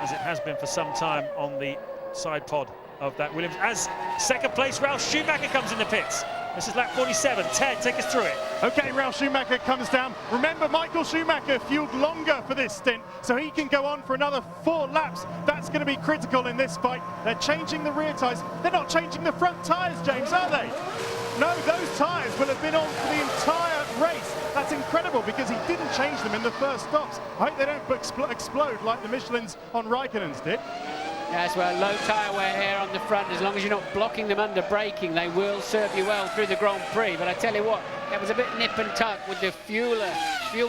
as it has been for some time, on the side pod of that Williams. As second place, Ralf Schumacher comes in the pits. This is lap 47. Ted, take us through it. Okay, Ralf Schumacher comes down. Remember, Michael Schumacher fueled longer for this stint, so he can go on for another 4 laps. That's going to be critical in this fight. They're changing the rear tyres. They're not changing the front tyres, James, are they? No, those tyres will have been on for the entire race. That's incredible, because he didn't change them in the first stops. I hope they don't explode like the Michelins on Raikkonen's did. Yes, well, low tyre wear here on the front. As long as you're not blocking them under braking, they will serve you well through the Grand Prix. But I tell you what, it was a bit nip and tuck with the fuel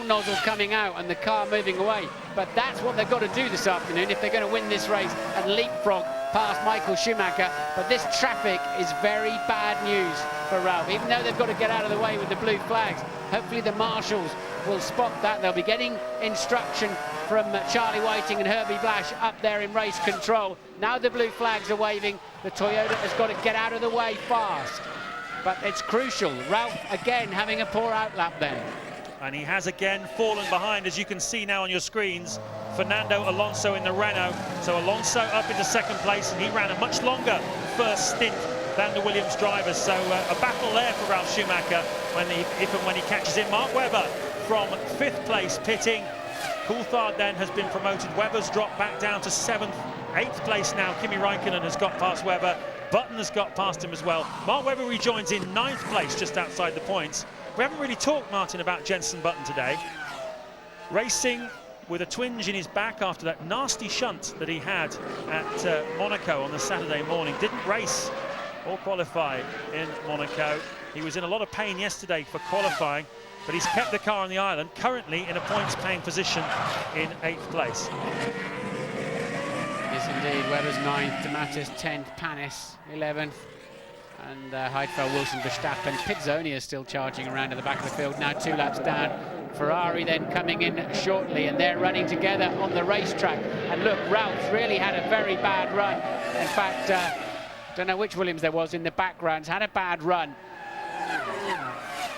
nozzle coming out and the car moving away. But that's what they've got to do this afternoon if they're going to win this race and leapfrog past Michael Schumacher. But this traffic is very bad news for Ralf, even though they've got to get out of the way with the blue flags. Hopefully the marshals will spot that. They'll be getting instruction from Charlie Whiting and Herbie Blash up there in race control. Now the blue flags are waving. The Toyota has got to get out of the way fast. But it's crucial. Ralf again having a poor outlap then. And he has again fallen behind, as you can see now on your screens, Fernando Alonso in the Renault. So Alonso up into 2nd place, and he ran a much longer first stint than the Williams drivers. So a battle there for Ralf Schumacher if and when he catches in. Mark Webber from 5th place pitting. Coulthard then has been promoted. Webber's dropped back down to 7th. 8th place now. Kimi Räikkönen has got past Webber. Button has got past him as well. Mark Webber rejoins in 9th place, just outside the points. We haven't really talked, Martin, about Jenson Button today. Racing with a twinge in his back after that nasty shunt that he had at Monaco on the Saturday morning. Didn't race or qualify in Monaco. He was in a lot of pain yesterday for qualifying, but he's kept the car on the island, currently in a points-paying position in 8th place. Yes, indeed. Webber's 9th, DeMatteis 10th, Panis 11th, and Heidfeld, Wilson, Verstappen. Pizzoni is still charging around at the back of the field, now 2 laps down. Ferrari then coming in shortly, and they're running together on the racetrack. And look, Ralph's really had a very bad run. In fact, don't know which Williams there was in the background, had a bad run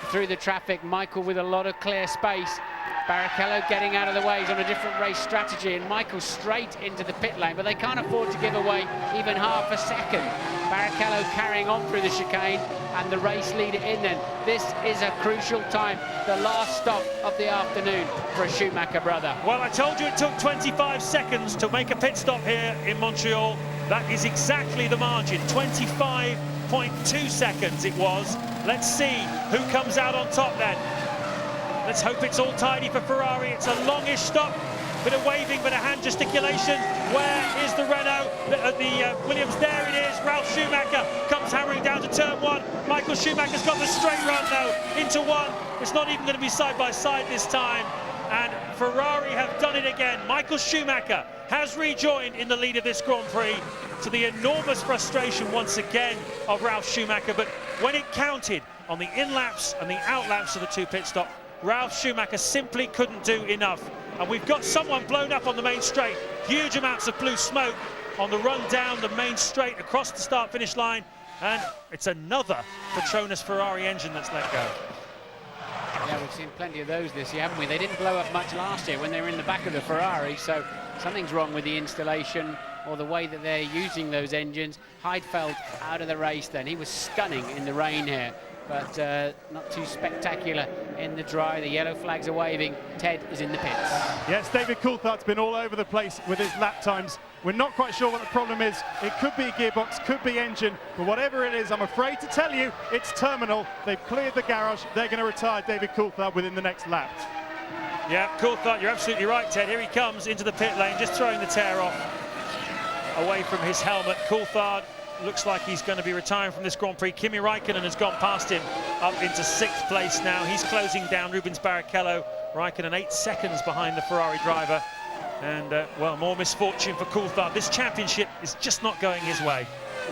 through the traffic. Michael with a lot of clear space. Barrichello getting out of the way. He's on a different race strategy, and Michael straight into the pit lane, but they can't afford to give away even half a second. Barrichello carrying on through the chicane, and the race leader in then. This is a crucial time, the last stop of the afternoon for a Schumacher brother. Well, I told you it took 25 seconds to make a pit stop here in Montreal. That is exactly the margin, 25.2 seconds it was. Let's see who comes out on top then. Let's hope it's all tidy for Ferrari. It's a longish stop. Bit of waving, bit of hand gesticulation. Where is the Renault? The Williams, there it is. Ralf Schumacher comes hammering down to turn 1. Michael Schumacher's got the straight run though, into 1. It's not even going to be side by side this time. And Ferrari have done it again. Michael Schumacher has rejoined in the lead of this Grand Prix, to the enormous frustration once again of Ralf Schumacher. But when it counted on the in-laps and the out-laps of the 2 pit stops, Ralf Schumacher simply couldn't do enough. And we've got someone blown up on the main straight. Huge amounts of blue smoke on the run down the main straight across the start-finish line. And it's another Petronas Ferrari engine that's let go. Yeah, we've seen plenty of those this year, haven't we? They didn't blow up much last year when they were in the back of the Ferrari, so something's wrong with the installation or the way that they're using those engines. Heidfeld out of the race then. He was stunning in the rain here, but not too spectacular in the dry. The yellow flags are waving. Ted is in the pits. Yes, David Coulthard's been all over the place with his lap times. We're not quite sure what the problem is. It could be gearbox, could be engine, but whatever it is, I'm afraid to tell you, it's terminal. They've cleared the garage. They're going to retire David Coulthard within the next lap. Yeah, Coulthard, you're absolutely right, Ted. Here he comes into the pit lane, just throwing the tear off away from his helmet. Coulthard looks like he's going to be retiring from this Grand Prix. Kimi Räikkönen has gone past him up into 6th place now. He's closing down Rubens Barrichello. Räikkönen 8 seconds behind the Ferrari driver. And, well, more misfortune for Coulthard. This championship is just not going his way.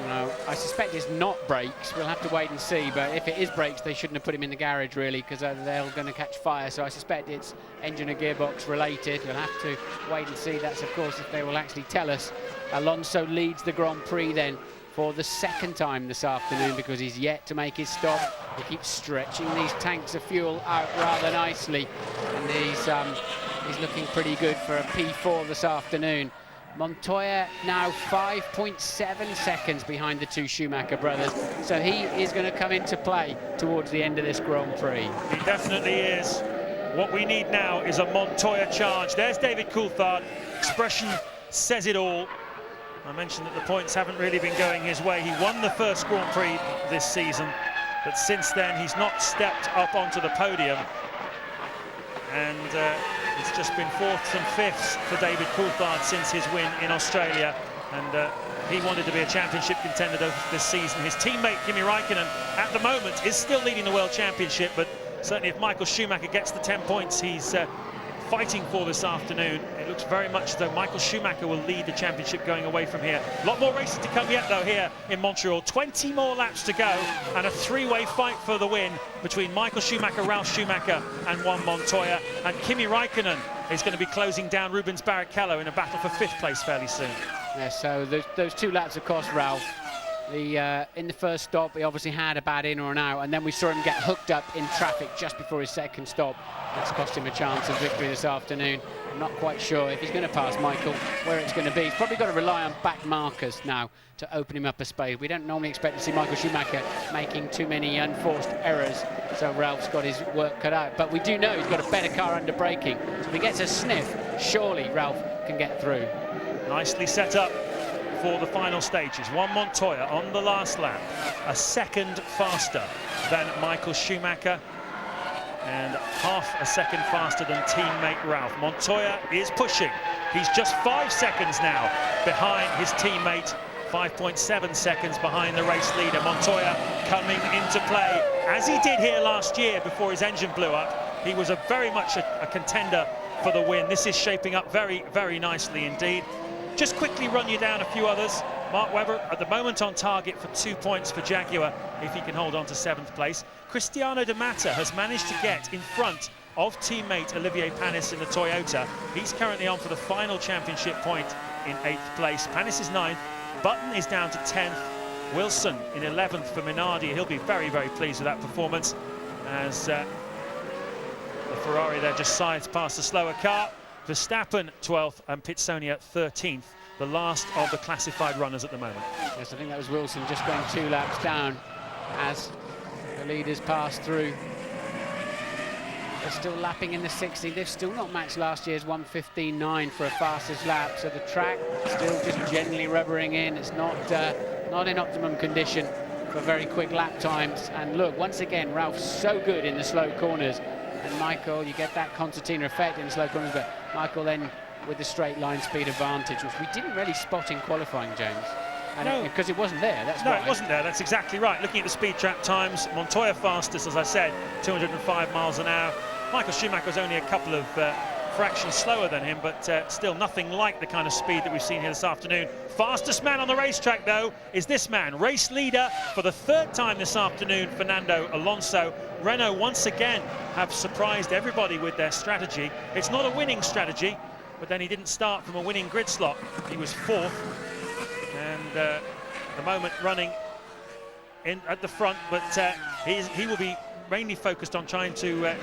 No, I suspect it's not brakes. We'll have to wait and see. But if it is brakes, they shouldn't have put him in the garage, really, because they're going to catch fire. So I suspect it's engine or gearbox related. We'll have to wait and see. That's, of course, if they will actually tell us. Alonso leads the Grand Prix then for the 2nd time this afternoon because he's yet to make his stop. He keeps stretching these tanks of fuel out rather nicely. And he's looking pretty good for a P4 this afternoon. Montoya now 5.7 seconds behind the 2 Schumacher brothers, so he is going to come into play towards the end of this Grand Prix. He definitely is. What we need now is a Montoya charge. There's David Coulthard. Expression says it all. I mentioned that the points haven't really been going his way. He won the first Grand Prix this season, but since then he's not stepped up onto the podium. And it's just been 4th and 5ths for David Coulthard since his win in Australia. And he wanted to be a championship contender this season. His teammate Kimi Räikkönen at the moment is still leading the World Championship, but certainly if Michael Schumacher gets the 10 points he's fighting for this afternoon, it looks very much as though Michael Schumacher will lead the championship going away from here. A lot more races to come yet, though, here in Montreal. 20 more laps to go, and a 3-way fight for the win between Michael Schumacher, Ralf Schumacher, and Juan Montoya. And Kimi Räikkönen is going to be closing down Rubens Barrichello in a battle for 5th place fairly soon. Yeah, so those 2 laps, of course, Ralph. In the first stop, he obviously had a bad in or an out, and then we saw him get hooked up in traffic just before his 2nd stop. That's cost him a chance of victory this afternoon. I'm not quite sure if he's going to pass Michael where it's going to be. He's probably got to rely on back markers now to open him up a space. We don't normally expect to see Michael Schumacher making too many unforced errors, so Ralph's got his work cut out. But we do know he's got a better car under braking, so if he gets a sniff, surely Ralph can get through. Nicely set up for the final stages. Juan Montoya on the last lap, a 2nd faster than Michael Schumacher and half a 2nd faster than teammate Ralph. Montoya is pushing. He's just 5 seconds now behind his teammate, 5.7 seconds behind the race leader. Montoya coming into play as he did here last year before his engine blew up. He was very much a contender for the win. This is shaping up very, very nicely indeed. Just quickly run you down a few others. Mark Webber at the moment on target for 2 points for Jaguar if he can hold on to 7th place. Cristiano De Mata has managed to get in front of teammate Olivier Panis in the Toyota. He's currently on for the final championship point in 8th place. Panis is 9th. Button is down to 10th. Wilson in 11th for Minardi. He'll be very, very pleased with that performance as the Ferrari there just sides past the slower car. Verstappen 12th and Pitsonia 13th, the last of the classified runners at the moment. Yes, I think that was Wilson just going 2 laps down as the leaders pass through. They're still lapping in the 60. They've still not matched last year's 1:15.9 for a fastest lap, so the track still just generally rubbering in. It's not in optimum condition for very quick lap times. And look, once again, Ralph's so good in the slow corners. And Michael, you get that concertina effect in the slow corners, but Michael then with the straight line speed advantage, which we didn't really spot in qualifying, James. And no, because it wasn't there, that's no, right. It wasn't there, that's exactly right. Looking at the speed trap times, Montoya fastest, as I said, 205 miles an hour. Michael Schumacher was only a couple of fractions slower than him, but still nothing like the kind of speed that we've seen here this afternoon. Fastest man on the racetrack, though, is this man, race leader for the 3rd time this afternoon, Fernando Alonso. Renault once again have surprised everybody with their strategy. It's not a winning strategy, but then he didn't start from a winning grid slot. He was 4th, and the moment running in at the front, but he will be mainly focused on trying to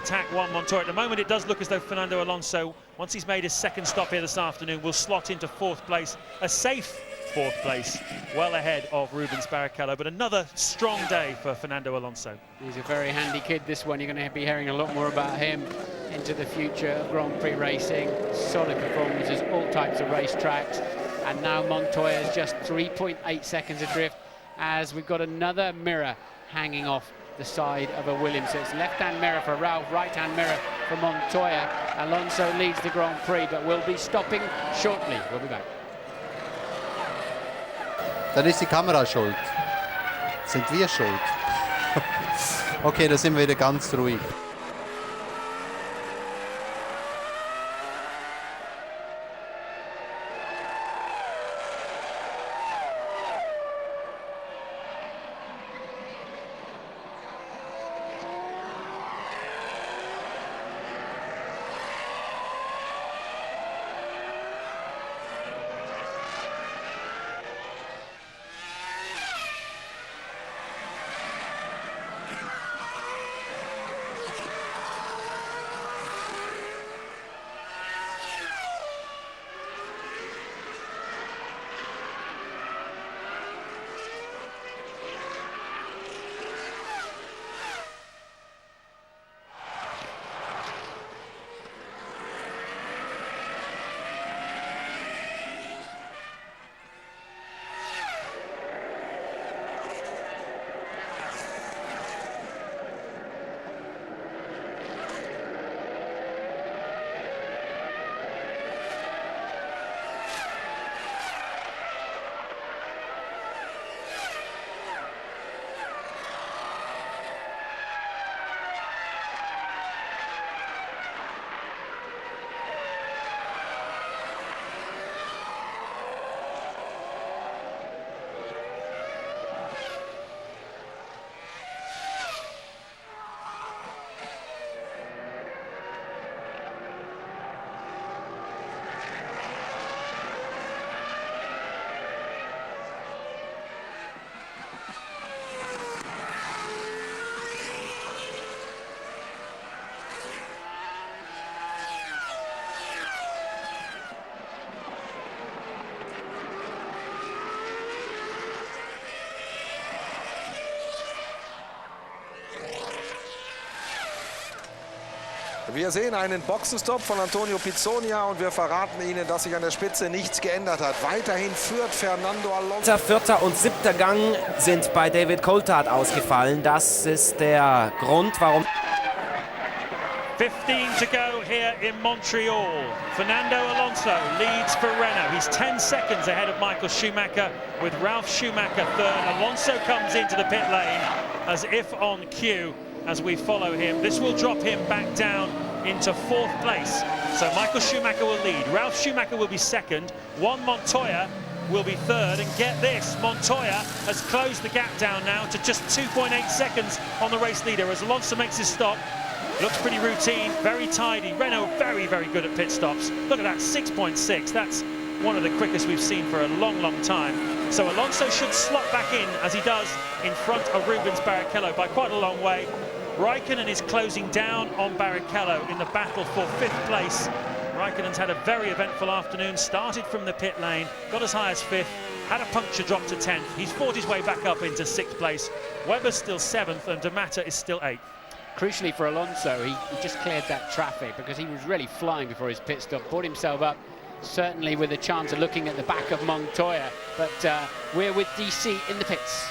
attack Juan Montoya. At the moment, it does look as though Fernando Alonso, once he's made his 2nd stop here this afternoon, will slot into 4th place. A safe fourth place, well ahead of Rubens Barrichello. But another strong day for Fernando Alonso. He's a very handy kid, this one. You're going to be hearing a lot more about him into the future of Grand Prix racing. Solid performances, all types of racetracks. And now Montoya is just 3.8 seconds adrift as we've got another mirror hanging off the side of a Williams. So it's left-hand mirror for Ralph, right-hand mirror for Montoya. Alonso leads the Grand Prix, but will be stopping shortly. We'll be back. Dann ist die Kamera schuld. Sind wir schuld? Okay, da sind wir wieder ganz ruhig. Wir sehen einen Boxenstopp von Antonio Pizzonia und wir verraten Ihnen, dass sich an der Spitze nichts geändert hat. Weiterhin führt Fernando Alonso. Vierter und siebter Gang sind bei David Coulthard ausgefallen. Das ist der Grund, warum... 15 to go here in Montreal. Fernando Alonso leads for Renault. He's 10 seconds ahead of Michael Schumacher with Ralf Schumacher third. Alonso comes into the pit lane as if on cue as we follow him. This will drop him back down into fourth place. So Michael Schumacher will lead. Ralf Schumacher will be second. Juan Montoya will be third. And get this, Montoya has closed the gap down now to just 2.8 seconds on the race leader as Alonso makes his stop. Looks pretty routine, very tidy. Renault very, very good at pit stops. Look at that, 6.6. That's one of the quickest we've seen for a long, long time. So Alonso should slot back in, as he does, in front of Rubens Barrichello by quite a long way. Raikkonen is closing down on Barrichello in the battle for fifth place. Raikkonen's had a very eventful afternoon, started from the pit lane, got as high as fifth, had a puncture drop to 10th. He's fought his way back up into sixth place. Webber's still seventh and D'Amata is still eighth. Crucially for Alonso, he just cleared that traffic because he was really flying before his pit stop, brought himself up, certainly with a chance of looking at the back of Montoya. But we're with DC in the pits.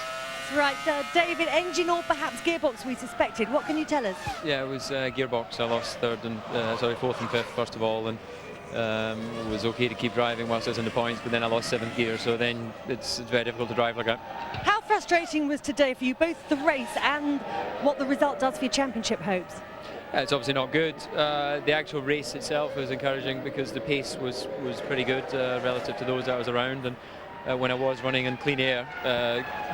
Right, David, engine or perhaps gearbox we suspected. What can you tell us? Yeah, it was gearbox. I lost fourth and fifth first of all, and it was okay to keep driving whilst I was in the points, but then I lost seventh gear, so then it's very difficult to drive like that. How frustrating was today for you, both the race and what the result does for your championship hopes? It's obviously not good. The actual race itself was encouraging because the pace was pretty good relative to those that I was around, and when I was running in clean air,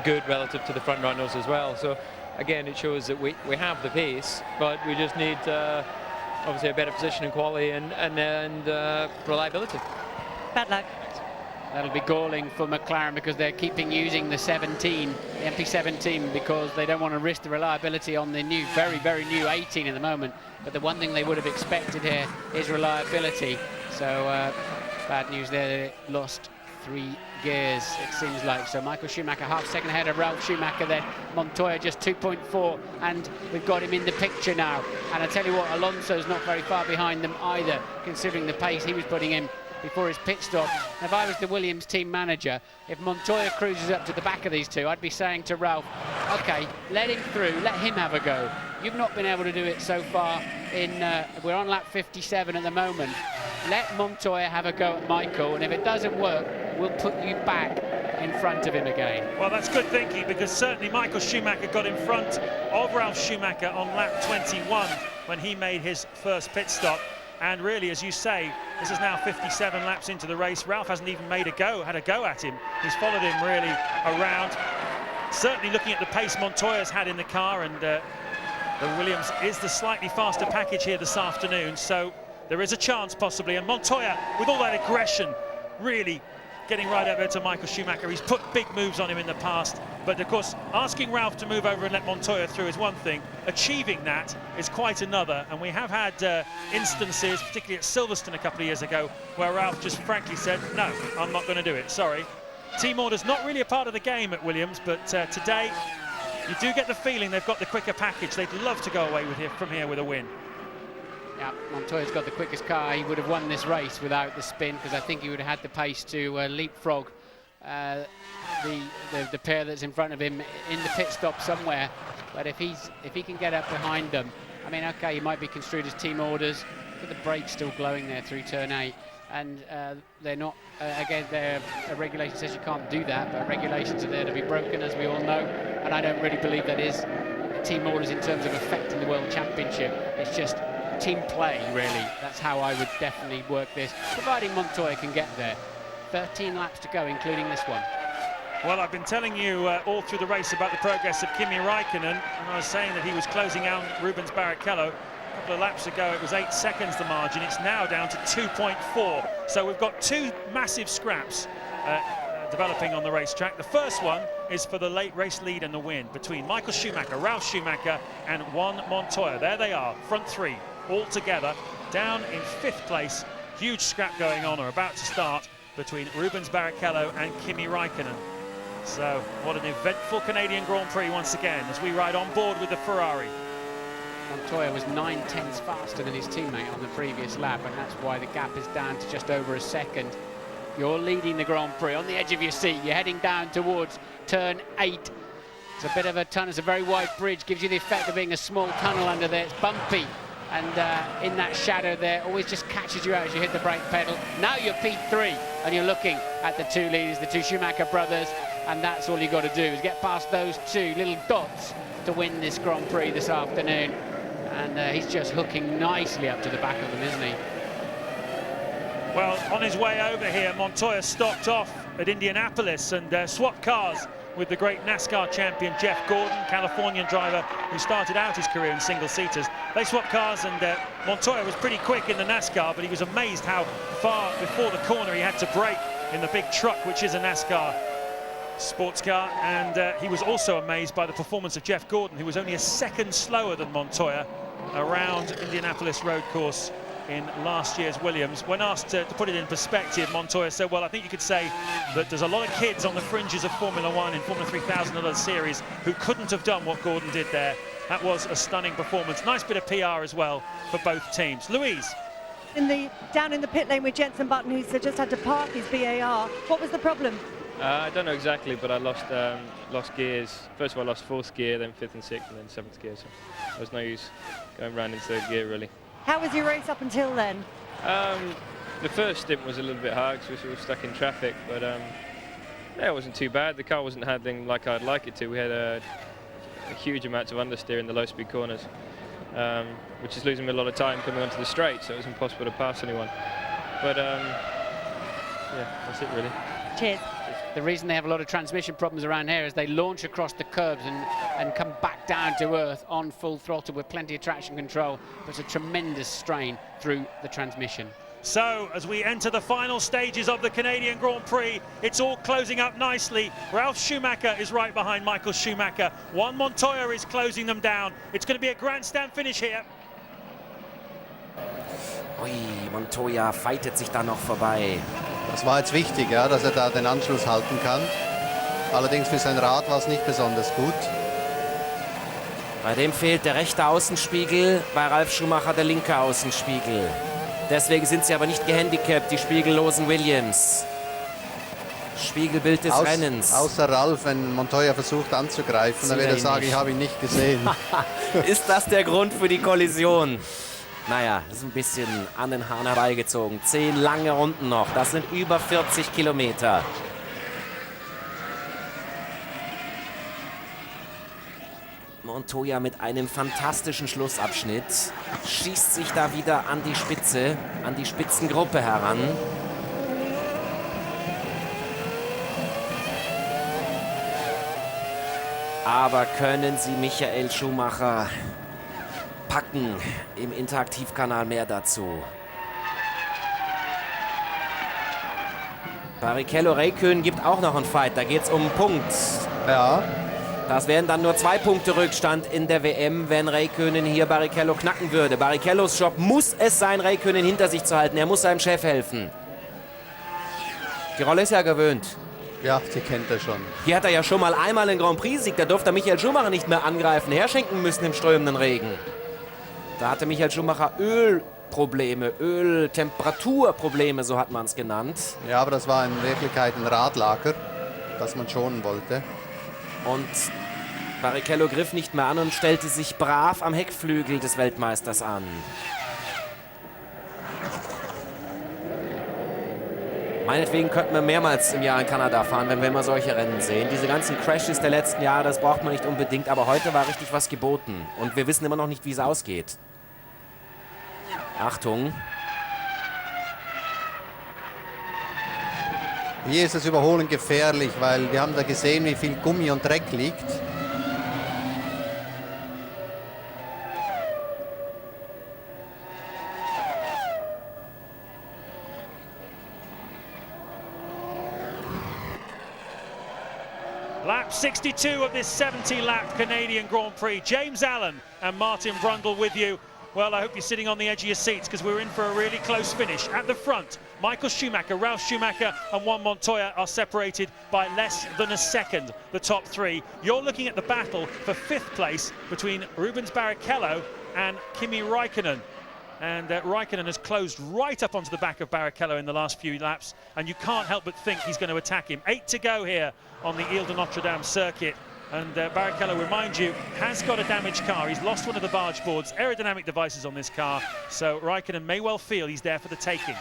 good relative to the front runners as well. So again, it shows that we have the pace, but we just need obviously a better position in quality and reliability. Bad luck. That'll be galling for McLaren because they're keeping using the 17, the MP17, because they don't want to risk the reliability on the new, very, very new 18 at the moment. But the one thing they would have expected here is reliability. So bad news there, they lost 3 gears, it seems like. So Michael Schumacher half second ahead of Ralf Schumacher, then Montoya just 2.4, and we've got him in the picture now. And I tell you what, Alonso's not very far behind them either, considering the pace he was putting in before his pit stop. And if I was the Williams team manager, if Montoya cruises up to the back of these two, I'd be saying to Ralf, okay, let him through, let him have a go. You've not been able to do it so far in, we're on lap 57 at the moment. Let Montoya have a go at Michael, and if it doesn't work, we'll put you back in front of him again. Well, that's good thinking, because certainly Michael Schumacher got in front of Ralf Schumacher on lap 21 when he made his first pit stop. And really, as you say, this is now 57 laps into the race. Ralf hasn't even had a go at him. He's followed him really around. Certainly looking at the pace Montoya's had in the car, and the Williams is the slightly faster package here this afternoon. So there is a chance possibly. And Montoya, with all that aggression, really getting right over to Michael Schumacher. He's put big moves on him in the past, but of course asking Ralf to move over and let Montoya through is one thing, achieving that is quite another. And we have had instances, particularly at Silverstone a couple of years ago, where Ralf just frankly said, no, I'm not going to do it, sorry. Team order's not really a part of the game at Williams, but today you do get the feeling they've got the quicker package. They'd love to go away from here with a win. Yeah, Montoya's got the quickest car. He would have won this race without the spin, because I think he would have had the pace to leapfrog the pair that's in front of him in the pit stop somewhere. But if he can get up behind them, I mean, okay, he might be construed as team orders, but the brake's still glowing there through turn 8. And they're not, again, a regulation says you can't do that, but regulations are there to be broken, as we all know. And I don't really believe that is team orders in terms of affecting the World Championship. It's just team play, really. That's how I would definitely work this, providing Montoya can get there. 13 laps to go, including this one. Well, I've been telling you all through the race about the progress of Kimi Räikkönen, and I was saying that he was closing out Rubens Barrichello. A couple of laps ago, it was 8 seconds the margin. It's now down to 2.4. So we've got two massive scraps developing on the racetrack. The first one is for the late race lead and the win between Michael Schumacher, Ralf Schumacher and Juan Montoya. There they are, front three, all together, down in 5th place. Huge scrap going on, or about to start, between Rubens Barrichello and Kimi Räikkönen. So what an eventful Canadian Grand Prix once again, as we ride on board with the Ferrari. Montoya was 9/10 faster than his teammate on the previous lap, and that's why the gap is down to just over a second. You're leading the Grand Prix on the edge of your seat. You're heading down towards turn 8. It's a bit of a tunnel. It's a very wide bridge. Gives you the effect of being a small tunnel under there. It's bumpy. And in that shadow there, always just catches you out as you hit the brake pedal. Now you're P3, and you're looking at the two leaders, the two Schumacher brothers, and that's all you got to do is get past those two little dots to win this Grand Prix this afternoon. And he's just hooking nicely up to the back of them, isn't he? Well, on his way over here, Montoya stopped off at Indianapolis and swapped cars with the great NASCAR champion Jeff Gordon, Californian driver who started out his career in single-seaters. They swapped cars, and Montoya was pretty quick in the NASCAR, but he was amazed how far before the corner he had to brake in the big truck, which is a NASCAR sports car. And he was also amazed by the performance of Jeff Gordon, who was only a second slower than Montoya around Indianapolis road course in last year's Williams. When asked to put it in perspective, Montoya said, well, I think you could say that there's a lot of kids on the fringes of Formula 1 in Formula 3000 and other series who couldn't have done what Gordon did there. That was a stunning performance. Nice bit of PR as well for both teams. Louise. Down in the pit lane with Jenson Button, who's just had to park his BAR. What was the problem? I don't know exactly, but I lost gears. First of all, I lost 4th gear, then 5th and 6th, and then 7th gear. So there was no use going round in 3rd gear, really. How was your race up until then? The first stint was a little bit hard because we were stuck in traffic, but yeah, it wasn't too bad. The car wasn't handling like I'd like it to. We had a huge amount of understeer in the low-speed corners, which is losing me a lot of time coming onto the straight, so it was impossible to pass anyone. But yeah, that's it really. Cheers. The reason they have a lot of transmission problems around here is they launch across the curbs and come back down to earth on full throttle with plenty of traction control. But it's a tremendous strain through the transmission. So, as we enter the final stages of the Canadian Grand Prix, it's all closing up nicely. Ralf Schumacher is right behind Michael Schumacher. Juan Montoya is closing them down. It's going to be a grandstand finish here. Ui, Montoya fightet sich da noch vorbei. Das war jetzt wichtig, ja, dass er da den Anschluss halten kann. Allerdings für sein Rad war es nicht besonders gut. Bei dem fehlt der rechte Außenspiegel, bei Ralf Schumacher der linke Außenspiegel. Deswegen sind sie aber nicht gehandicapt, die spiegellosen Williams. Spiegelbild des Rennens. Außer Ralf, wenn Montoya versucht anzugreifen, dann wird er sagen, ich habe ihn nicht gesehen. Ist das der Grund für die Kollision? Naja, das ist ein bisschen an den Haaren herbeigezogen. 10 lange Runden noch, das sind über 40 Kilometer. Montoya mit einem fantastischen Schlussabschnitt schießt sich da wieder an die Spitze, an die Spitzengruppe heran. Aber können sie Michael Schumacher packen? Im Interaktivkanal mehr dazu. Barrichello Räikkönen gibt auch noch einen Fight, da geht es um einen Punkt. Ja. Das wären dann nur 2 Punkte Rückstand in der WM, wenn Räikkönen hier Barrichello knacken würde. Barrichellos Job muss es sein, Räikkönen hinter sich zu halten. Er muss seinem Chef helfen. Die Rolle ist ja gewöhnt. Ja, die kennt er schon. Hier hat er ja schon mal einmal den Grand Prix-Sieg. Da durfte Michael Schumacher nicht mehr angreifen, herschenken müssen im strömenden Regen. Da hatte Michael Schumacher Ölprobleme, Öltemperaturprobleme, so hat man es genannt. Ja, aber das war in Wirklichkeit ein Radlager, das man schonen wollte. Und Barrichello griff nicht mehr an und stellte sich brav am Heckflügel des Weltmeisters an. Meinetwegen könnten wir mehrmals im Jahr in Kanada fahren, wenn wir immer solche Rennen sehen. Diese ganzen Crashes der letzten Jahre, das braucht man nicht unbedingt. Aber heute war richtig was geboten. Und wir wissen immer noch nicht, wie es ausgeht. Achtung. Hier ist das Überholen gefährlich, weil wir haben da gesehen, wie viel Gummi und Dreck liegt. Lap 62 of this 70-lap Canadian Grand Prix. James Allen and Martin Brundle with you. Well, I hope you're sitting on the edge of your seats because we're in for a really close finish. At the front, Michael Schumacher, Ralf Schumacher and Juan Montoya are separated by less than a second, the top 3. You're looking at the battle for 5th place between Rubens Barrichello and Kimi Räikkönen. And Räikkönen has closed right up onto the back of Barrichello in the last few laps, and you can't help but think he's going to attack him. 8 to go here on the Ile de Notre Dame circuit. And Barrichello, remind you, has got a damaged car. He's lost one of the barge boards, aerodynamic devices on this car. So Räikkönen may well feel he's there for the taking.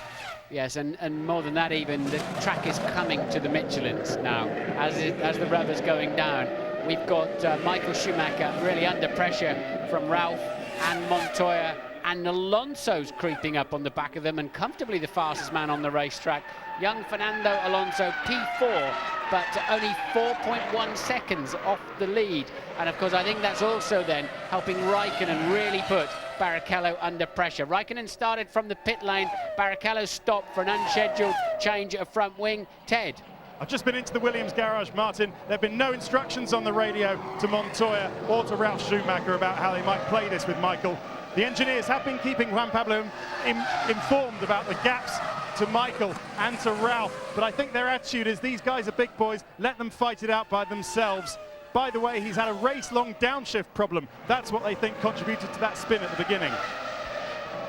Yes, and more than that even, the track is coming to the Michelins now. As the rubber's going down, we've got Michael Schumacher really under pressure from Ralf and Montoya. And Alonso's creeping up on the back of them and comfortably the fastest man on the racetrack. Young Fernando Alonso, P4, but only 4.1 seconds off the lead. And of course, I think that's also then helping Räikkönen really put Barrichello under pressure. Räikkönen started from the pit lane. Barrichello stopped for an unscheduled change of front wing. Ted. I've just been into the Williams garage, Martin. There have been no instructions on the radio to Montoya or to Ralf Schumacher about how they might play this with Michael. The engineers have been keeping Juan Pablo informed about the gaps to Michael and to Ralf, but I think their attitude is these guys are big boys, let them fight it out by themselves. By the way, he's had a race-long downshift problem. That's what they think contributed to that spin at the beginning.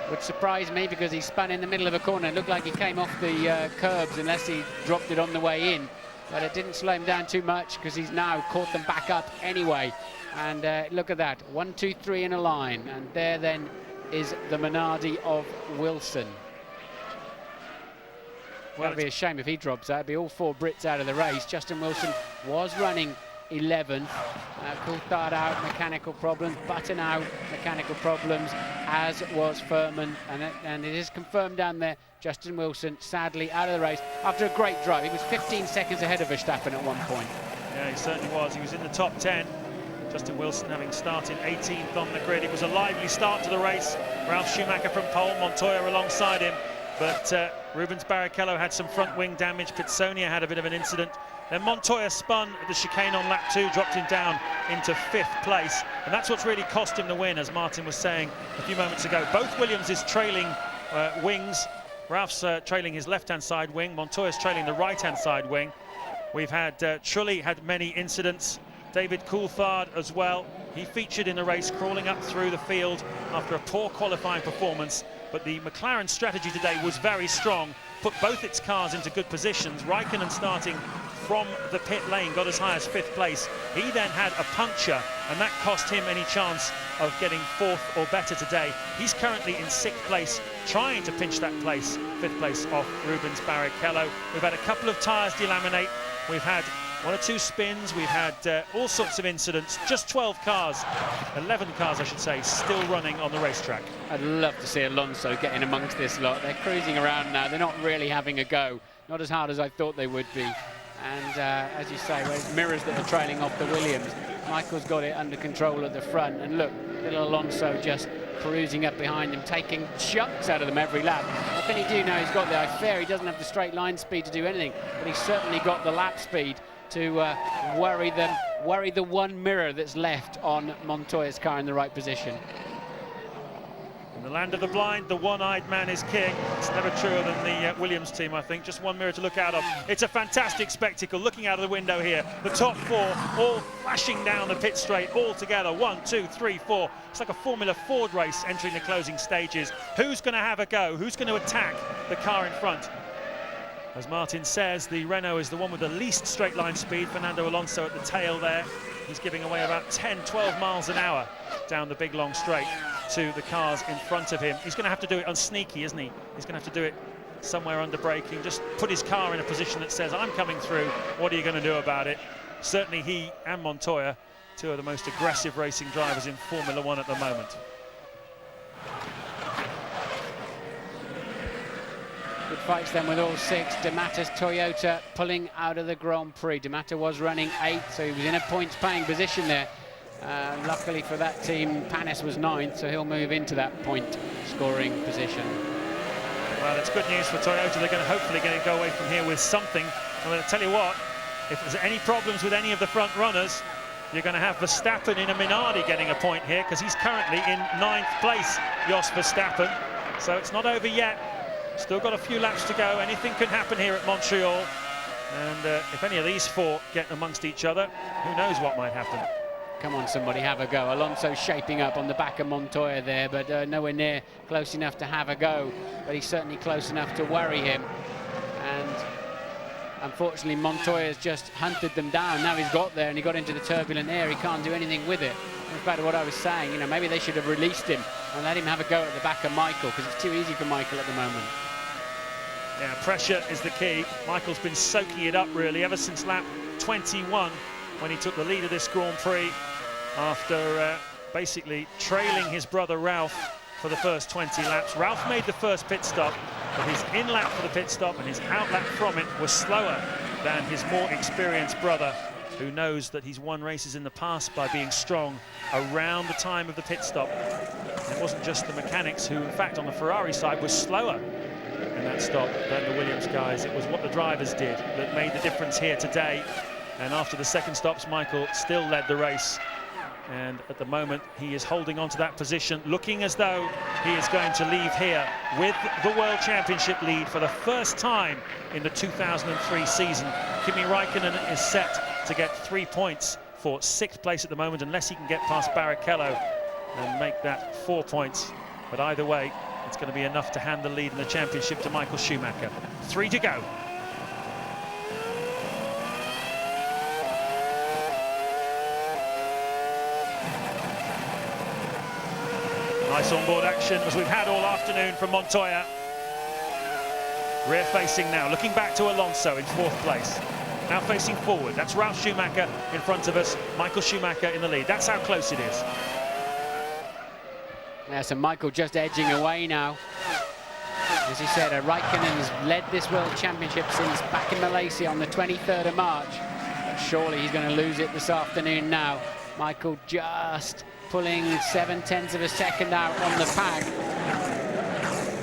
Would surprise me because he spun in the middle of a corner. It looked like he came off the curbs unless he dropped it on the way in. But it didn't slow him down too much because he's now caught them back up anyway. And look at that, 1, 2, 3 in a line. And there then is the Minardi of Wilson. Well, it'd be a shame if he drops out. It'd be all 4 Brits out of the race. Justin Wilson was running 11th. Coulthard out, mechanical problems. Button out, mechanical problems, as was Furman. And it is confirmed down there, Justin Wilson sadly out of the race after a great drive. He was 15 seconds ahead of Verstappen at one point. Yeah, he certainly was. He was in the top 10. Justin Wilson having started 18th on the grid. It was a lively start to the race. Ralf Schumacher from pole, Montoya alongside him. But Rubens Barrichello had some front wing damage. Pitsonia had a bit of an incident. Then Montoya spun at the chicane on lap 2, dropped him down into 5th place. And that's what's really cost him the win, as Martin was saying a few moments ago. Both Williams' trailing wings Ralph's trailing his left-hand side wing. Montoya's trailing the right-hand side wing. We've had Trulli had many incidents. David Coulthard as well. He featured in the race, crawling up through the field after a poor qualifying performance. But the McLaren strategy today was very strong. Put both its cars into good positions. Raikkonen starting from the pit lane got as high as 5th place. He then had a puncture, and that cost him any chance of getting 4th or better today. He's currently in 6th place, trying to pinch that place, 5th place off Rubens Barrichello. We've had a couple of tyres delaminate. We've had 1 or 2 spins. We've had all sorts of incidents. Just 12 cars, 11 cars I should say, still running on the racetrack. I'd love to see Alonso getting amongst this lot. They're cruising around now. They're not really having a go. Not as hard as I thought they would be. And as you say, well, it's mirrors that are trailing off the Williams. Michael's got it under control at the front. And look, little Alonso just cruising up behind him, taking chunks out of them every lap. What can he do now? He's got the fair. He doesn't have the straight line speed to do anything, but he's certainly got the lap speed to worry the one mirror that's left on Montoya's car in the right position. In the land of the blind, the one-eyed man is king. It's never truer than the Williams team, I think. Just one mirror to look out of. It's a fantastic spectacle. Looking out of the window here, the top 4 all flashing down the pit straight all together. 1, 2, 3, 4. It's like a Formula Ford race entering the closing stages. Who's going to have a go? Who's going to attack the car in front? As Martin says, the Renault is the one with the least straight line speed. Fernando Alonso at the tail there. He's giving away about 10, 12 miles an hour down the big long straight to the cars in front of him. He's going to have to do it on sneaky, isn't he? He's going to have to do it somewhere under braking. Just put his car in a position that says, I'm coming through. What are you going to do about it? Certainly he and Montoya, 2 of the most aggressive racing drivers in Formula 1 at the moment. Good fights then with all 6. D'Amata's Toyota pulling out of the Grand Prix. D'Amata was running 8th, so he was in a points-paying position there. Luckily for that team, Panis was 9th, so he'll move into that point-scoring position. Well, it's good news for Toyota. They're going to hopefully go away from here with something. I'm going to tell you what, if there's any problems with any of the front runners, you're going to have Verstappen in a Minardi getting a point here, because he's currently in 9th place, Jos Verstappen. So it's not over yet. Still got a few laps to go. Anything can happen here at Montreal. And if any of these 4 get amongst each other, who knows what might happen. Come on, somebody, have a go. Alonso shaping up on the back of Montoya there, but nowhere near close enough to have a go. But he's certainly close enough to worry him. And unfortunately, Montoya's just hunted them down. Now he's got there and he got into the turbulent air. He can't do anything with it. In fact, what I was saying, you know, maybe they should have released him and let him have a go at the back of Michael, because it's too easy for Michael at the moment. Yeah, pressure is the key. Michael's been soaking it up, really, ever since lap 21, when he took the lead of this Grand Prix after basically trailing his brother Ralph for the first 20 laps. Ralph made the first pit stop, but his in-lap for the pit stop and his out-lap from it was slower than his more experienced brother, who knows that he's won races in the past by being strong around the time of the pit stop. It wasn't just the mechanics who, in fact, on the Ferrari side, was slower in that stop than the Williams guys. It was what the drivers did that made the difference here today. And after the second stops, Michael still led the race. And at the moment, he is holding on to that position, looking as though he is going to leave here with the World Championship lead for the first time in the 2003 season. Kimi Raikkonen is set to get 3 points for 6th place at the moment, unless he can get past Barrichello and make that 4 points. But either way, it's going to be enough to hand the lead in the championship to Michael Schumacher. 3 to go. Nice onboard action, as we've had all afternoon from Montoya. Rear facing now, looking back to Alonso in 4th place. Now facing forward, that's Ralf Schumacher in front of us, Michael Schumacher in the lead. That's how close it is. Yeah, so Michael just edging away now. As he said, Raikkonen's led this World Championship since back in Malaysia on the 23rd of March. But surely he's going to lose it this afternoon now. Michael just pulling 0.7 of a second out on the pack.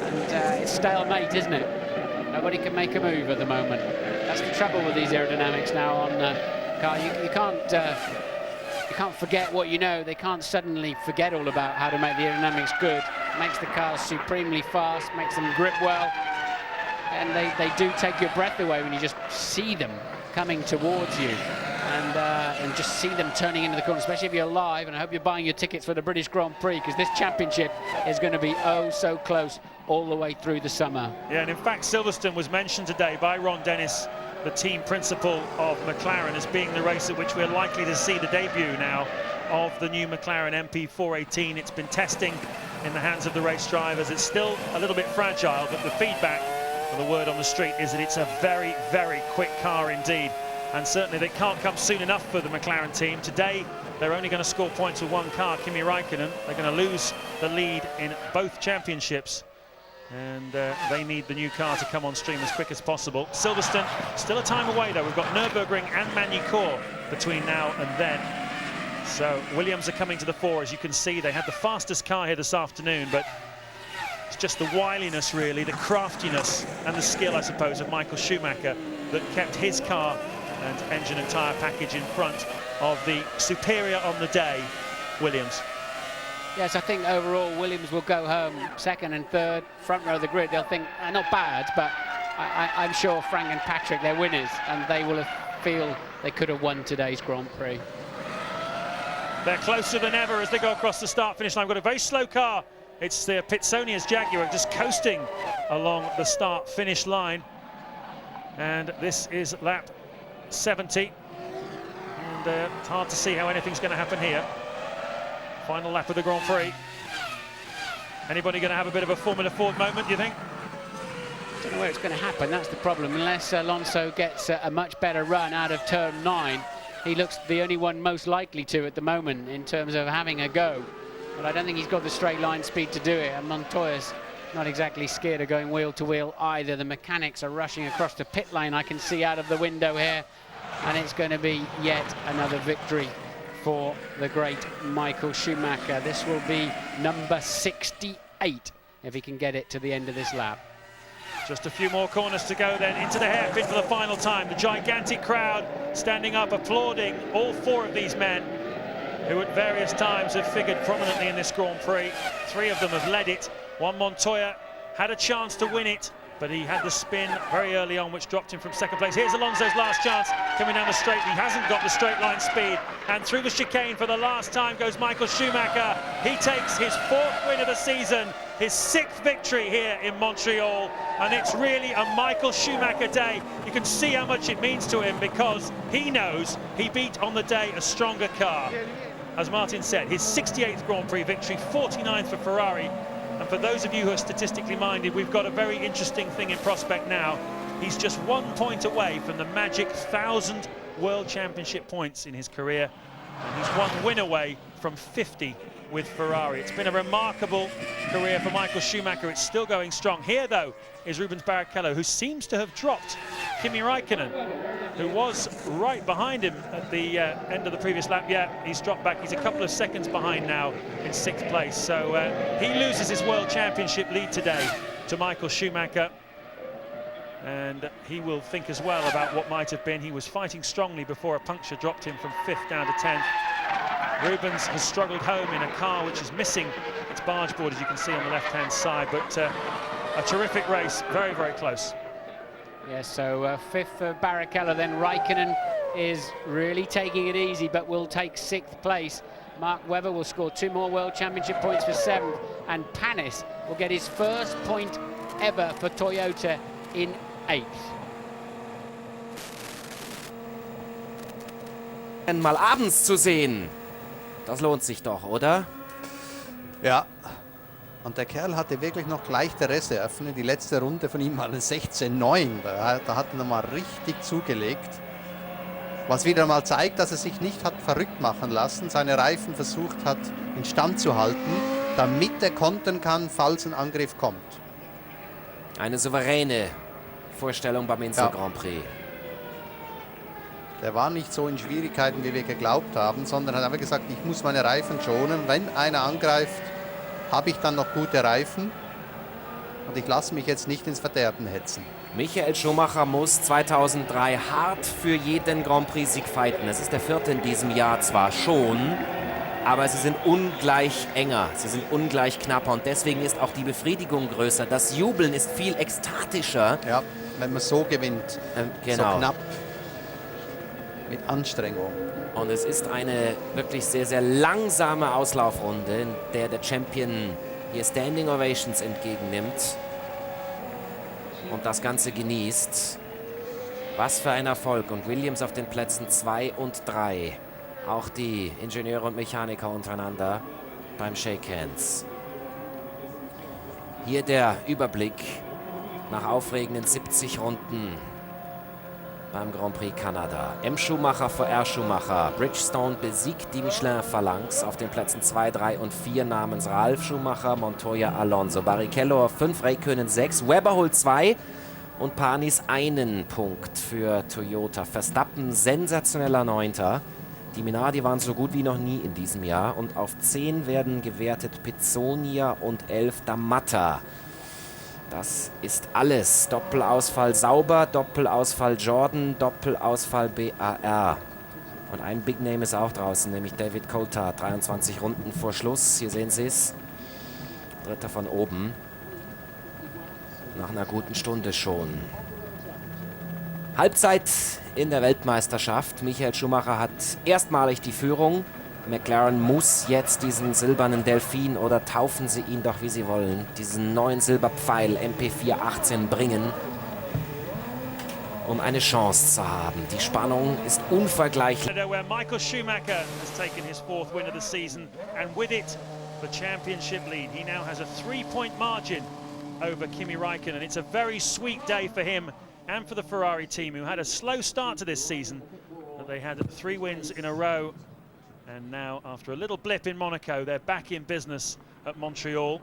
And it's stalemate, isn't it? Nobody can make a move at the moment. That's the trouble with these aerodynamics now on car. You can't forget what you know. They can't suddenly forget all about how to make the aerodynamics good. Makes the cars supremely fast, makes them grip well. and they do take your breath away when you just see them coming towards you. And just see them turning into the corner, especially if you're live. And I hope you're buying your tickets for the British Grand Prix, because this championship is going to be oh so close all the way through the summer. Yeah, and in fact, Silverstone was mentioned today by Ron Dennis, the team principal of McLaren, as being the race at which we're likely to see the debut now of the new McLaren MP418. It's been testing in the hands of the race drivers. It's still a little bit fragile, but the feedback, or the word on the street, is that it's a very, very quick car indeed. And certainly they can't come soon enough for the McLaren team. Today, they're only going to score points with one car, Kimi Raikkonen. They're going to lose the lead in both championships. And they need the new car to come on stream as quick as possible. Silverstone, still a time away though. We've got Nürburgring and Magny-Cours between now and then. So Williams are coming to the fore. As you can see, they had the fastest car here this afternoon, but it's just the wiliness, really, the craftiness and the skill, I suppose, of Michael Schumacher that kept his car and engine and tyre package in front of the superior on the day, Williams. Yes, I think overall Williams will go home second and third, front row of the grid. They'll think, not bad, but I'm sure Frank and Patrick, they're winners, and they will feel they could have won today's Grand Prix. They're closer than ever as they go across the start-finish line. We've got a very slow car. It's the Pitsonia's Jaguar just coasting along the start-finish line. And this is lap 70. And it's hard to see how anything's going to happen here. Final lap of the Grand Prix. Anybody going to have a bit of a Formula Ford moment, do you think? I don't know where it's going to happen, that's the problem. Unless Alonso gets a much better run out of turn 9, he looks the only one most likely to at the moment in terms of having a go. But I don't think he's got the straight line speed to do it, and Montoya's not exactly scared of going wheel to wheel either. The mechanics are rushing across the pit lane, I can see out of the window here, and it's going to be yet another victory for the great Michael Schumacher. This will be number 68 if he can get it to the end of this lap. Just a few more corners to go then into the hairpin for the final time. The gigantic crowd standing up, applauding all four of these men who at various times have figured prominently in this Grand Prix. Three of them have led it. Juan Montoya had a chance to win it, but he had the spin very early on, which dropped him from second place. Here's Alonso's last chance coming down the straight. He hasn't got the straight line speed. And through the chicane for the last time goes Michael Schumacher. He takes his 4th win of the season, his 6th victory here in Montreal. And it's really a Michael Schumacher day. You can see how much it means to him, because he knows he beat on the day a stronger car. As Martin said, his 68th Grand Prix victory, 49th for Ferrari. And for those of you who are statistically minded, we've got a very interesting thing in prospect now. He's just 1 point away from the magic 1,000 World Championship points in his career. And he's 1 win away from 50 with Ferrari. It's been a remarkable career for Michael Schumacher. It's still going strong. Here, though, is Rubens Barrichello, who seems to have dropped Kimi Raikkonen, who was right behind him at the end of the previous lap. Yeah, he's dropped back. He's a couple of seconds behind now in 6th place. So he loses his World Championship lead today to Michael Schumacher. And he will think as well about what might have been. He was fighting strongly before a puncture dropped him from 5th down to 10th. Rubens has struggled home in a car which is missing its barge board, as you can see on the left-hand side, but a terrific race, very, very close. Yes, so 5th for Barrichello, then Raikkonen is really taking it easy, but will take 6th place. Mark Webber will score 2 more World Championship points for 7th, and Panis will get his 1st point ever for Toyota in 8th. Mal abends zu sehen. Das lohnt sich doch, oder? Ja. Und der Kerl hatte wirklich noch gleich der Rest eröffnet. Die letzte Runde von ihm war eine 16:9. Da hat er nochmal richtig zugelegt. Was wieder mal zeigt, dass er sich nicht hat verrückt machen lassen, seine Reifen versucht hat instand zu halten, damit er kontern kann, falls ein Angriff kommt. Eine souveräne Vorstellung beim Insel Grand Prix. Der war nicht so in Schwierigkeiten, wie wir geglaubt haben, sondern hat einfach gesagt, ich muss meine Reifen schonen. Wenn einer angreift, habe ich dann noch gute Reifen und ich lasse mich jetzt nicht ins Verderben hetzen. Michael Schumacher muss 2003 hart für jeden Grand Prix-Sieg fighten. Es ist der 4. in diesem Jahr zwar schon, aber sie sind ungleich enger, sie sind ungleich knapper und deswegen ist auch die Befriedigung größer. Das Jubeln ist viel ekstatischer. Ja, wenn man so gewinnt, genau. so knapp, mit Anstrengung. Und es ist eine wirklich sehr, sehr langsame Auslaufrunde, in der der Champion hier Standing Ovations entgegennimmt und das Ganze genießt. Was für ein Erfolg. Und Williams auf den Plätzen 2 und 3. Auch die Ingenieure und Mechaniker untereinander beim Shake Hands. Hier der Überblick nach aufregenden 70 Runden beim Grand Prix Kanada. M. Schumacher vor R. Schumacher. Bridgestone besiegt die Michelin-Phalanx auf den Plätzen 2, 3 und 4 namens Ralf Schumacher, Montoya, Alonso. Barrichello auf 5, Räikkönen 6, Webber holt 2 und Panis 1 Punkt für Toyota. Verstappen sensationeller 9. Die Minardi waren so gut wie noch nie in diesem Jahr und auf 10 werden gewertet Pizzonia und 11 D'Amata. Das ist alles. Doppelausfall Sauber, Doppelausfall Jordan, Doppelausfall BAR. Und ein Big Name ist auch draußen, nämlich David Coulthard. 23 Runden vor Schluss. Hier sehen Sie es. Dritter von oben. Nach einer guten Stunde schon. Halbzeit in der Weltmeisterschaft. Michael Schumacher hat erstmalig die Führung. McLaren muss jetzt diesen silbernen Delfin, oder taufen Sie ihn doch, wie Sie wollen, diesen neuen Silberpfeil MP418 bringen, um eine Chance zu haben. Die Spannung ist unvergleichlich. Where Michael Schumacher has taken his 4th win of the season, and with it, the championship lead. He now has a 3-point margin over Kimi Räikkönen. It's a very sweet day for him and for the Ferrari team, who had a slow start to this season, but they had 3 wins in a row. And now, after a little blip in Monaco, they're back in business at Montreal.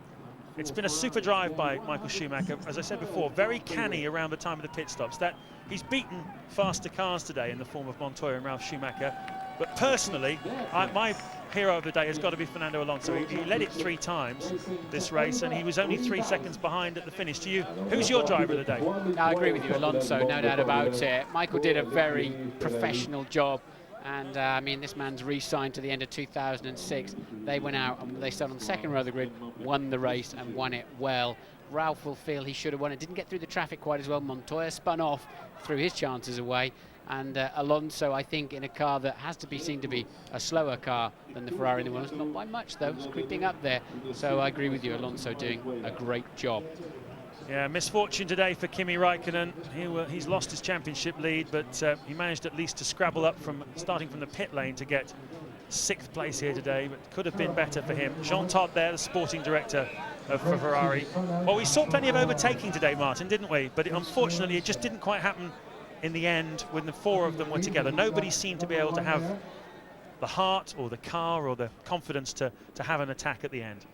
It's been a super drive by Michael Schumacher. As I said before, very canny around the time of the pit stops. That he's beaten faster cars today in the form of Montoya and Ralf Schumacher. But personally, my hero of the day has got to be Fernando Alonso. He led it 3 times this race, and he was only 3 seconds behind at the finish. To you, who's your driver of the day? I agree with you, Alonso, no doubt about it. Michael did a very professional job. And I mean, this man's re-signed to the end of 2006. They went out and they started on the second row of the grid, won the race and won it well. Ralph will feel he should have won it. Didn't get through the traffic quite as well. Montoya spun off, threw his chances away. And Alonso, I think, in a car that has to be seen to be a slower car than the Ferrari in the Williams. Not by much, though. It's creeping up there. So I agree with you, Alonso doing a great job. Yeah, misfortune today for Kimi Räikkönen. He's lost his championship lead, but he managed at least to scrabble up from starting from the pit lane to get 6th place here today, but could have been better for him. Jean Todt there, the sporting director of Ferrari. Well, we saw plenty of overtaking today, Martin, didn't we? But unfortunately, it just didn't quite happen in the end when the 4 of them were together. Nobody seemed to be able to have the heart or the car or the confidence to have an attack at the end.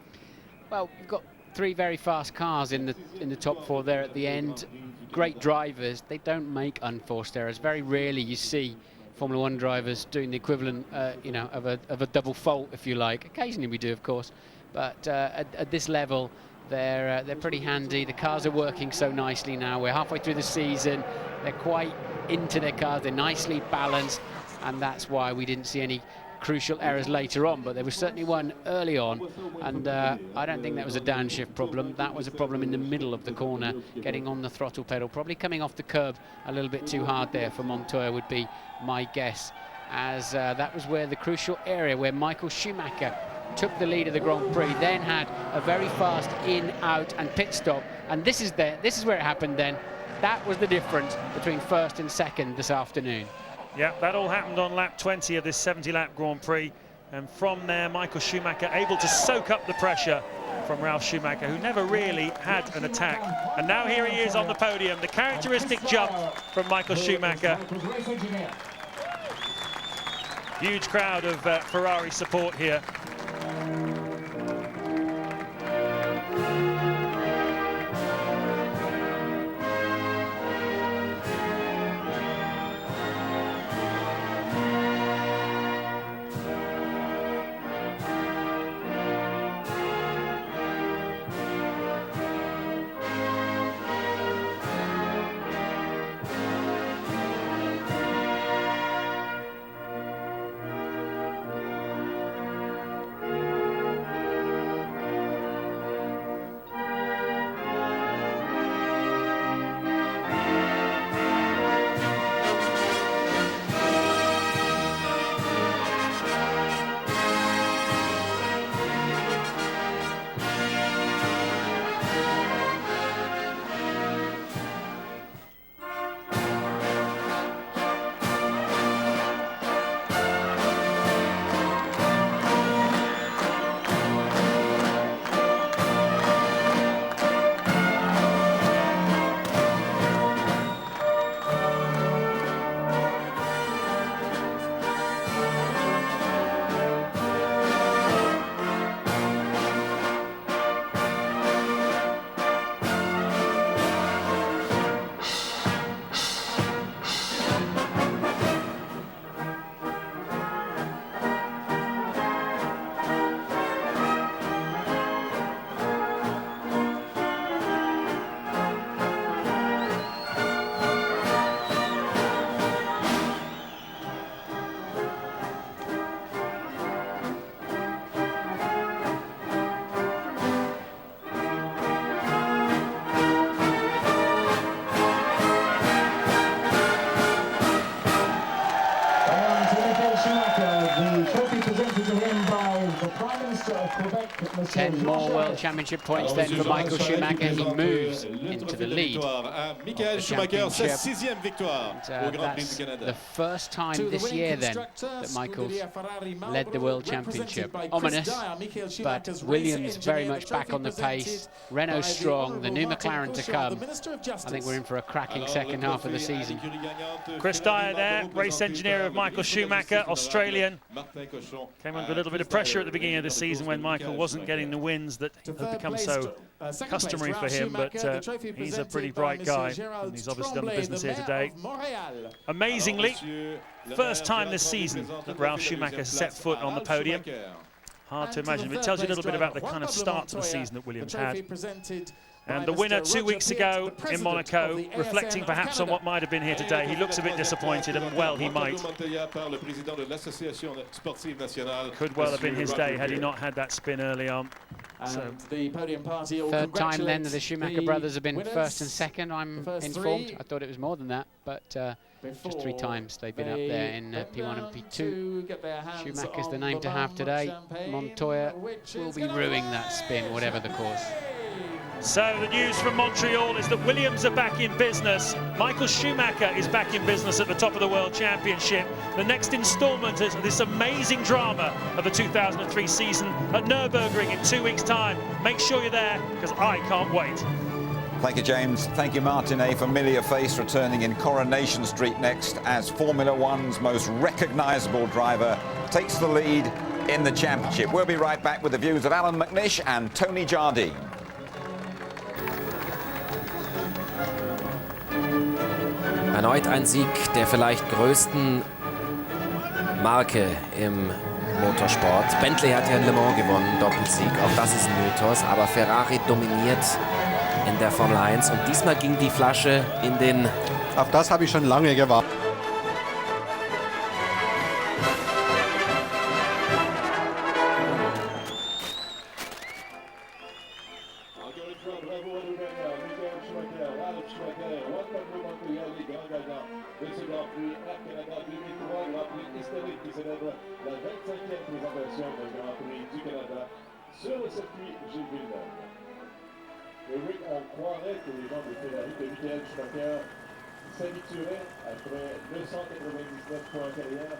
Well, we've got 3 very fast cars in the top 4 there at the end. Great drivers. They don't make unforced errors. Very rarely you see Formula 1 drivers doing the equivalent, you know, of a double fault, if you like. Occasionally we do, of course, but at this level, they're pretty handy. The cars are working so nicely now. We're halfway through the season. They're quite into their cars. They're nicely balanced, and that's why we didn't see any crucial errors later on, but there was certainly one early on, and I don't think that was a downshift problem. That was a problem in the middle of the corner, getting on the throttle pedal, probably coming off the curb a little bit too hard there for Montoya would be my guess, as that was where the crucial area where Michael Schumacher took the lead of the Grand Prix, then had a very fast in, out and pit stop, and this is where it happened then. That was the difference between first and second this afternoon. Yeah, that all happened on lap 20 of this 70-lap Grand Prix. And from there, Michael Schumacher able to soak up the pressure from Ralf Schumacher, who never really had an attack. And now here he is on the podium, the characteristic jump from Michael Schumacher. Huge crowd of Ferrari support here. 10 more World Championship points then for Michael Schumacher. He moves into the lead. Michael Schumacher, sa 6e victoire au Grand Prix That's du Canada. the first time this year then that Michael's led the World Championship. Ominous, but Williams very much back on the pace. Renault strong, the new McLaren to come. I think we're in for a cracking second half of the season. Chris Dyer there, race engineer of Michael Schumacher, Australian. Came under a little bit of pressure at the beginning of the season when Michael wasn't getting the wins that have become so customary for him, but he's a pretty bright guy, and he's obviously done the business here today. Amazingly, first time this season that Ralf Schumacher set foot on the podium. Hard to imagine, but it tells you a little bit about the kind of start to the season that Williams had. And the winner 2 weeks ago in Monaco, reflecting perhaps on what might have been here today, he looks a bit disappointed, and well he might. Could well have been his day had he not had that spin early on. So. Third time then that the Schumacher brothers have been first and second, I'm informed. I thought it was more than that, but just 3 times they've been up there in P1 and P2. Schumacher's the name to have today. Montoya will be ruining that spin, whatever the cause. So the news from Montreal is that Williams are back in business. Michael Schumacher is back in business at the top of the World Championship. The next instalment is this amazing drama of the 2003 season at Nürburgring in 2 weeks' time. Make sure you're there, because I can't wait. Thank you, James. Thank you, Martin. A familiar face returning in Coronation Street next as Formula One's most recognisable driver takes the lead in the championship. We'll be right back with the views of Alan McNish and Tony Jardine. Erneut ein Sieg der vielleicht größten Marke im Motorsport. Bentley hat ja in Le Mans gewonnen, Doppelsieg, auch das ist ein Mythos, aber Ferrari dominiert in der Formel 1 und diesmal ging die Flasche in den... Auf das habe ich schon lange gewartet. Et oui, on croirait que les gens de Ferrari, que Michael Schumacher s'habitueraient après 299 points en carrière.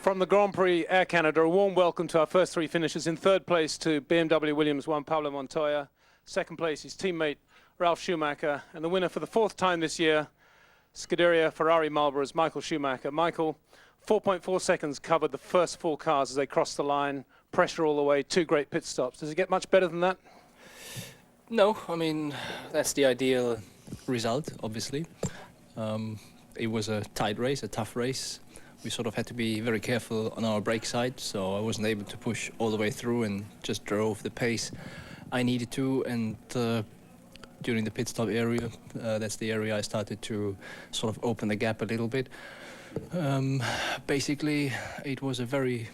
From the Grand Prix Air Canada, a warm welcome to our first three finishers. In third place to BMW Williams, Juan Pablo Montoya. Second place, his teammate Ralf Schumacher. And the winner for the fourth time this year, Scuderia Ferrari Marlboro's Michael Schumacher. Michael, 4.4 seconds covered the first four cars as they crossed the line. Pressure all the way, two great pit stops. Does it get much better than that? No, I mean, that's the ideal result, obviously. It was a tight race, a tough race. We sort of had to be very careful on our brake side, so I wasn't able to push all the way through and just drove the pace I needed to. And during the pit stop area, that's the area I started to sort of open the gap a little bit. Basically, it was a very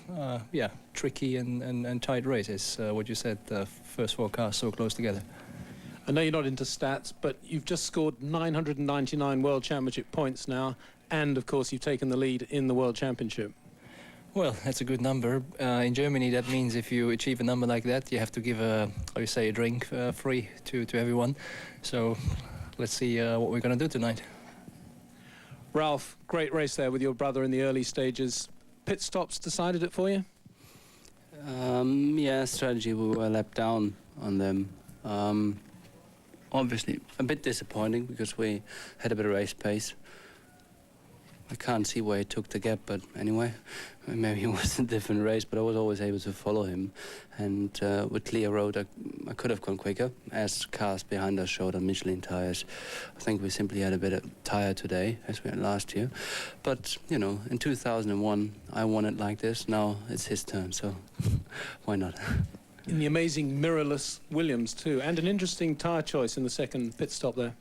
tricky and tight race, as what you said, the first four cars so close together. I know you're not into stats, but you've just scored 999 World Championship points now, and of course you've taken the lead in the World Championship. Well, that's a good number. In Germany, that means if you achieve a number like that, you have to give a drink free to everyone. So let's see what we're going to do tonight. Ralf, great race there with your brother in the early stages. Pit stops decided it for you? Yeah, strategy, we were a lap down on them. Obviously, a bit disappointing because we had a bit of race pace. I can't see where he took the gap, but anyway, maybe it was a different race, but I was always able to follow him. And with clear road, I could have gone quicker, as cars behind us showed on Michelin tires. I think we simply had a bit of tire today, as we had last year. But, you know, in 2001, I won it like this. Now it's his turn, so why not? In the amazing mirrorless Williams too, and an interesting tyre choice in the second pit stop there.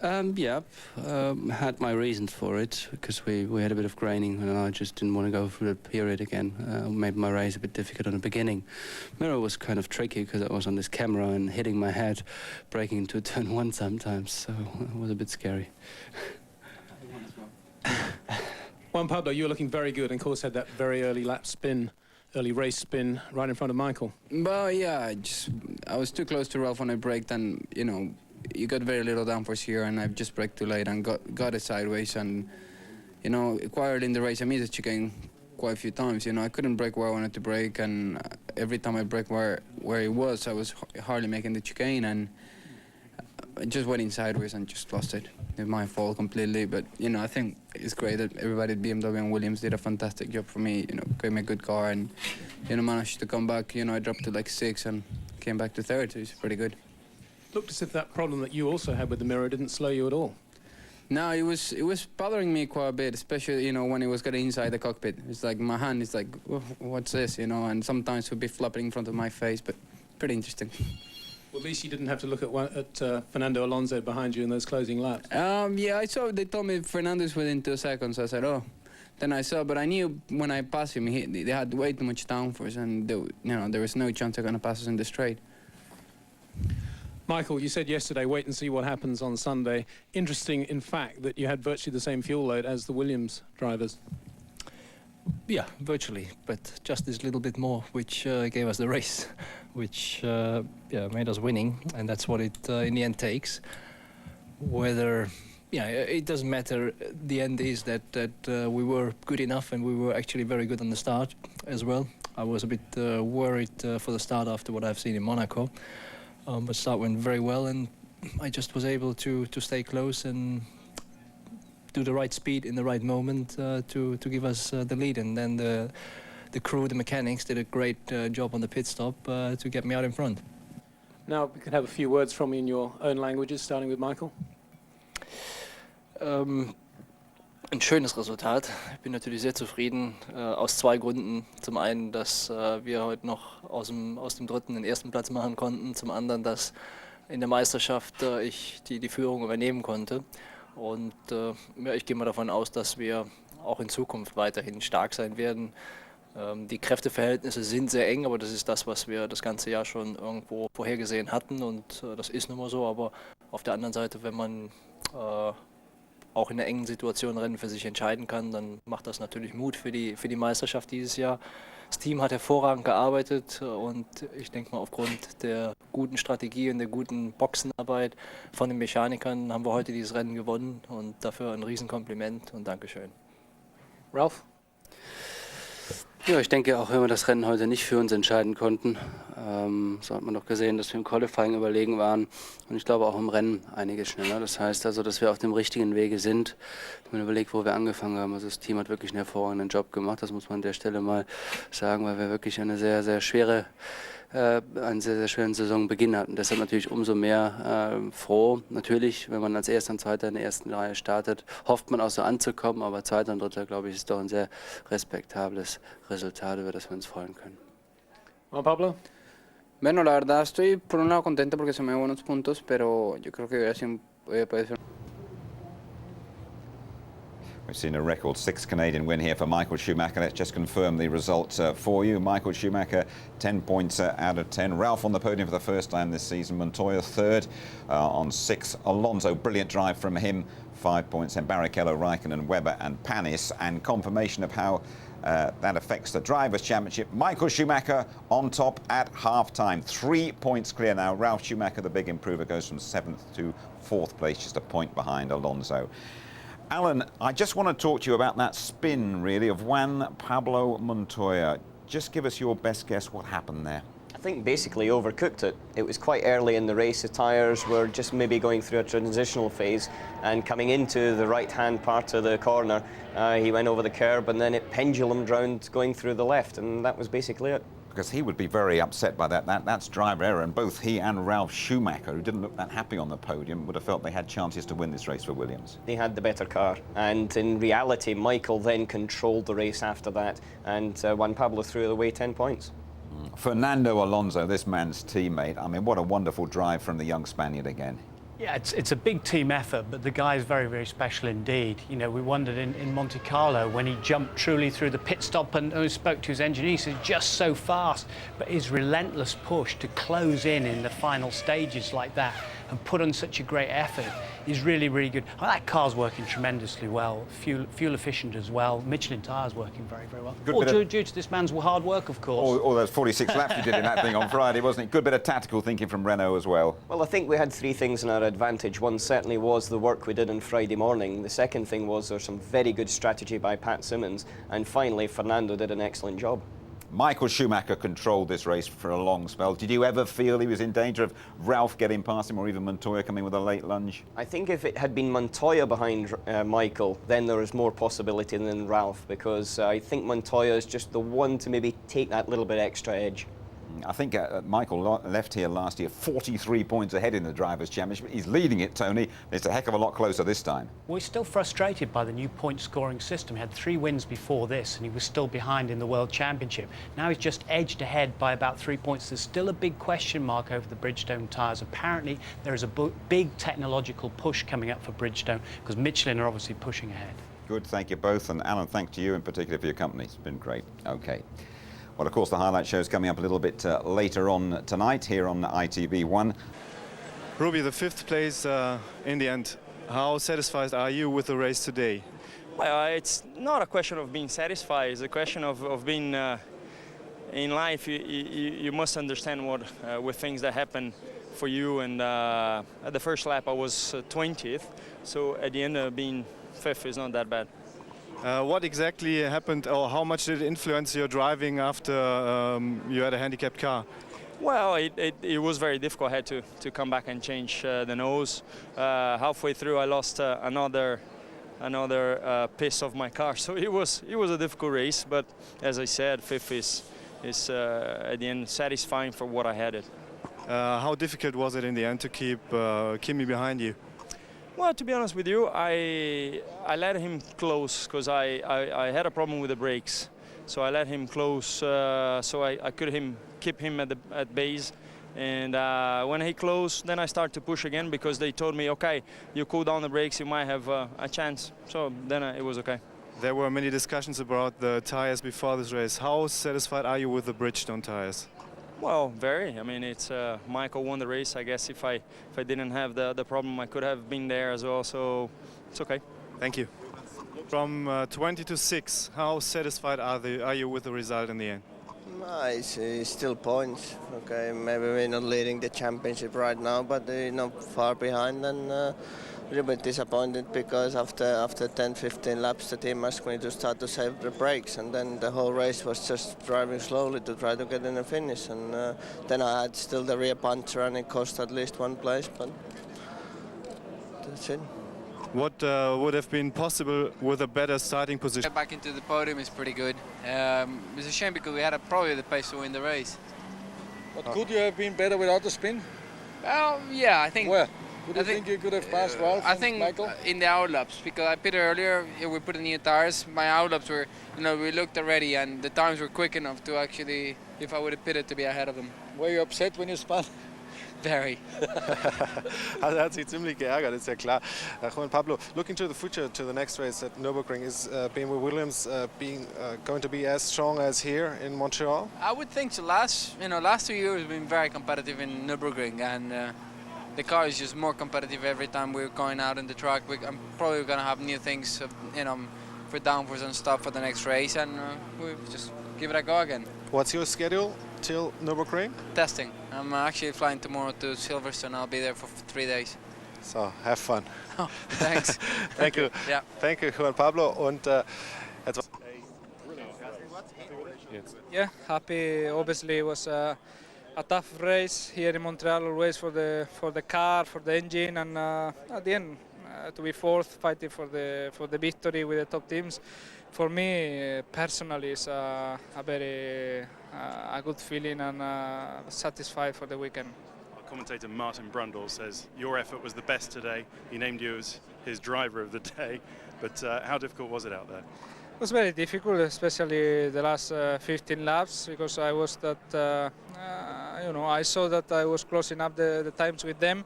Had my reasons for it, because we had a bit of graining and I just didn't want to go through that period again. Made my race a bit difficult in the beginning. Mirror was kind of tricky because I was on this camera and hitting my head, breaking into turn one sometimes, so it was a bit scary. Juan Pablo, you were looking very good and of course had that very early lap spin. Early race spin right in front of Michael. Well, yeah, I was too close to Ralf when I braked, and you know, you got very little downforce here, and I just braked too late and got it sideways, and you know, quite early in the race I missed the chicane quite a few times. You know, I couldn't brake where I wanted to brake, and every time I braked where it was, I was hardly making the chicane, and I just went in sideways and just lost it. It's my fault completely, but you know, I think it's great that everybody at BMW and Williams did a fantastic job for me. You know, gave me a good car, and you know, managed to come back. You know, I dropped to like 6 and came back to 3rd, so it's pretty good. Looked as if that problem that you also had with the mirror didn't slow you at all. No, it was bothering me quite a bit, especially, you know, when it was getting inside the cockpit. It's like my hand is like, what's this, you know, and sometimes it would be flopping in front of my face, but pretty interesting. Well, at least you didn't have to look at Fernando Alonso behind you in those closing laps. Yeah, I saw, they told me Fernando's within 2 seconds. I said, oh. Then I saw, but I knew when I passed him, they had way too much downforce, and you know, there was no chance they're going to pass us in the straight. Michael, you said yesterday, wait and see what happens on Sunday. Interesting, in fact, that you had virtually the same fuel load as the Williams drivers. Yeah, virtually, but just this little bit more, which gave us the race, which made us winning, and that's what it in the end takes. Whether, it doesn't matter. The end is that we were good enough, and we were actually very good on the start as well. I was a bit worried for the start after what I've seen in Monaco, but start went very well, and I just was able to stay close and do the right speed in the right moment to give us the lead. And then the crew, the mechanics, did a great job on the pit stop to get me out in front. Now we can have a few words from you in your own languages, starting with Michael. Ein schönes Resultat. Ich bin natürlich sehr zufrieden aus 2 Gründen. Zum einen, dass wir heute noch aus dem dritten den ersten Platz machen konnten. Zum anderen, dass in der Meisterschaft ich die Führung übernehmen konnte. Und ich gehe mal davon aus, dass wir auch in Zukunft weiterhin stark sein werden. Die Kräfteverhältnisse sind sehr eng, aber das ist das, was wir das ganze Jahr schon irgendwo vorhergesehen hatten. Und das ist nun mal so. Aber auf der anderen Seite, wenn man auch in einer engen Situation Rennen für sich entscheiden kann, dann macht das natürlich Mut für die Meisterschaft dieses Jahr. Das Team hat hervorragend gearbeitet und ich denke mal, aufgrund der guten Strategie und der guten Boxenarbeit von den Mechanikern haben wir heute dieses Rennen gewonnen und dafür ein Riesenkompliment und Dankeschön. Ralf? Ja, ich denke, auch wenn wir das Rennen heute nicht für uns entscheiden konnten, so hat man doch gesehen, dass wir im Qualifying überlegen waren und ich glaube auch im Rennen einiges schneller. Das heißt also, dass wir auf dem richtigen Wege sind. Wenn man überlegt, wo wir angefangen haben, also das Team hat wirklich einen hervorragenden Job gemacht, das muss man an der Stelle mal sagen, weil wir wirklich einen sehr, sehr schweren Saisonbeginn hatten. Deshalb natürlich umso mehr froh. Natürlich, wenn man als Erster und Zweiter in der ersten Reihe startet, hofft man auch so anzukommen, aber Zweiter und Dritter, glaube ich, ist doch ein sehr respektables Resultat, über das wir uns freuen können. Juan Pablo? Bueno, la verdad estoy por un lado contento porque se me ven buenos puntos, pero yo creo que puede ser. We've seen a record 6th Canadian win here for Michael Schumacher. Let's just confirm the results for you. Michael Schumacher, 10 points out of 10. Ralph on the podium for the first time this season. Montoya third on 6. Alonso, brilliant drive from him, 5 points. And Barrichello, Raikkonen, Webber and Panis. And confirmation of how that affects the Drivers' Championship. Michael Schumacher on top at half-time. 3 points clear now. Ralf Schumacher, the big improver, goes from 7th to 4th place, just a point behind Alonso. Alan, I just want to talk to you about that spin, really, of Juan Pablo Montoya. Just give us your best guess what happened there. I think basically overcooked it. It was quite early in the race. The tyres were just maybe going through a transitional phase, and coming into the right-hand part of the corner, he went over the curb and then it pendulumed round going through the left, and that was basically it. Because he would be very upset by that. That's driver error, and both he and Ralf Schumacher, who didn't look that happy on the podium, would have felt they had chances to win this race for Williams. He had the better car, and in reality, Michael then controlled the race after that, and Juan Pablo threw away 10 points. Fernando Alonso, this man's teammate. I mean, what a wonderful drive from the young Spaniard again. Yeah, it's a big team effort, but the guy's very, very special indeed. You know, we wondered in Monte Carlo when he jumped truly through the pit stop and spoke to his engineer, he said just so fast, but his relentless push to close in the final stages like that and put on such a great effort is really, really good. Well, that car's working tremendously well, fuel efficient as well. Michelin tyres working very, very well. All due to this man's hard work, of course. All those 46 laps you did in that thing on Friday, wasn't it? Good bit of tactical thinking from Renault as well. Well, I think we had 3 things in our advantage. One certainly was the work we did on Friday morning. The second thing was there's some very good strategy by Pat Simmons. And finally, Fernando did an excellent job. Michael Schumacher controlled this race for a long spell. Did you ever feel he was in danger of Ralph getting past him or even Montoya coming with a late lunge? I think if it had been Montoya behind Michael, then there was more possibility than Ralph, because I think Montoya is just the one to maybe take that little bit extra edge. I think Michael left here last year 43 points ahead in the Drivers' Championship. He's leading it, Tony. It's a heck of a lot closer this time. Well, he's still frustrated by the new point-scoring system. He had 3 wins before this, and he was still behind in the World Championship. Now he's just edged ahead by about 3 points. There's still a big question mark over the Bridgestone tyres. Apparently, there is a big technological push coming up for Bridgestone, because Michelin are obviously pushing ahead. Good, thank you both. And Alan, thanks to you in particular for your company. It's been great. OK. Well, of course, the highlight show is coming up a little bit later on tonight here on ITV1. Ruby, the 5th place in the end. How satisfied are you with the race today? Well, it's not a question of being satisfied. It's a question of being in life. You must understand what with things that happen for you. And at the first lap, I was 20th. So at the end, being 5th is not that bad. What exactly happened, or how much did it influence your driving after you had a handicapped car? Well, it was very difficult. I had to come back and change the nose. Halfway through, I lost another piece of my car. So it was a difficult race. But as I said, 5th is at the end satisfying for what I had it. How difficult was it in the end to keep Kimi behind you? Well, to be honest with you, I let him close because I had a problem with the brakes. So I let him close so I could keep him at base. And when he closed, then I started to push again because they told me, okay, you cool down the brakes, you might have a chance. So then it was okay. There were many discussions about the tires before this race. How satisfied are you with the Bridgestone tires? Well, very. I mean, it's Michael won the race. I guess if I didn't have the problem, I could have been there as well. So it's okay. Thank you. From 20 to 6, how satisfied are you with the result in the end? It's still points. Okay, maybe we're not leading the championship right now, but not far behind, and a little bit disappointed because after 10-15 laps the team asked me to start to save the brakes, and then the whole race was just driving slowly to try to get in the finish, and then I had still the rear puncture and it cost at least one place, but that's it. What would have been possible with a better starting position? Back into the podium is pretty good. It's a shame because we had probably the pace to win the race. But could you have been better without the spin? Well, yeah, I think. Where? Would you think you could have passed Ralph I and think Michael? In the outlaps, because I pitted earlier, we put in new tires. My outlaps were, we looked already, and the times were quick enough to actually, if I would have pitted, to be ahead of them. Were you upset when you spun? Very. Also er hat sich ziemlich geärgert, ist ja klar. Juan Pablo, looking to the future, to the next race at Nürburgring, is BMW Williams going to be as strong as here in Montreal? I would think so. Last 2 years we've been very competitive in Nürburgring, and the car is just more competitive every time we're going out in the track. I'm probably going to have new things, for downforce and stuff for the next race, and we'll just give it a go again. What's your schedule till Nürburgring? Testing. I'm actually flying tomorrow to Silverstone. I'll be there for 3 days. So, have fun. Oh, thanks. Thank you. Yeah. Thank you, Juan Pablo. Und yeah, happy. Obviously, it was a tough race here in Montreal. Always for the car, for the engine, and at the end, to be fourth, fighting for the victory with the top teams. For me personally, it's a very a good feeling and satisfied for the weekend. Our commentator Martin Brundle says your effort was the best today. He named you as his driver of the day, but how difficult was it out there? It was very difficult, especially the last 15 laps, because I was I saw that I was closing up the times with them,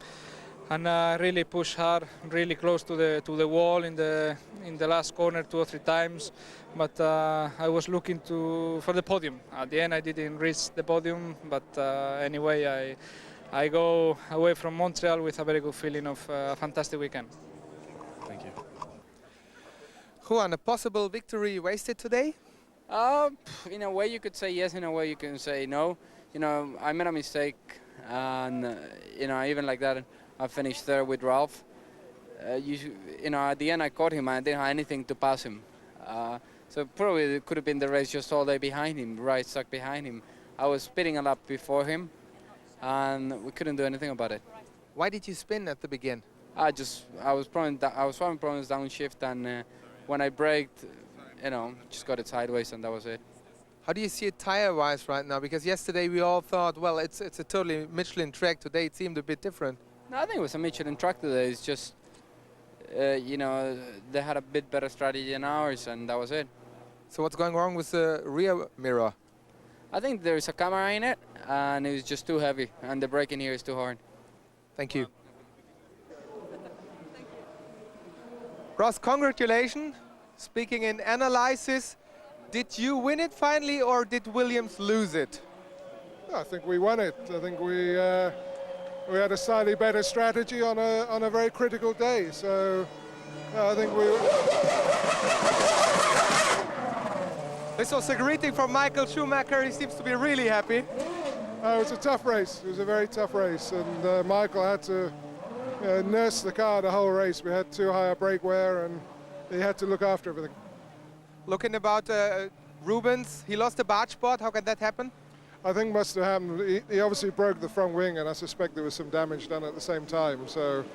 and really pushed hard, really close to the wall in the last corner 2 or 3 times. But I was looking for the podium. At the end, I didn't reach the podium, but anyway, I go away from Montreal with a very good feeling of a fantastic weekend. Thank you. Juan, a possible victory wasted today? In a way you could say yes, in a way you can say no. I made a mistake, and even like that, I finished third with Ralph. At the end I caught him and I didn't have anything to pass him. So probably it could have been the race just all day behind him, right stuck behind him. I was speeding a lap before him, and we couldn't do anything about it. Why did you spin at the begin? I was probably downshift, and when I braked, just got it sideways, and that was it. How do you see it tire-wise right now? Because yesterday we all thought, well, it's a totally Michelin track. Today it seemed a bit different. No, I think it was a Michelin track today. It's just, they had a bit better strategy than ours, and that was it. So what's going wrong with the rear mirror? I think there's a camera in it, and it was just too heavy, and the braking here is too hard. Thank you. Ross, congratulations. Speaking in analysis, did you win it finally, or did Williams lose it? I think we won it. I think we had a slightly better strategy on a very critical day. So I think we. This was a greeting from Michael Schumacher. He seems to be really happy. It was a tough race. It was a very tough race, and Michael had to nurse the car the whole race. We had too high a brake wear, and he had to look after everything. Looking about Rubens, he lost the barge board. How can that happen? I think must have happened. He obviously broke the front wing, and I suspect there was some damage done at the same time. So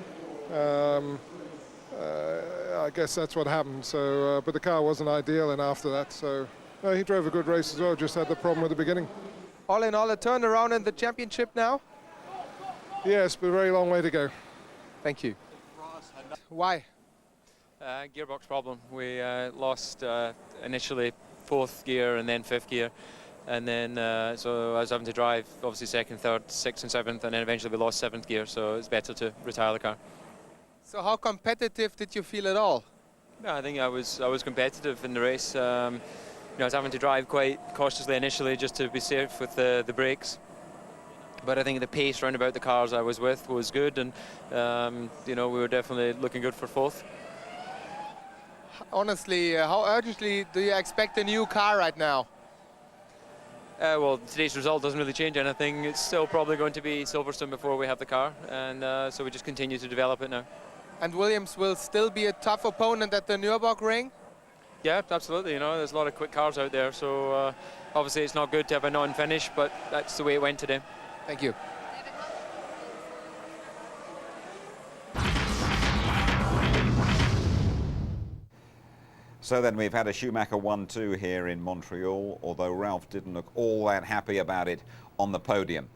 I guess that's what happened. So, but the car wasn't ideal, and after that, so he drove a good race as well. Just had the problem at the beginning. All in all, a turnaround in the championship now. Yes, but a very long way to go. Thank you. Why? Gearbox problem. We lost initially 4th gear and then 5th gear. And then, so I was having to drive, obviously 2nd, 3rd, 6th and 7th, and then eventually we lost 7th gear, so it's better to retire the car. So how competitive did you feel at all? Yeah, I think I was competitive in the race. I was having to drive quite cautiously initially just to be safe with the brakes. But I think the pace round about the cars I was with was good, and we were definitely looking good for 4th. Honestly, how urgently do you expect a new car right now? Well, today's result doesn't really change anything. It's still probably going to be Silverstone before we have the car, and so we just continue to develop it now. And Williams will still be a tough opponent at the Nürburgring? Yeah, absolutely. You know, there's a lot of quick cars out there, so obviously it's not good to have a non-finish, but that's the way it went today. Thank you. So then we've had a Schumacher 1-2 here in Montreal, although Ralph didn't look all that happy about it on the podium.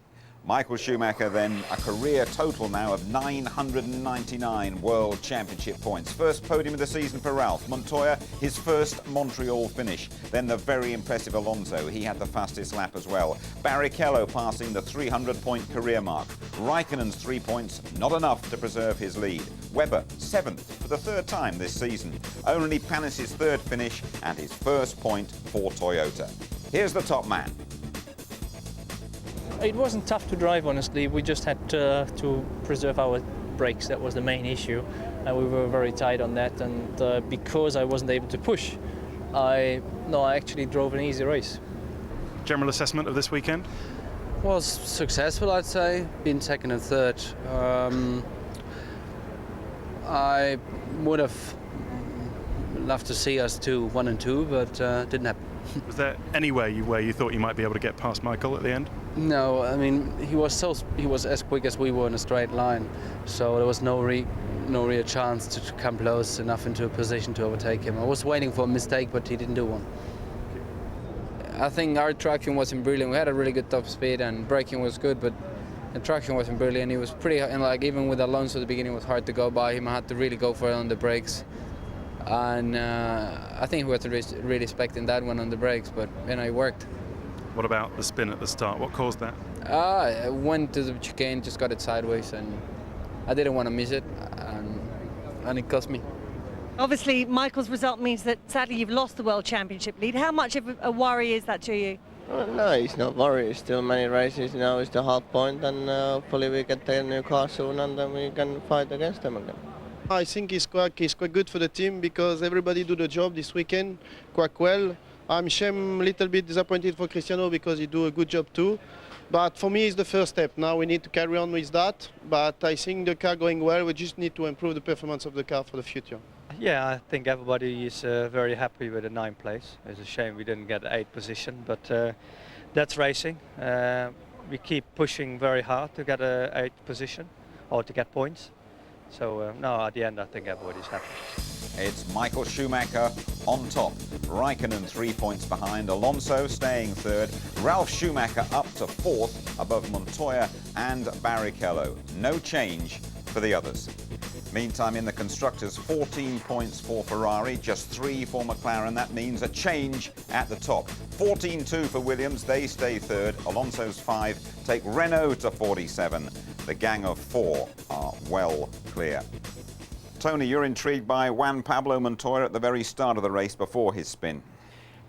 Michael Schumacher then a career total now of 999 World Championship points. First podium of the season for Ralph. Montoya, his first Montreal finish. Then the very impressive Alonso, he had the fastest lap as well. Barrichello passing the 300-point career mark. Raikkonen's 3 points, not enough to preserve his lead. Webber, 7th for the third time this season. Only Panis's third finish and his first point for Toyota. Here's the top man. It wasn't tough to drive, honestly. We just had to preserve our brakes. That was the main issue. And we were very tight on that. And because I wasn't able to push, I actually drove an easy race. General assessment of this weekend? Was successful, I'd say. Been second and third. I would have loved to see us do 1 and 2, but didn't happen. Was there anywhere where you thought you might be able to get past Michael at the end? No, I mean he was as quick as we were in a straight line, so there was no real chance to come close enough into a position to overtake him. I was waiting for a mistake, but he didn't do one. I think our traction wasn't brilliant. We had a really good top speed and braking was good, but the traction wasn't brilliant. He was pretty, and like even with Alonso at the beginning, it was hard to go by him. I had to really go for it on the brakes. And I think we were really expecting that one on the brakes, but it worked. What about the spin at the start? What caused that? I went to the chicane, just got it sideways, and I didn't want to miss it, and it cost me. Obviously, Michael's result means that sadly you've lost the World Championship lead. How much of a worry is that to you? No, it's not worry. It's still many races. Now it's the half point, and hopefully we get a new car soon, and then we can fight against them again. I think it's quite good for the team because everybody do the job this weekend quite well. I'm a little bit disappointed for Cristiano because he do a good job too. But for me, it's the first step. Now we need to carry on with that. But I think the car going well. We just need to improve the performance of the car for the future. Yeah, I think everybody is very happy with the 9th place. It's a shame we didn't get the 8th position, but that's racing. We keep pushing very hard to get a 8th position or to get points. So no, at the end I think everybody's happy. It's Michael Schumacher on top. Raikkonen 3 points behind. Alonso staying third. Ralf Schumacher up to 4th above Montoya and Barrichello. No change for the others. Meantime, in the constructors, 14 points for Ferrari, just 3 for McLaren. That means a change at the top. 14-2 for Williams, they stay third. Alonso's 5 take Renault to 47. The gang of 4 are well clear. Tony, you're intrigued by Juan Pablo Montoya at the very start of the race before his spin.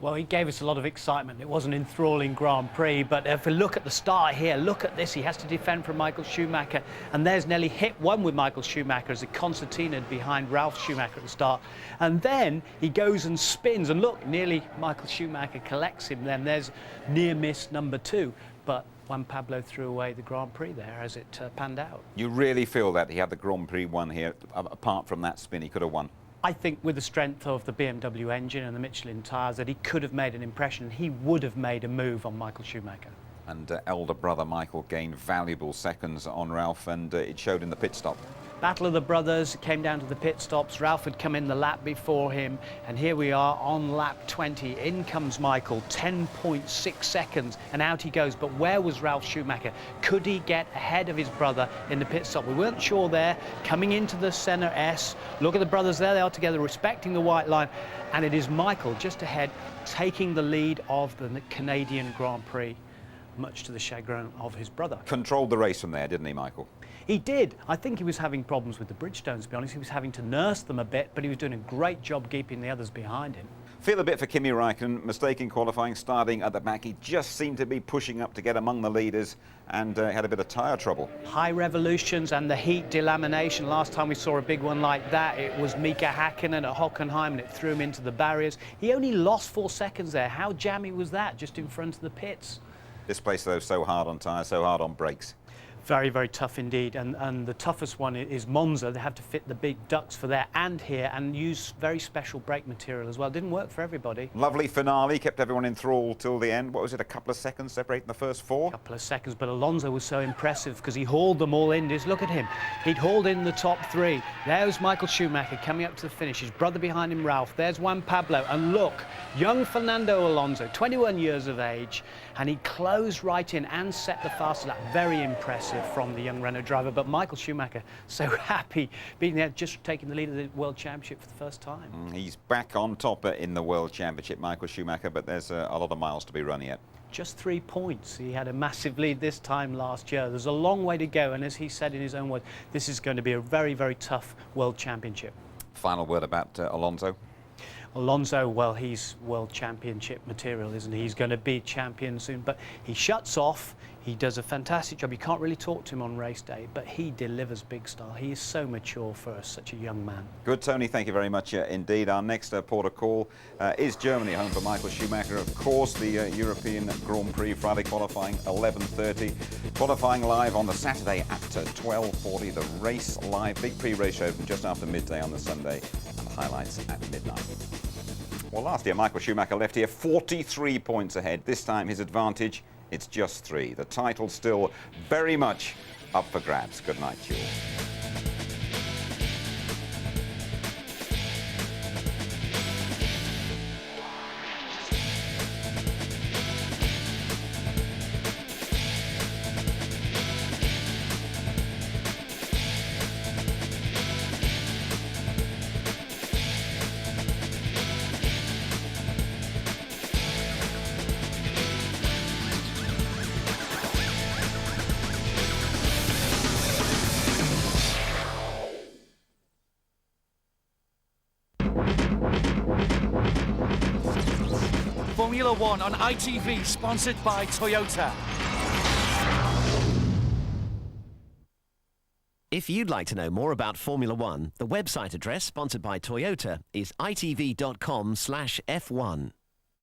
Well, he gave us a lot of excitement. It was an enthralling Grand Prix, but if we look at the start here, look at this. He has to defend from Michael Schumacher, and there's nearly hit one with Michael Schumacher as a concertina behind Ralf Schumacher at the start. And then he goes and spins, and look, nearly Michael Schumacher collects him. Then there's near miss number 2, but Juan Pablo threw away the Grand Prix there as it panned out. You really feel that he had the Grand Prix won here, apart from that spin, he could have won? I think with the strength of the BMW engine and the Michelin tyres that he could have made an impression. He would have made a move on Michael Schumacher. And elder brother Michael gained valuable seconds on Ralph, and it showed in the pit stop. Battle of the brothers, came down to the pit stops. Ralph had come in the lap before him, and here we are on lap 20. In comes Michael, 10.6 seconds, and out he goes. But where was Ralf Schumacher? Could he get ahead of his brother in the pit stop? We weren't sure there. Coming into the centre S, look at the brothers, there they are together, respecting the white line, and it is Michael just ahead, taking the lead of the Canadian Grand Prix, much to the chagrin of his brother. Controlled the race from there, didn't he, Michael? He did. I think he was having problems with the Bridgestones, to be honest. He was having to nurse them a bit, but he was doing a great job keeping the others behind him. Feel a bit for Kimi Räikkönen, mistake in qualifying, starting at the back. He just seemed to be pushing up to get among the leaders and had a bit of tyre trouble. High revolutions and the heat delamination. Last time we saw a big one like that, it was Mika Häkkinen at Hockenheim and it threw him into the barriers. He only lost 4 seconds there. How jammy was that, just in front of the pits? This place, though, so hard on tyres, so hard on brakes. Very, very tough indeed, and the toughest one is Monza. They have to fit the big ducts for there and here and use very special brake material as well. Didn't work for everybody. Lovely finale, kept everyone in thrall till the end. What was it, a couple of seconds separating the first 4? A couple of seconds, but Alonso was so impressive because he hauled them all in. Just look at him. He'd hauled in the top 3. There's Michael Schumacher coming up to the finish. His brother behind him, Ralph. There's Juan Pablo. And look, young Fernando Alonso, 21 years of age, and he closed right in and set the fastest lap. Very impressive from the young Renault driver, but Michael Schumacher so happy being there, just taking the lead of the World Championship for the first time. He's back on top in the World Championship, Michael Schumacher, but there's a lot of miles to be run yet. Just 3 points. He had a massive lead this time last year. There's a long way to go, and as he said in his own words, this is going to be a very, very tough World Championship. Final word about Alonso. Alonso, well, he's World Championship material, isn't he? He's going to be champion soon, but he shuts off. He does a fantastic job. You can't really talk to him on race day, but he delivers big style. He is so mature for such a young man. Good, Tony. Thank you very much indeed. Our next port of call is Germany, home for Michael Schumacher. Of course, the European Grand Prix Friday qualifying 11:30. Qualifying live on the Saturday at 12:40. The race live, big pre-race show just after midday on the Sunday, and the highlights at midnight. Well, last year Michael Schumacher left here 43 points ahead. This time his advantage, it's just 3. The title still very much up for grabs. Good night to you all. Formula One on ITV, sponsored by Toyota. If you'd like to know more about Formula One, the website address, sponsored by Toyota, is itv.com/F1.